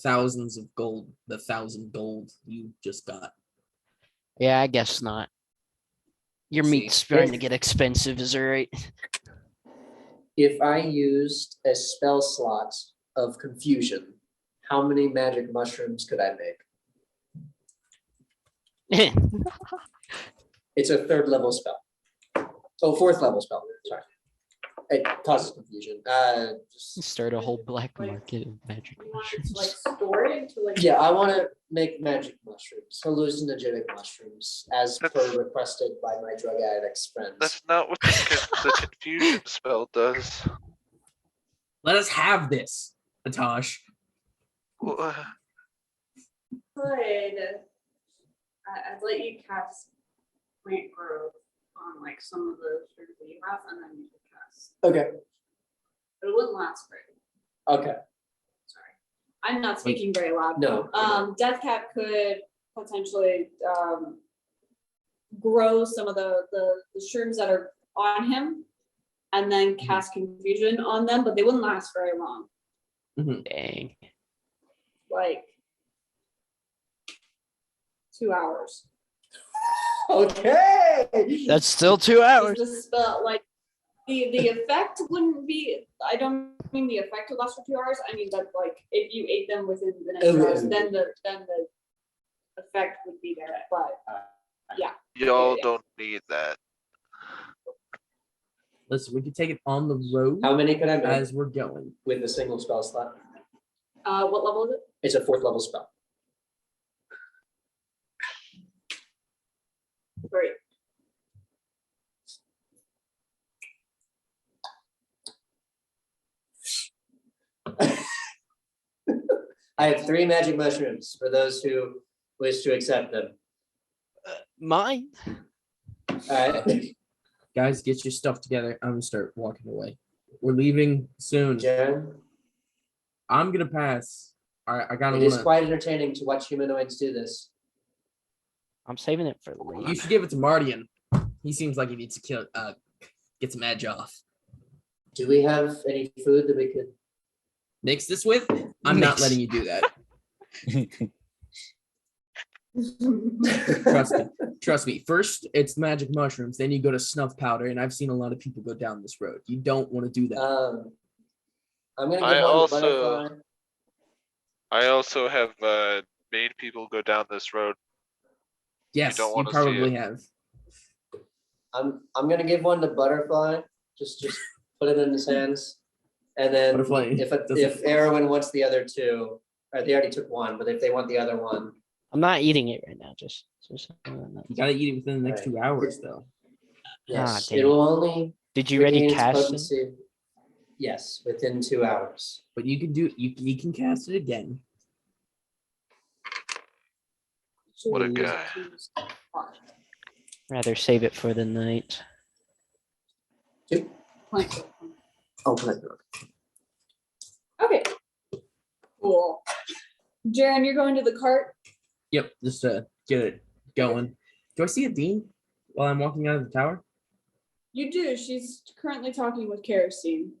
thousands of gold, the 1,000 gold you just got. Yeah, I guess not. Your See, meat's starting to if- get expensive, is it right? If I used a spell slot of confusion, how many magic mushrooms could I make? It's a 3rd level spell. Oh, 4th level spell, sorry. It causes confusion. Just, Start a whole black market of magic You want it to like mushrooms. store it to like. yeah, I want to make magic mushrooms, hallucinogenic mushrooms, as per That's- requested by my drug addicts friends. That's not what the confusion spell does. Let us have this, Natosh. Well, Could, I'd let you cast plant growth on like some of the shrooms that you have, and then you could cast, Okay, but it wouldn't last very, okay. sorry. I'm not speaking very loud. No. Deathcap could potentially, grow some of the shrooms that are on him and then cast confusion on them, but they wouldn't last very long, Dang. like 2 hours. Okay. That's still 2 Is hours. the spell like the effect wouldn't be, I don't mean the effect would last for 2 hours, I mean that like if you ate them within the next 2 hours, then the effect would be there, but yeah. y'all don't need that. Listen, we can take it on the road How many could I make as we're going. with a single spell slot? What level is it? It's a 4th level spell. Great. I have 3 magic mushrooms for those who wish to accept them. Mine. Alright, Guys, get your stuff together. I'm gonna start walking away. We're leaving soon. Jaren, I'm gonna pass. I gotta it is wanna. quite entertaining to watch humanoids do this. I'm saving it for You later. should give it to Mardian. He seems like he needs to get some edge off. Do we have any food that we could? Mix this with? I'm not Mix. letting you do that. Trust me. First, it's magic mushrooms. Then you go to snuff powder, and I've seen a lot of people go down this road. You don't want to do that. I'm gonna I give one to also- Butterfly. I also have made people go down this road. Yes, don't you wanna see probably it. have. I'm gonna give one to Butterfly. Just put it in his hands. And then Butterfly if doesn't- Erwin wants the other 2, or they already took one, but if they want the other one, I'm not eating it right now. Just You gotta eat it within the next Right. 2 hours, though. yes, damn it will only. did you already regain its cast it? potency. Yes, within 2 hours. But you can do. You can cast it again. What a guy. Rather save it for the night. Oh, good. Okay. Cool. Jaren, you're going to the cart. Yep, just to get it going. Do I see a Dean while I'm walking out of the tower? You do. She's currently talking with Kerosene.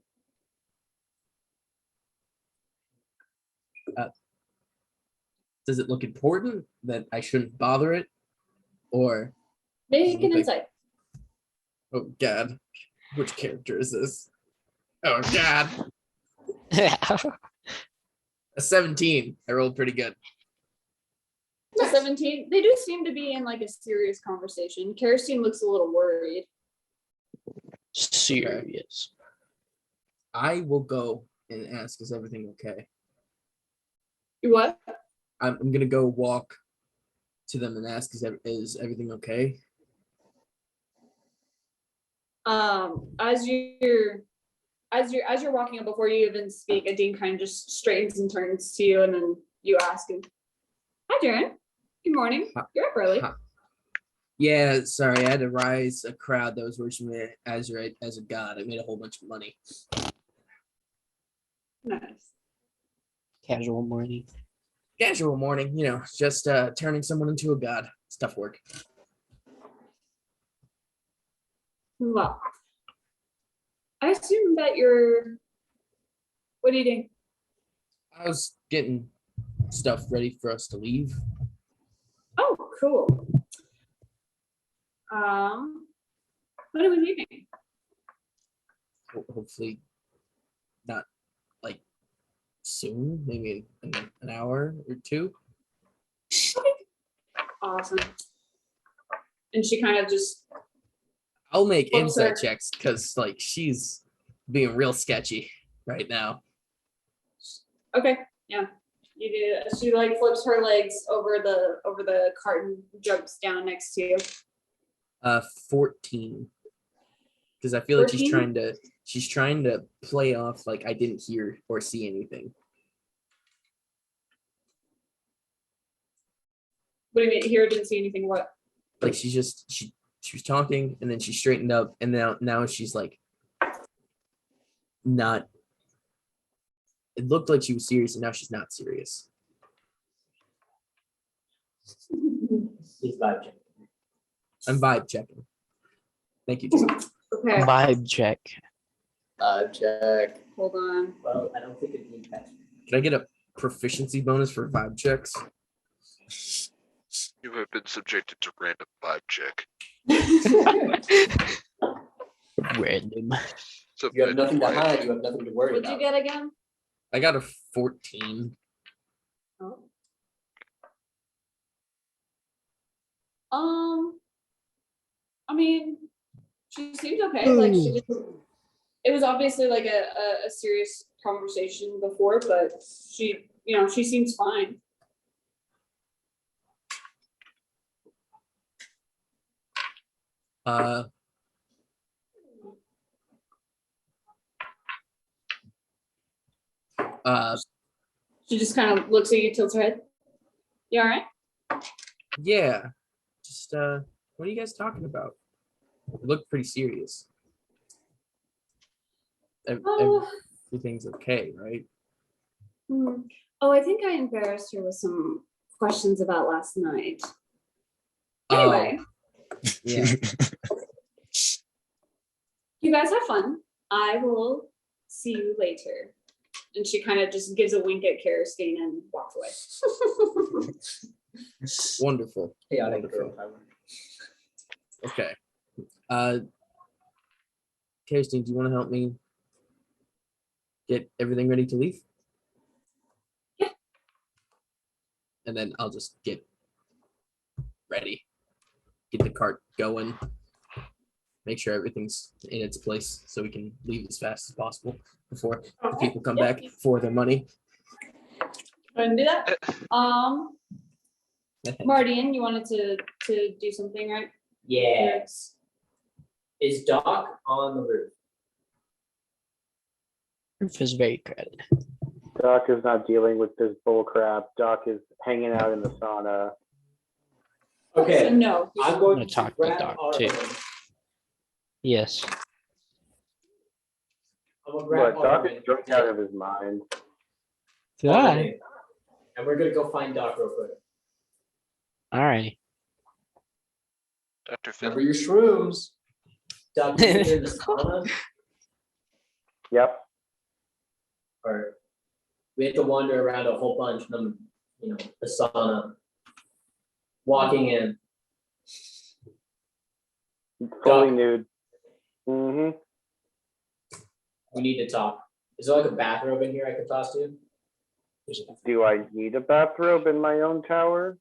Does it look important that I shouldn't bother it? Or, Make an Okay. insight. oh God, which character is this? Oh God, a 17. I rolled pretty good. To 17. They do seem to be in like a serious conversation. Kerosene looks a little worried. Serious. I will go and ask, is everything okay? You what? I'm gonna go walk to them and ask, is everything okay? As you're walking up, before you even speak, a Dean kind of just straightens and turns to you, and then you ask him, "Hi, Jaren. Good morning. You're up early." Hi. Yeah, sorry, I had to rise a crowd that was worshiping me as a god. I made a whole bunch of money. Nice. Casual morning. Casual morning, just turning someone into a god. It's tough work. Well, I assume that you're. What are you doing? I was getting stuff ready for us to leave. Oh, cool. What are we leaving? Hopefully not like soon, maybe in an hour or two. Awesome. And she kind of just. I'll make What's insight her- checks because like she's being real sketchy right now. Okay, yeah. You do. She like flips her legs over the cart and jumps down next to you. 14. Because I feel like 14? she's trying to play off like I didn't hear or see anything. What do you mean? Here, didn't see anything. What? Like she was talking and then she straightened up and now she's like not. It looked like she was serious and now she's not serious. He's vibe checking. I'm vibe checking. Thank you, Jim. Okay, Vibe check. Check. hold on. Well, I don't think it'd be passed. Can I get a proficiency bonus for vibe checks? You have been subjected to random vibe check. Random. You have nothing to Submit hide, you have nothing to worry What'd you about. get again? I got a 14. Oh. I mean, she seemed okay. Like she didn't. It was obviously like a serious conversation before, but she, she seems fine. She just kind of looks at you, tilts her head. You all right? Yeah. Just what are you guys talking about? It looked pretty serious. Oh. Everything's okay, right? Oh, I think I embarrassed her with some questions about last night. Oh, Anyway, yeah. you guys have fun. I will see you later. And she kind of just gives a wink at Kerosene and walks away. Wonderful. Chaotic Wonderful. girl power. Okay. Kirsten, do you want to help me get everything ready to leave? Yeah. And then I'll just get ready, get the cart going, make sure everything's in its place so we can leave as fast as possible before the Okay. people come Yep. back for their money. Go ahead and do that. Mardian, you wanted to do something, right? Yeah. Is Doc on the roof? Roof is very crowded. Doc is not dealing with this bull crap. Doc is hanging out in the sauna. So Okay, no. I'm going gonna to talk to grab Doc, Arlen. too. Yes. I'm gonna grab But Doc Arlen. is drunk out of his mind. Did I? And we're gonna go find Doc real quick. All right. Dr. Phil. Remember your shrooms. Doc, you in the sauna? Yep. Or we have to wander around a whole bunch from, the sauna. Walking in. Fully Doc, nude. Mm-hmm. we need to talk. Is there like a bathrobe in here I can toss to? Do I need a bathrobe in my own tower?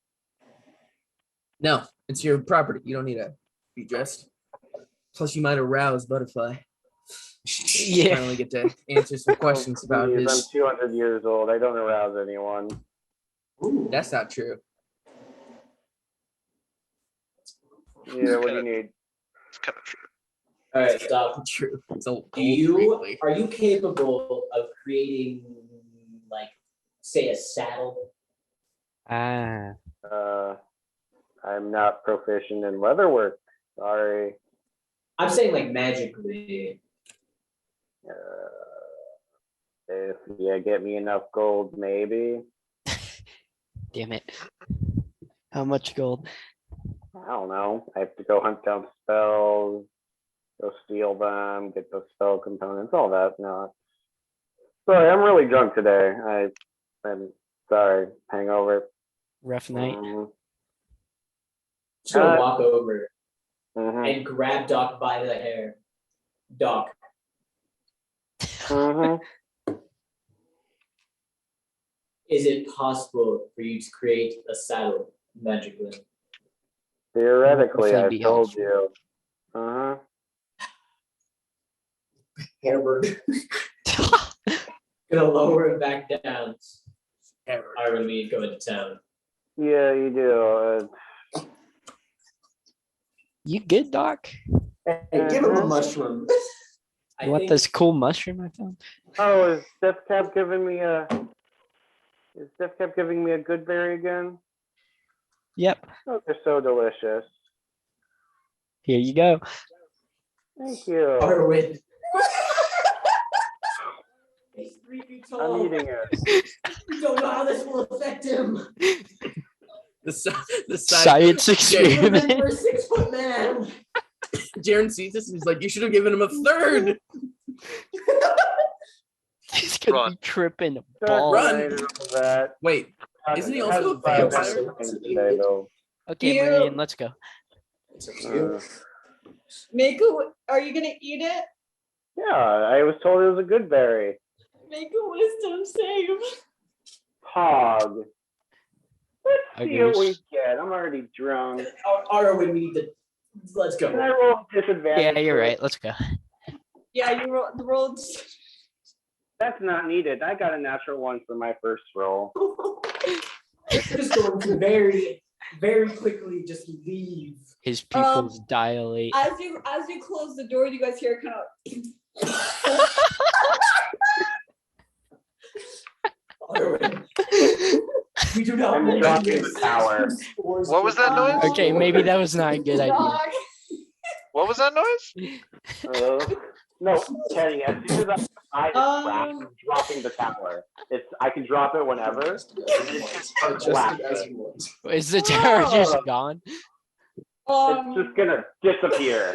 No, it's your property. You don't need to be dressed. Plus, you might arouse Butterfly. Yeah. Finally get to answer some questions about Please, I'm his. 200 years old. I don't arouse anyone. Ooh. That's not true. Yeah, what do you need? It's kind of true. All right, Doc. True. It's a Are you capable of creating, like, say, a saddle? Ah. I'm not proficient in leatherwork. Sorry. I'm saying like magically. If you get me enough gold, maybe. Damn it. How much gold? I don't know. I have to go hunt down spells, go steal them, get the spell components, all that. No. Sorry, I'm really drunk today. I'm sorry. Hangover. Rough night. Just gonna walk over Mhm. and grab Doc by the hair. Doc, Mhm. is it possible for you to create a saddle magically? Theoretically, Hopefully I be told helpful. you. Uh-huh. Hamburger. Gonna lower him back down. I really need to go into town. Yeah, you do. You good, Doc? Hey, give him a mushroom. You want this cool mushroom I found? Oh, is Deathcap giving me a? Is Deathcap giving me a good berry again? Yep. Oh, they're so delicious. Here you go. Thank you. Arwen. He's 3 feet I'm tall. eating it. We don't know how this will affect him. The Science experiment. We're a 6-foot man. Jaren sees this and he's like, "You should have given him a third." He's gonna Run. be tripping Run. balls. That. Wait, isn't he also a Hasn't vampire? been today, though. Okay, You- Marion, let's go. Make a, are you gonna eat it? Yeah, I was told it was a good berry. Make a wisdom save. Hog. Let's see what we Uggers. get. I'm already drunk. Arwen, we need to. Let's Can go. I roll disadvantage? Yeah, you're for it? right. Let's go. Yeah, you rolled. That's not needed. I got a natural one for my first roll. We're just going to very, very quickly just leave. His pupils dilate. As you close the door, you guys hear kind of. Arwen, we do not I'm want dropping this. the tower. What was that noise? Okay, maybe that was not a good idea. Dog. What was that noise? No, Kenny, as soon as I Um, dropping the tower. I can drop it whenever. Adjust it as you want. Is the tower just gone? It's just gonna disappear.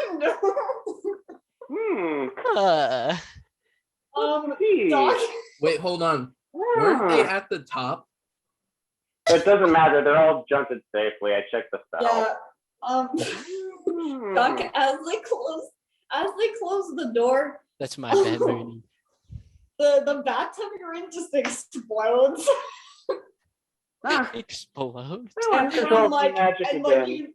No. Uh, See. Dog. Wait, hold on. Weren't they at the top? It doesn't matter. They're all junted safely. I checked the spell. Yeah. Doc, as they close the door, that's my bad, Mooney. the bathtub you're in just explodes. Explodes. And Control from like magic and like again.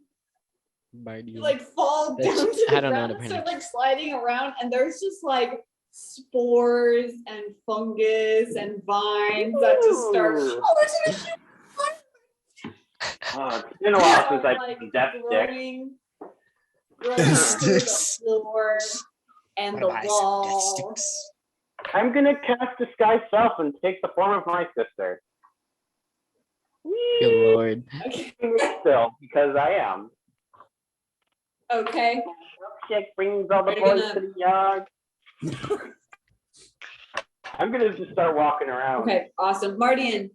you like fall down That's- to the I don't know ground how to and start pronounce like sliding around, and there's just like spores and fungus and vines that just start. Ooh. Oh, it's gonna shoot It's been a while since like I played Death Stick. growing through the floor and the wall. I'm gonna cast Disguise Self and take the form of my sister. Good lord. Okay. Still, because I am. Okay. Chick brings all the We're boys gonna- to the yard. I'm gonna just start walking around. Okay. Awesome, Mardian.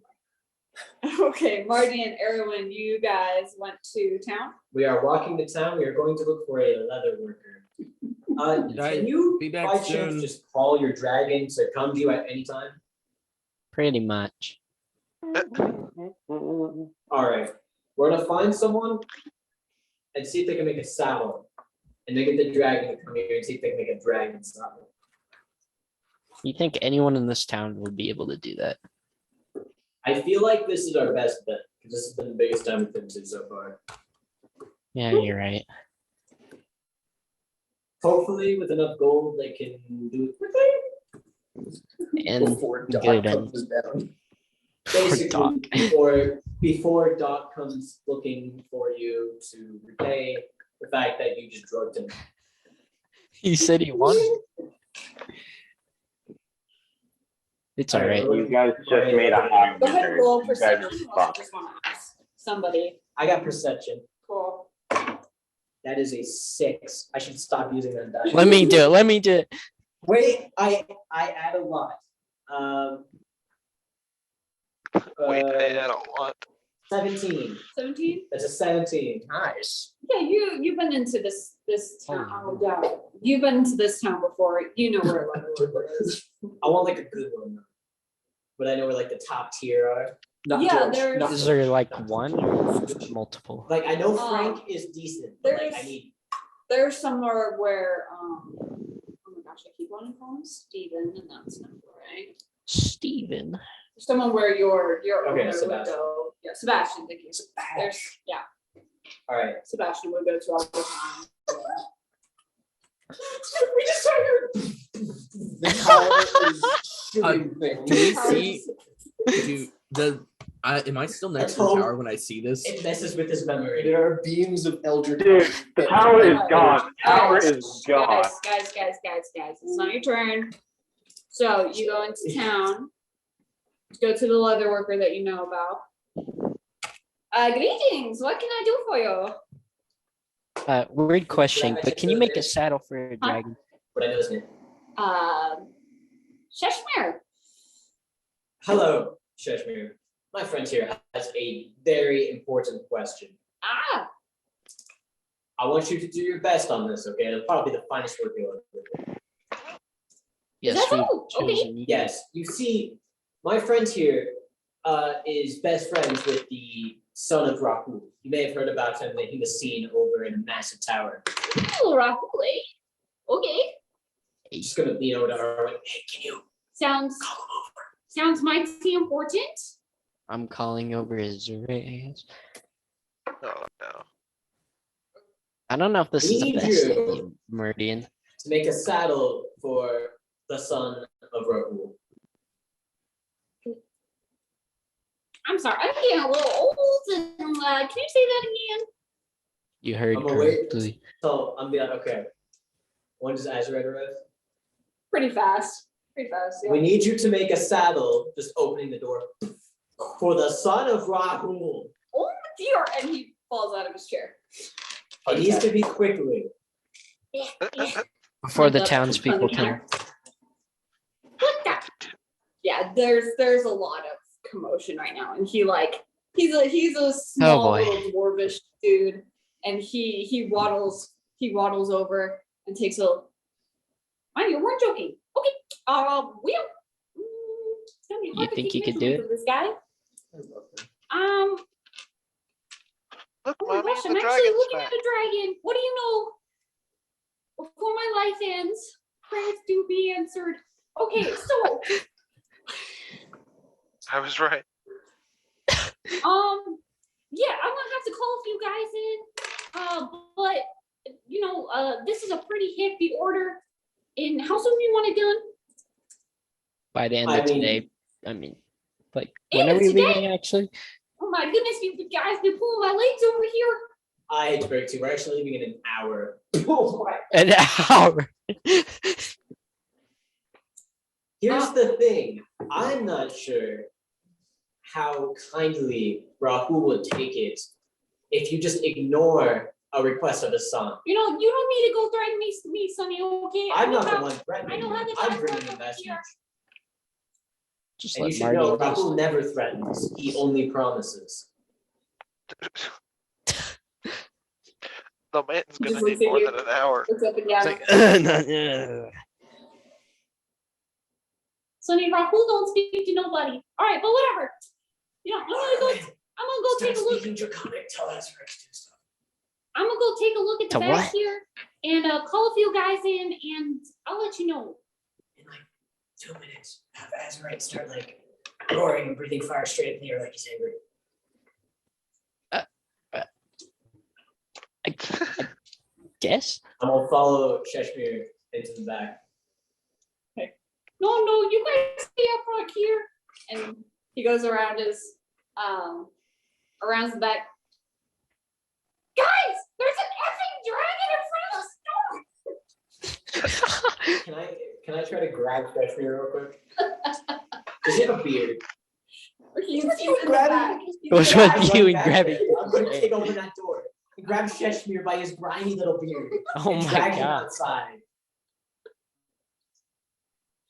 Okay, Marty and Erwin, you guys went to town? We are walking to town. We are going to look for a leather worker. Can you, Be back by soon. chance, just call your dragon to come to you at any time? Pretty much. All right. We're gonna find someone and see if they can make a saddle, and then get the dragon to come here and see if they can make a dragon saddle. You think anyone in this town would be able to do that? I feel like this is our best bet because this has been the biggest town we've been to so far. Yeah, you're right. Hopefully, with enough gold, they can do it quickly. And Before Doc good comes down. Basically, Doc. before Doc comes looking for you to repay the fact that you just drugged him. he said he wanted. It's all right. You guys just made a hot Go ahead and roll You guys are perception. I fucked. just wanna ask somebody. I got perception. Cool. That is a 6. I should stop using that die. Let me do it. Let me do it. Wait, I add a lot. Wait, I uh, had a lot. 17. 17? That's a 17. Nice. Yeah, you've been into this town. Oh, yeah. You've been into this town before. You know where Leatherwood is. I want like a good one though. But I know where like the top tier are. Not Yeah, George, there's- not Is there George, like not one George. or multiple? Like I know Frank is decent, but like I there's- need There's somewhere where oh my gosh, I keep wanting to call him Steven, and that's not right. Steven. There's someone where your Okay, owner would Sebastian. go. Yeah, Sebastian, thank you. There's all right. Sebastian would go to all the time. We just started. The tower is shooting things. Do we see? Am I still next to the told- tower when I see this? It messes with his memory. There are beams of Eldritch. Dude, the tower is gone. The tower Guys, is gone. Guys, it's not your turn. So you go into town, go to the leather worker that you know about. Greetings, what can I do for you? Weird question, but can you make a saddle for a dragon? But I know his name. Sheshmir. Hello, Sheshmir. My friend here has a very important question. Ah, I want you to do your best on this, okay? It'll probably be the finest work you'll ever do. Yes, that we've all? Okay. chosen you. Yes, you see, my friend here is best friends with the son of Rahu. You may have heard about him, that he was seen over in a massive tower. oh, Rahul. Okay. Just gonna lean over to her like, hey, can you Sounds mighty important. I'm calling over his race. Oh, no. I don't know if this is the Need best you. idea, Meridian. to make a saddle for the son of Rahu? I'm sorry, I'm getting a little old. And, can you say that again? You heard I'm awake. correctly. So I'm be like, okay. When does Azrael arrive? Pretty fast. Pretty fast. Yeah. We need you to make a saddle, just opening the door, for the son of Rahu. Oh dear! And he falls out of his chair. It needs to be quickly. Yeah, yeah. Before the That's townspeople funny. come. What the? Yeah, there's a lot of commotion right now, and he's a small boy. little dwarvish dude, and he waddles over and takes a. Mind you, we're joking. Okay, we don't. It's gonna be You hard to think keep you could influence do of this guy? Look, Oh my mommy, gosh, the I'm actually dragon's looking back. at a dragon. What do you know? Before my life ends, prayers do be answered. Okay, so I was right. yeah, I'm gonna have to call a few guys in. But this is a pretty hefty order. And how soon do you want it done? By the end I of mean- today. I mean, like, End when are of we today? leaving actually? Oh my goodness, you guys been pulling my legs over here. I hate to break to you, we're actually leaving in an hour. Oh my. An hour. Here's the thing, I'm not sure how kindly Rahu would take it if you just ignore a request of his son. You don't need to go threaten me, Sonny, okay? I'm not the I one threatening don't him. have the I'm time bringing for the it message. here. Just And you let should Marty know, in peace. Rahul never threatens, he only promises. The man's gonna Just need looks at more you. than an hour. Looks up and It's down. like, Sonny, Rahul don't speak to nobody. All right, but whatever. You know, I'm gonna go take a look. Draconic, tell us to do stuff. I'm gonna go take a look at the To back what? here and call a few guys in, and I'll let you know. In like 2 minutes, have Azurite start like roaring and breathing fire straight at the air like he's angry. I guess. I'm gonna follow Cheshmere into the back. No, you guys stay up front here. And he goes around his around the back. Guys, there's an effing dragon in front of the store. Can I try to grab Cheshmere real quick? Does he have a beard? He's What you in the grabbing? back. Which Yeah, one I'm you running and back grabbing? there. I'm gonna kick open that door and grab Cheshmere by his grimy little beard Oh and my drag him god. outside.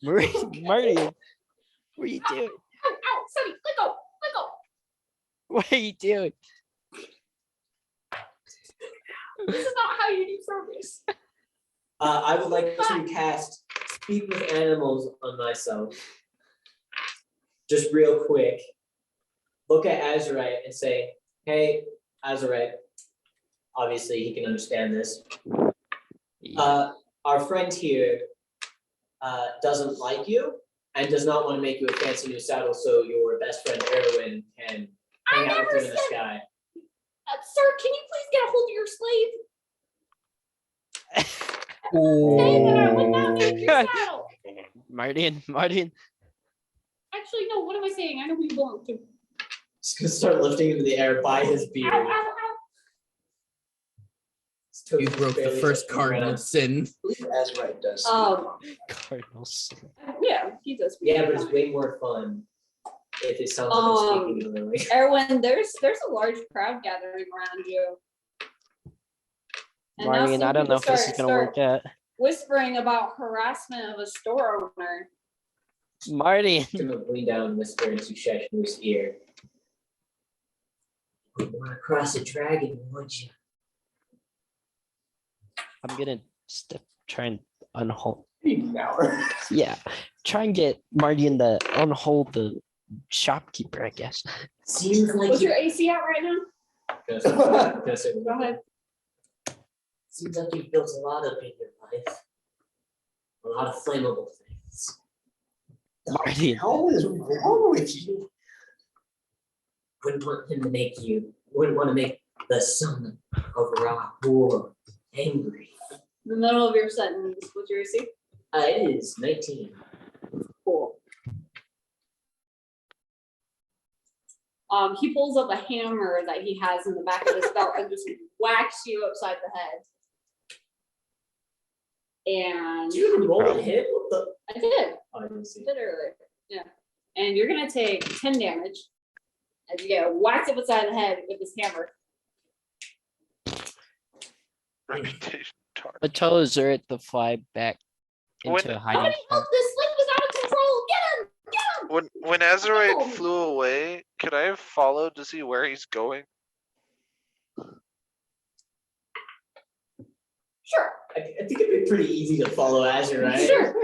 Marty, what are you doing? Ow, Sonny, let go. What are you doing? This is not how you do service. I would like to cast Speak with Animals on myself. Just real quick. Look at Azurite and say, hey, Azurite. Obviously, he can understand this. Our friend here doesn't like you and does not want to make you a fancy new saddle so your best friend Erwin can hang out with you in the sky. Sir, can you please get a hold of your slave? Oh. Say that I would not make your God. saddle. Martin. Actually, no, what am I saying? I know who you belong to. Just gonna start lifting him in the air by his beard. Ow, ow, You broke the first cardinal sin. Azurite does. Cardinals. Yeah, he does. Yeah, but it's way more fun if it sounds like I'm speaking literally. Erwin, there's a large crowd gathering around you. And now Marty, some I don't know people if this is gonna work out. whispering about harassment of a store owner. Marty. I'm gonna lean down and whisper into Cheshmere's ear. You wanna cross a dragon, would you? I'm gonna try and unhold. An hour. Yeah, try and get Marty in the unhold the shopkeeper, I guess. Seems like What's you. your AC out right now? Go Go ahead. Seems like you've built a lot up in your life. A lot of flammable things. Marty. What is wrong with you? Wouldn't want him to make you. Wouldn't want to make the son of Rahul angry. The middle of your sentence. What's your AC? It is 19. Cool. He pulls up a hammer that he has in the back of his belt and just whacks you upside the head. And Did you even roll a hit? What the? I did. Oh, I didn't see. I did earlier. Yeah. And you're gonna take 10 damage as you get whacked up upside the head with this hammer. Reputation target. I told Zurich to fly back into When- a hiding Somebody spot. help! This slave is out of control! Get him! Get him! When Azurite flew away, could I have followed to see where he's going? Sure. I think it'd be pretty easy to follow Azure, right? Sure.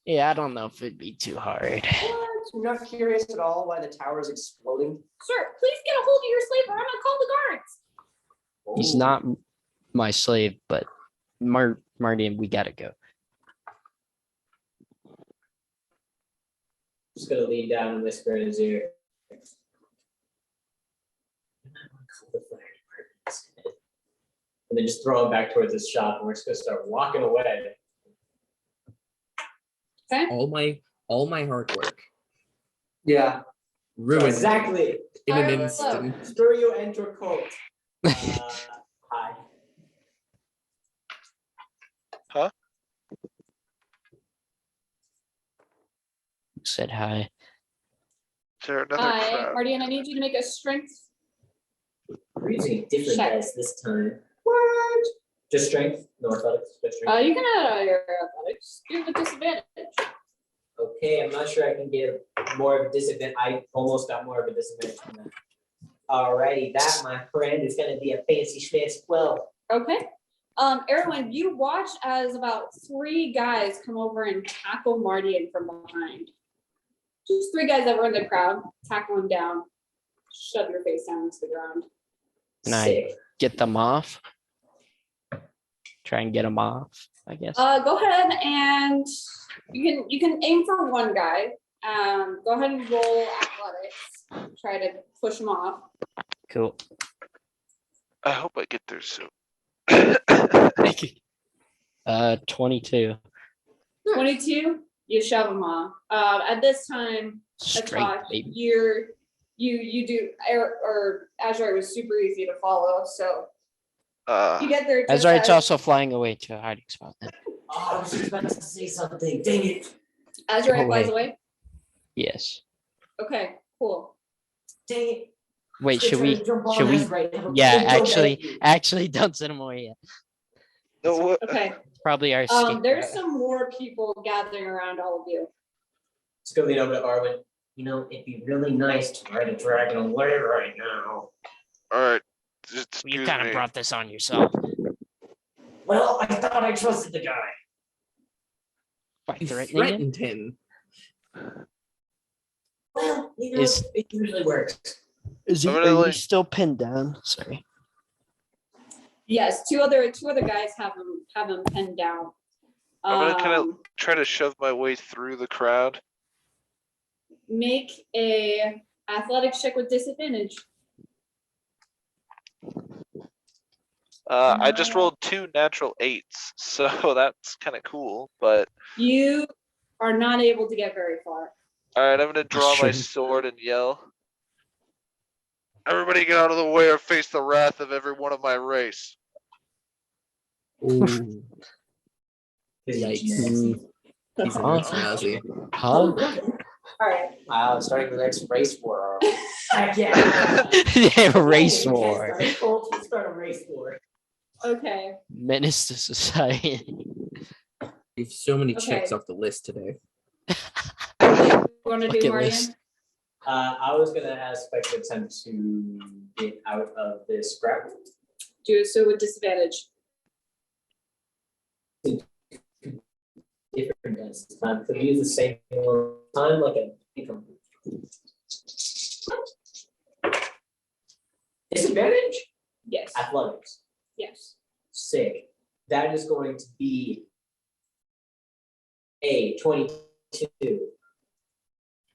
Yeah, I don't know if it'd be too hard. What? You're not curious at all why the tower is exploding? Sir, please get a hold of your slave or I'm gonna call the guards. He's not my slave, but Marty, we gotta go. Just gonna lean down and whisper in his ear. You might want to call the fire department instead. And then just throw him back towards his shop, and we're just gonna start walking away. Okay. All my hard work Yeah. ruined Exactly. in an Fire instant. Stir you enter cult. Hi. Said hi. Is there another Hi, crowd? Marty, and I need you to make a strength. We're using a different Check. dice this time. What? Just strength? No athletics, just strength. You can add your athletics. Do it with disadvantage. Okay, I'm not sure I can get more of a disadvantage. I almost got more of a disadvantage from that. Alrighty, that, my friend, is gonna be a fancy schmancy 12. Okay. Erwin, you watch as about 3 guys come over and tackle Marty from behind. Just 3 guys that were in the crowd, tackle him down, shove your face down into the ground. Can I Sick. get them off? Try and get them off, I guess. Go ahead and you can aim for one guy. Go ahead and roll athletics. Try to push him off. Cool. I hope I get there soon. 22. 22, you shove him off. At this time, Straight, Atash, baby. you do, or Azure was super easy to follow, so you get there. just Azrait's as- also flying away to a hiding spot then. Oh, I was just about to say something. Dang it. Azure Oh, flies wait. away. Yes. Okay, cool. Dang it. Wait, Just should trying we? to jump on Should we? Azrael. Have a Yeah, big jump at you. actually, don't send him away yet. No, what? Okay. Probably our escape There's route. some more people gathering around all of you. Let's go lead over to Arwen. You know, it'd be really nice to ride a dragon away right now. Alright. Excuse You kind me. of brought this on yourself. Well, I thought I trusted the guy. By You threatening him? threatened him. Well, you know, Is- it usually works. Is I'm gonna, like- still pinned down? Sorry. Yes, two other guys have him pinned down. I'm gonna kinda- Um, Try to shove my way through the crowd. Make a athletics check with disadvantage. I just rolled 2 natural 8s, so that's kind of cool. But You are not able to get very far. all right, I'm gonna draw my true. sword and yell. Everybody get out of the way or face the wrath of every one of my race. Ooh, Yikes. he's a Huh? nice mousy. Huh? All right. Wow, starting the next race war. Heck yeah. Yeah, race Hey, war. Let's start a race war. Okay. Menace to society. We have so many Okay. checks off the list today. You want to do Bucket Mardian? list. I was gonna ask if I could attempt to get out of this grapple. Do so with disadvantage. Different dice. Could we use the same time like a income? Disadvantage? Yes. Athletics. Yes. Sick. That is going to be a 22.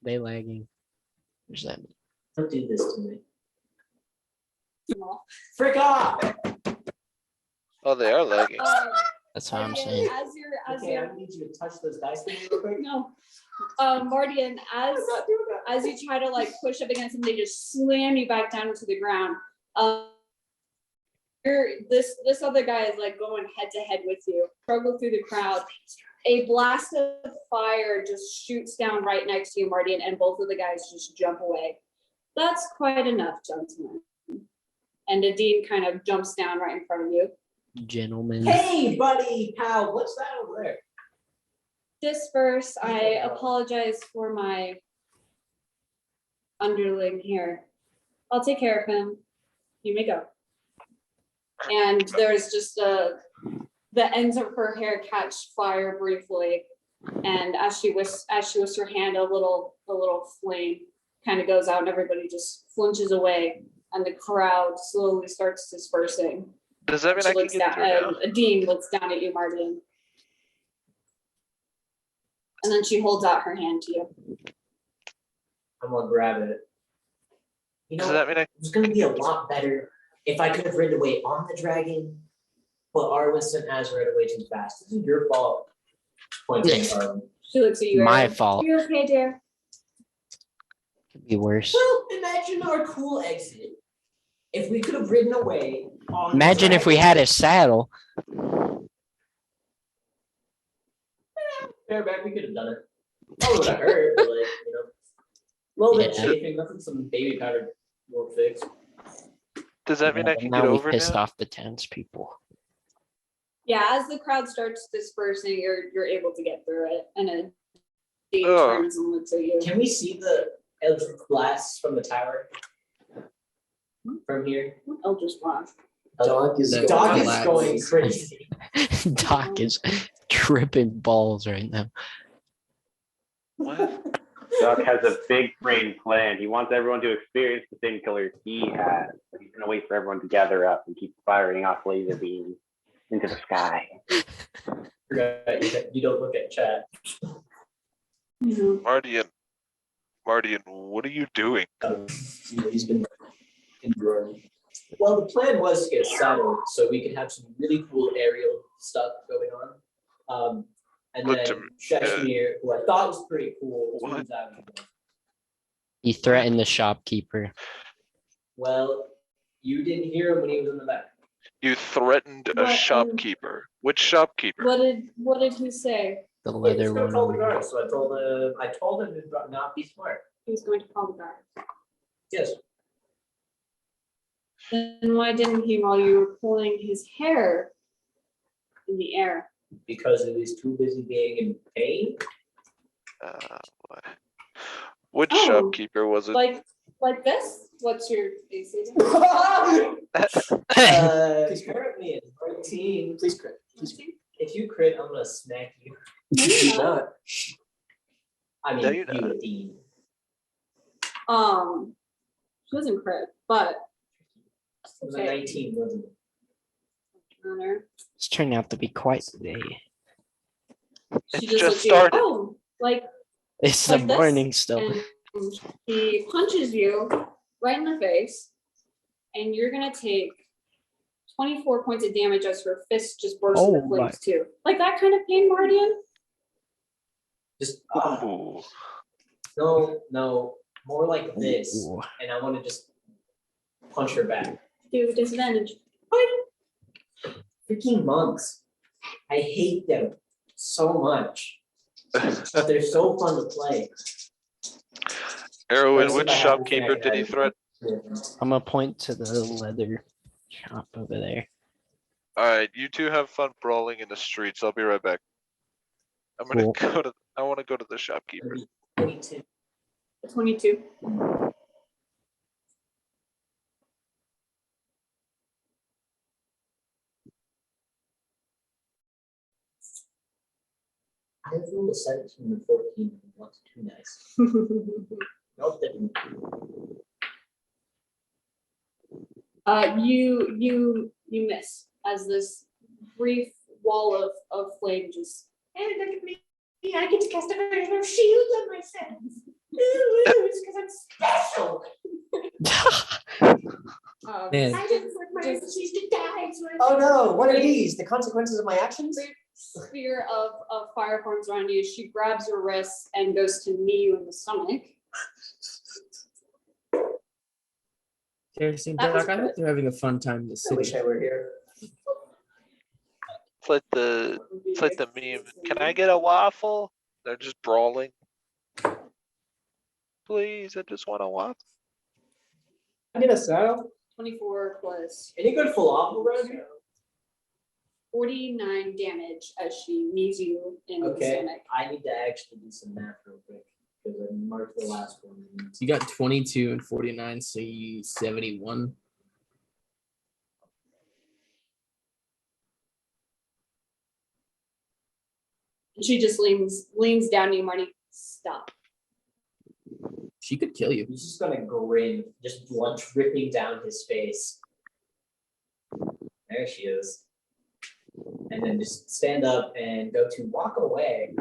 They lagging. There's that. Don't do this to me. Small. Frick off! Oh, they are lagging. That's what I'm Mardian, saying. as Okay, you're I need you to touch those dice for me real quick. no. Mardian, as you try to like push up against them, they just slam you back down into the ground. This other guy is like going head to head with you. Struggle through the crowd. A blast of fire just shoots down right next to you, Mardian, and both of the guys just jump away. That's quite enough, gentlemen. And Adine kind of jumps down right in front of you. Gentlemen. Hey, buddy, pal, what's that over there? Disperse. I apologize for my underling here. I'll take care of him. You may go. And there's just the ends of her hair catch fire briefly, and as she whisks her hand, a little flame kind of goes out, and everybody just flinches away, and the crowd slowly starts dispersing. Does that mean She I can looks get down. through now? Dean looks down at you, Martin. And then she holds out her hand to you. I'm gonna grab it. You Does know, that mean I? it was gonna be a lot better if I could have ridden away on the dragon, but Arwen sent Azrael away too fast. This is your fault. Pointing at Arwen. She looks at you. My Erin. fault. You okay, dear? Could be worse. Well, imagine our cool exit. If we could have ridden away on the Imagine if we dragon. had a saddle. Bareback, we could have done it. Probably would have hurt, but like, you know. A little bit Yeah. chafing, nothing some baby powder won't fix. Does that mean I But can now get we over pissed now? off the townspeople. Yeah, as the crowd starts dispersing, you're able to get through it. And Dean Ugh. turns and looks at you. Can we see the eldritch blasts from the tower? From here? Eldritch Blast. Dog is The Dog is blasts. going crazy. Doc is tripping balls right now. What? Doc has a big brain plan. He wants everyone to experience the same color he has. But he's gonna wait for everyone to gather up and keep firing off laser beams into the sky. Forgot you don't look at chat. Mhm. Mardian, what are you doing? He's been enduring. Well, the plan was to get settled so we could have some really cool aerial stuff going on. And Look to then me, Shashmir, who I thought was pretty cool, What? turns out he wasn't. He threatened the shopkeeper. Well, you didn't hear him when he was in the back. You threatened a What, shopkeeper. Which shopkeeper? What did he say? The He was leather gonna call the one. guards, so I told him to not be smart. He was going to call the guard. Yes. Then why didn't he while you were pulling his hair in the air? Because he was too busy being in pain. What? Which Oh, shopkeeper was it? Like this? What's your AC? Currently at 14. Please crit. If you crit, I'm gonna smack you. No, you're not. I mean, No, you're you, not. Dean. She wasn't crit, but It was a okay. 19, wasn't it? Honor. It's turning out to be quite the day. She It's just just looks at you, started. oh, like, It's Like the this? morning still. and he punches you right in the face, and you're gonna take 24 points of damage as her fist just bursts Oh into my. flames too. Like that kind of pain, Mardian? Just Ooh. no, more like this, Ooh. and I want to just punch her back. Do disadvantage. Freaking monks, I hate them so much, but they're so fun to play. Erwin, First, which if I have to shopkeeper smack it did he out of threat? I'm gonna point to the leather shop over there. Alright, you two have fun brawling in the streets. I'll be right back. I'm gonna Cool. I wanna go to the shopkeeper. 22. 22. I have rolled a 17 and 14, and what's too nice. Nope, didn't. You miss as this brief wall of flame just. Hey, look at me! I get to cast a very shield on myself. It's because I'm special. Man. I didn't want my she's to die. So I Oh no, what are these? The consequences of my actions? sphere of fire forms around you. She grabs your wrist and goes to knee you in the stomach. Seriously, That was Doc, I hope they're having a fun time in the I wish city. I were here. It's like the meme. Can I get a waffle? They're just brawling. Please, I just want a waffle. I need a saddle. 24 plus Any good falafel around here? 49 damage as she knees you in the Okay, stomach. I need to actually do some math real quick because I marked the last one. So you got 22 and 49, so you 71. She just leans down to you, Marty. Stop. She could kill you. He's just gonna grin, just blood dripping down his face. There she is. And then just stand up and go to walk away.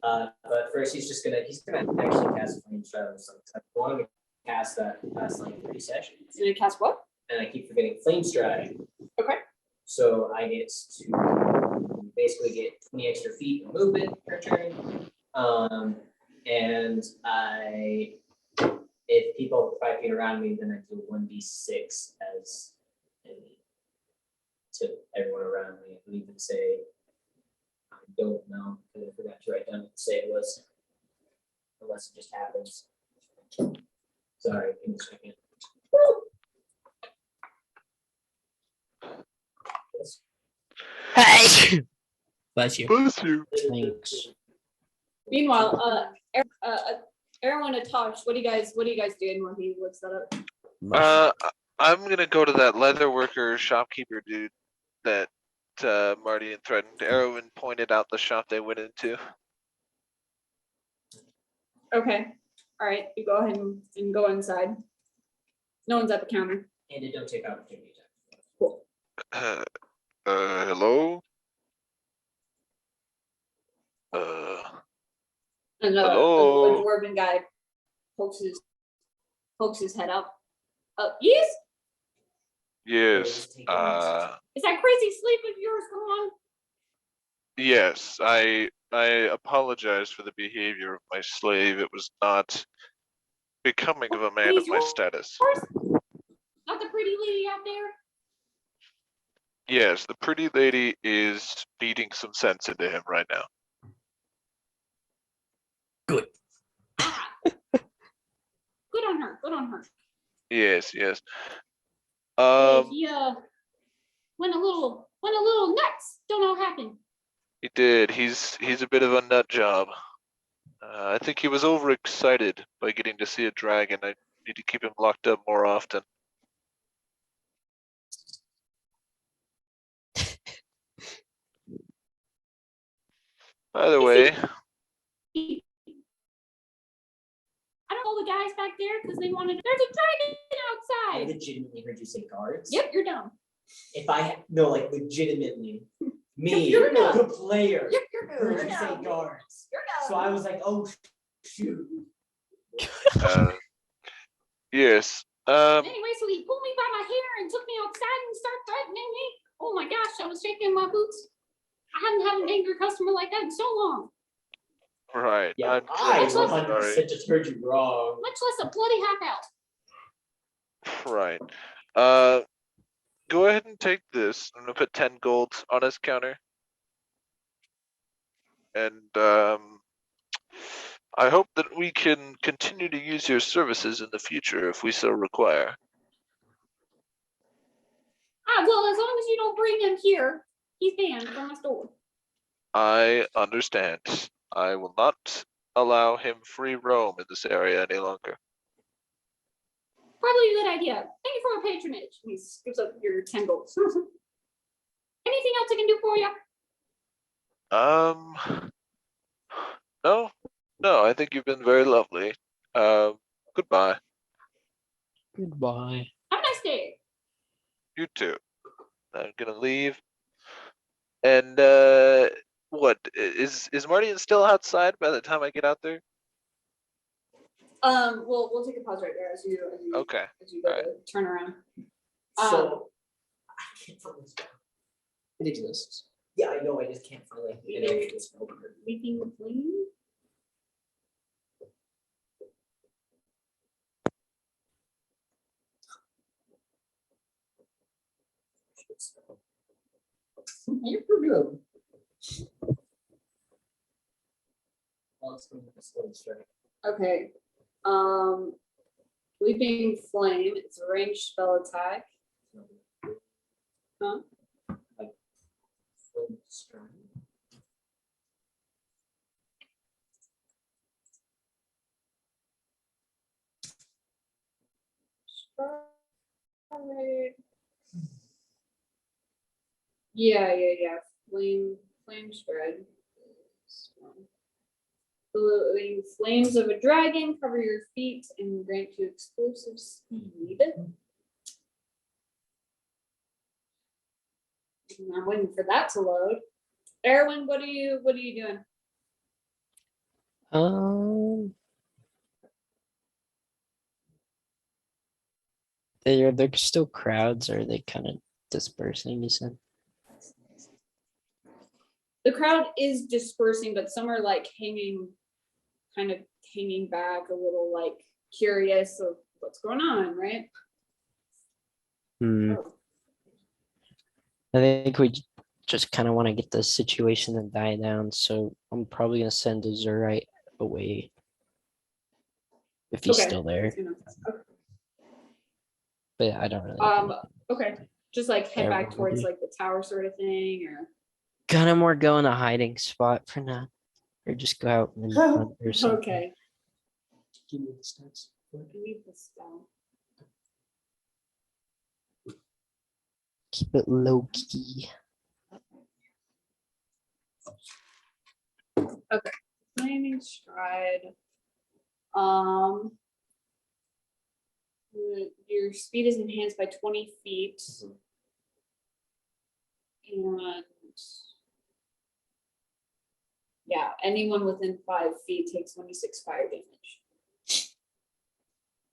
But first he's gonna actually cast Flame Shadow. So I want to cast that past like 3 sessions. You're gonna cast what? And I keep forgetting Flame Stride. Okay. So I get to basically get 20 extra feet of movement per turn. And if people are 5 feet around me, then I do 1d6 as to everyone around me. I would even say, I don't know, because I forgot to write down what the save was. Unless it just happens. Sorry, give me a second. Yes. Hey! Bless you. Bless you. Thanks. Meanwhile, Erwin and Tosh, what do you guys doing when he looks that up? I'm gonna go to that leather worker shopkeeper dude that Marty had threatened. Erwin pointed out the shop they went into. Okay, all right, you go ahead and go inside. No one's at the counter. And it don't take opportunity attack. Cool. Hello? And Hello? a dwarven guy pokes his head up. Yes? Yes. Is that crazy sleep of yours gone? Yes. I apologize for the behavior of my slave. It was not becoming of a man of my status. Not the pretty lady out there? Yes, the pretty lady is beating some sense into him right now. Ah. Good on her. Good on her. Yes, yes. Yeah, he went a little nuts. Don't know what happened. He did. He's a bit of a nut job. I think he was overexcited by getting to see a dragon. I need to keep him locked up more often. By the way, I don't know the guys back there because they wanted. There's a dragon I outside. legitimately heard you say guards. Yep, you're dumb. If I no, like legitimately, me, You're dumb. the player, heard You're you say dumb. guards. You're dumb. So I was like, oh shoot. yes. Anyway, so he pulled me by my hair and took me outside and started threatening me. Oh my gosh, I was shaking my boots. I haven't had an angry customer like that in so long. Right. Yeah, I'm I so 100% sorry. just heard you wrong. Much less a bloody half out. Right. Go ahead and take this. I'm gonna put 10 gold on his counter. And I hope that we can continue to use your services in the future if we so require. Well, as long as you don't bring him here, he's banned from my store. I understand. I will not allow him free roam in this area any longer. Probably a good idea. Thank you for your patronage. He gives up your 10 gold. Anything else I can do for you? No, I think you've been very lovely. Goodbye. Goodbye. Have a nice day. You too. I'm gonna leave. And what is Marty still outside by the time I get out there? We'll take a pause right there as you Okay. as you go Alright. to turn around. So I can't find this spell. It exists. Yeah, I know. I just can't find like an actual spell card. Leaping flame. You're good. Well, it's going to be slow strike. Okay. Leaping flame. It's a ranged spell attack. Huh? Full strike. Yeah. Flame spread. The flames of a dragon cover your feet and grant you explosive speed. I'm waiting for that to load. Erwin, what are you doing? They're still crowds, or are they kind of dispersing, you said? The crowd is dispersing, but some are like kind of hanging back a little, like curious of what's going on, right? I think we just kind of want to get the situation to die down, so I'm probably gonna send Azurite away if he's Okay. still there. But I don't really. Okay. Just like head back towards Everybody. like the tower sort of thing, or Kind of more go in a hiding spot for now. Or just go out and hunt or something. Okay. Give me the stats. Leave this down. Keep it low key. Flaming stride. Your speed is enhanced by 20 feet. And yeah, anyone within 5 feet takes 26 fire damage.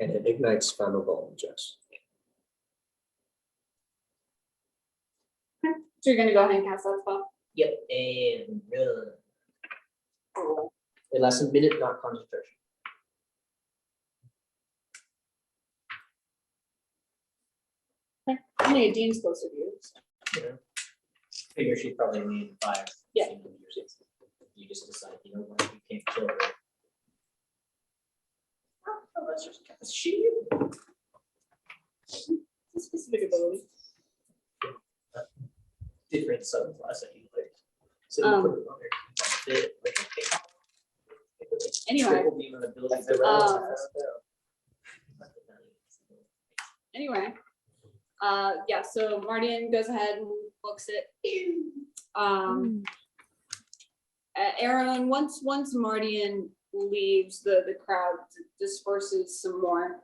And it ignites flammable objects. So you're gonna go ahead and cast that spell? Yep, and run. It lasts a minute, not concentration. I mean, Dean's closer to you. So. Figure she'd probably need 5. Yeah. You just decide, you know what, you can't kill her. Oh, let's just cast shield. It's a specific ability. Different subclass that you like. So you put it on there. Fit, like, okay. Anyway, Triple beam and ability That's the to round. round. anyway. Yeah, so Mardian goes ahead and books it. Aaron, once Mardian leaves, the crowd disperses some more.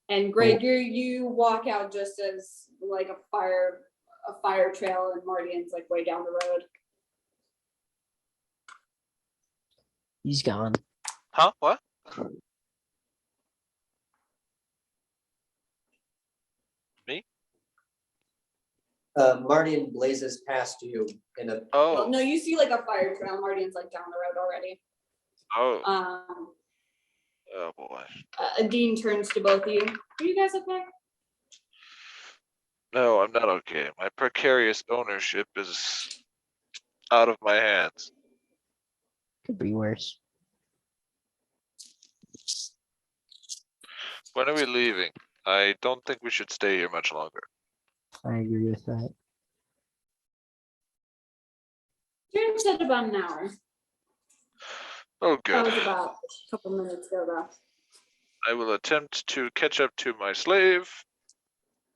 And Greg, you walk out just as like a fire trail, and Mardian's like way down the road. He's gone. Huh? What? Mardian blazes past you in a, Oh, No, you see like a fire trail. Mardian's like down the road already. oh, Um, oh boy. Dean turns to both of you. Are you guys okay? No, I'm not okay. My precarious ownership is out of my hands. Could be worse. When are we leaving? I don't think we should stay here much longer. I agree with that. Jaren said about an hour. Oh, That good. was about a couple minutes ago, though. I will attempt to catch up to my slave.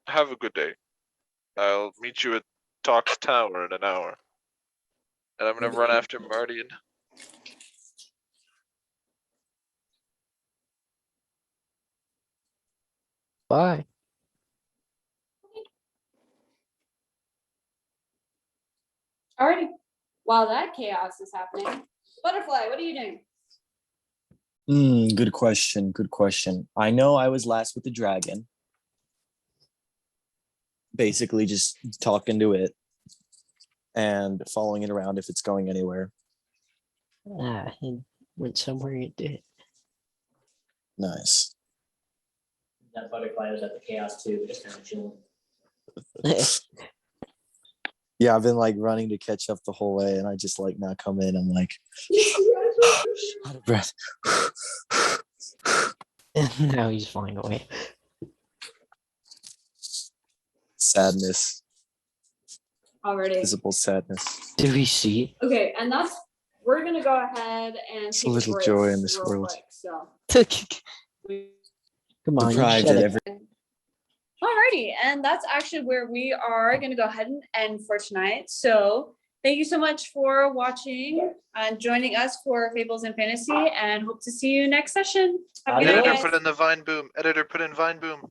Have a good day. I'll meet you at Talk's Tower in an hour. And I'm gonna run after Mardian. Bye. Alrighty. While that chaos is happening, Butterfly, what are you doing? Good question. Good question. I know I was last with the dragon. Basically just talking to it and following it around if it's going anywhere. It went somewhere it did. Nice. That butterfly was at the chaos too, just kind of chilling. Yeah, I've been like running to catch up the whole way, and I just like now come in. I'm like out of breath. Now he's flying away. Sadness, Already. visible sadness. Do we see Okay, and we're gonna go ahead and It's a take little break joy in this real world. quick, so. it? we- Come on, you Deprived said at it. every. Alrighty, and that's actually where we are gonna go ahead and end for tonight. So thank you so much for watching and joining us for Fables and Fantasy, and hope to see you next session. Have a good night, Editor, guys. put in the vine boom. Editor, put in vine boom.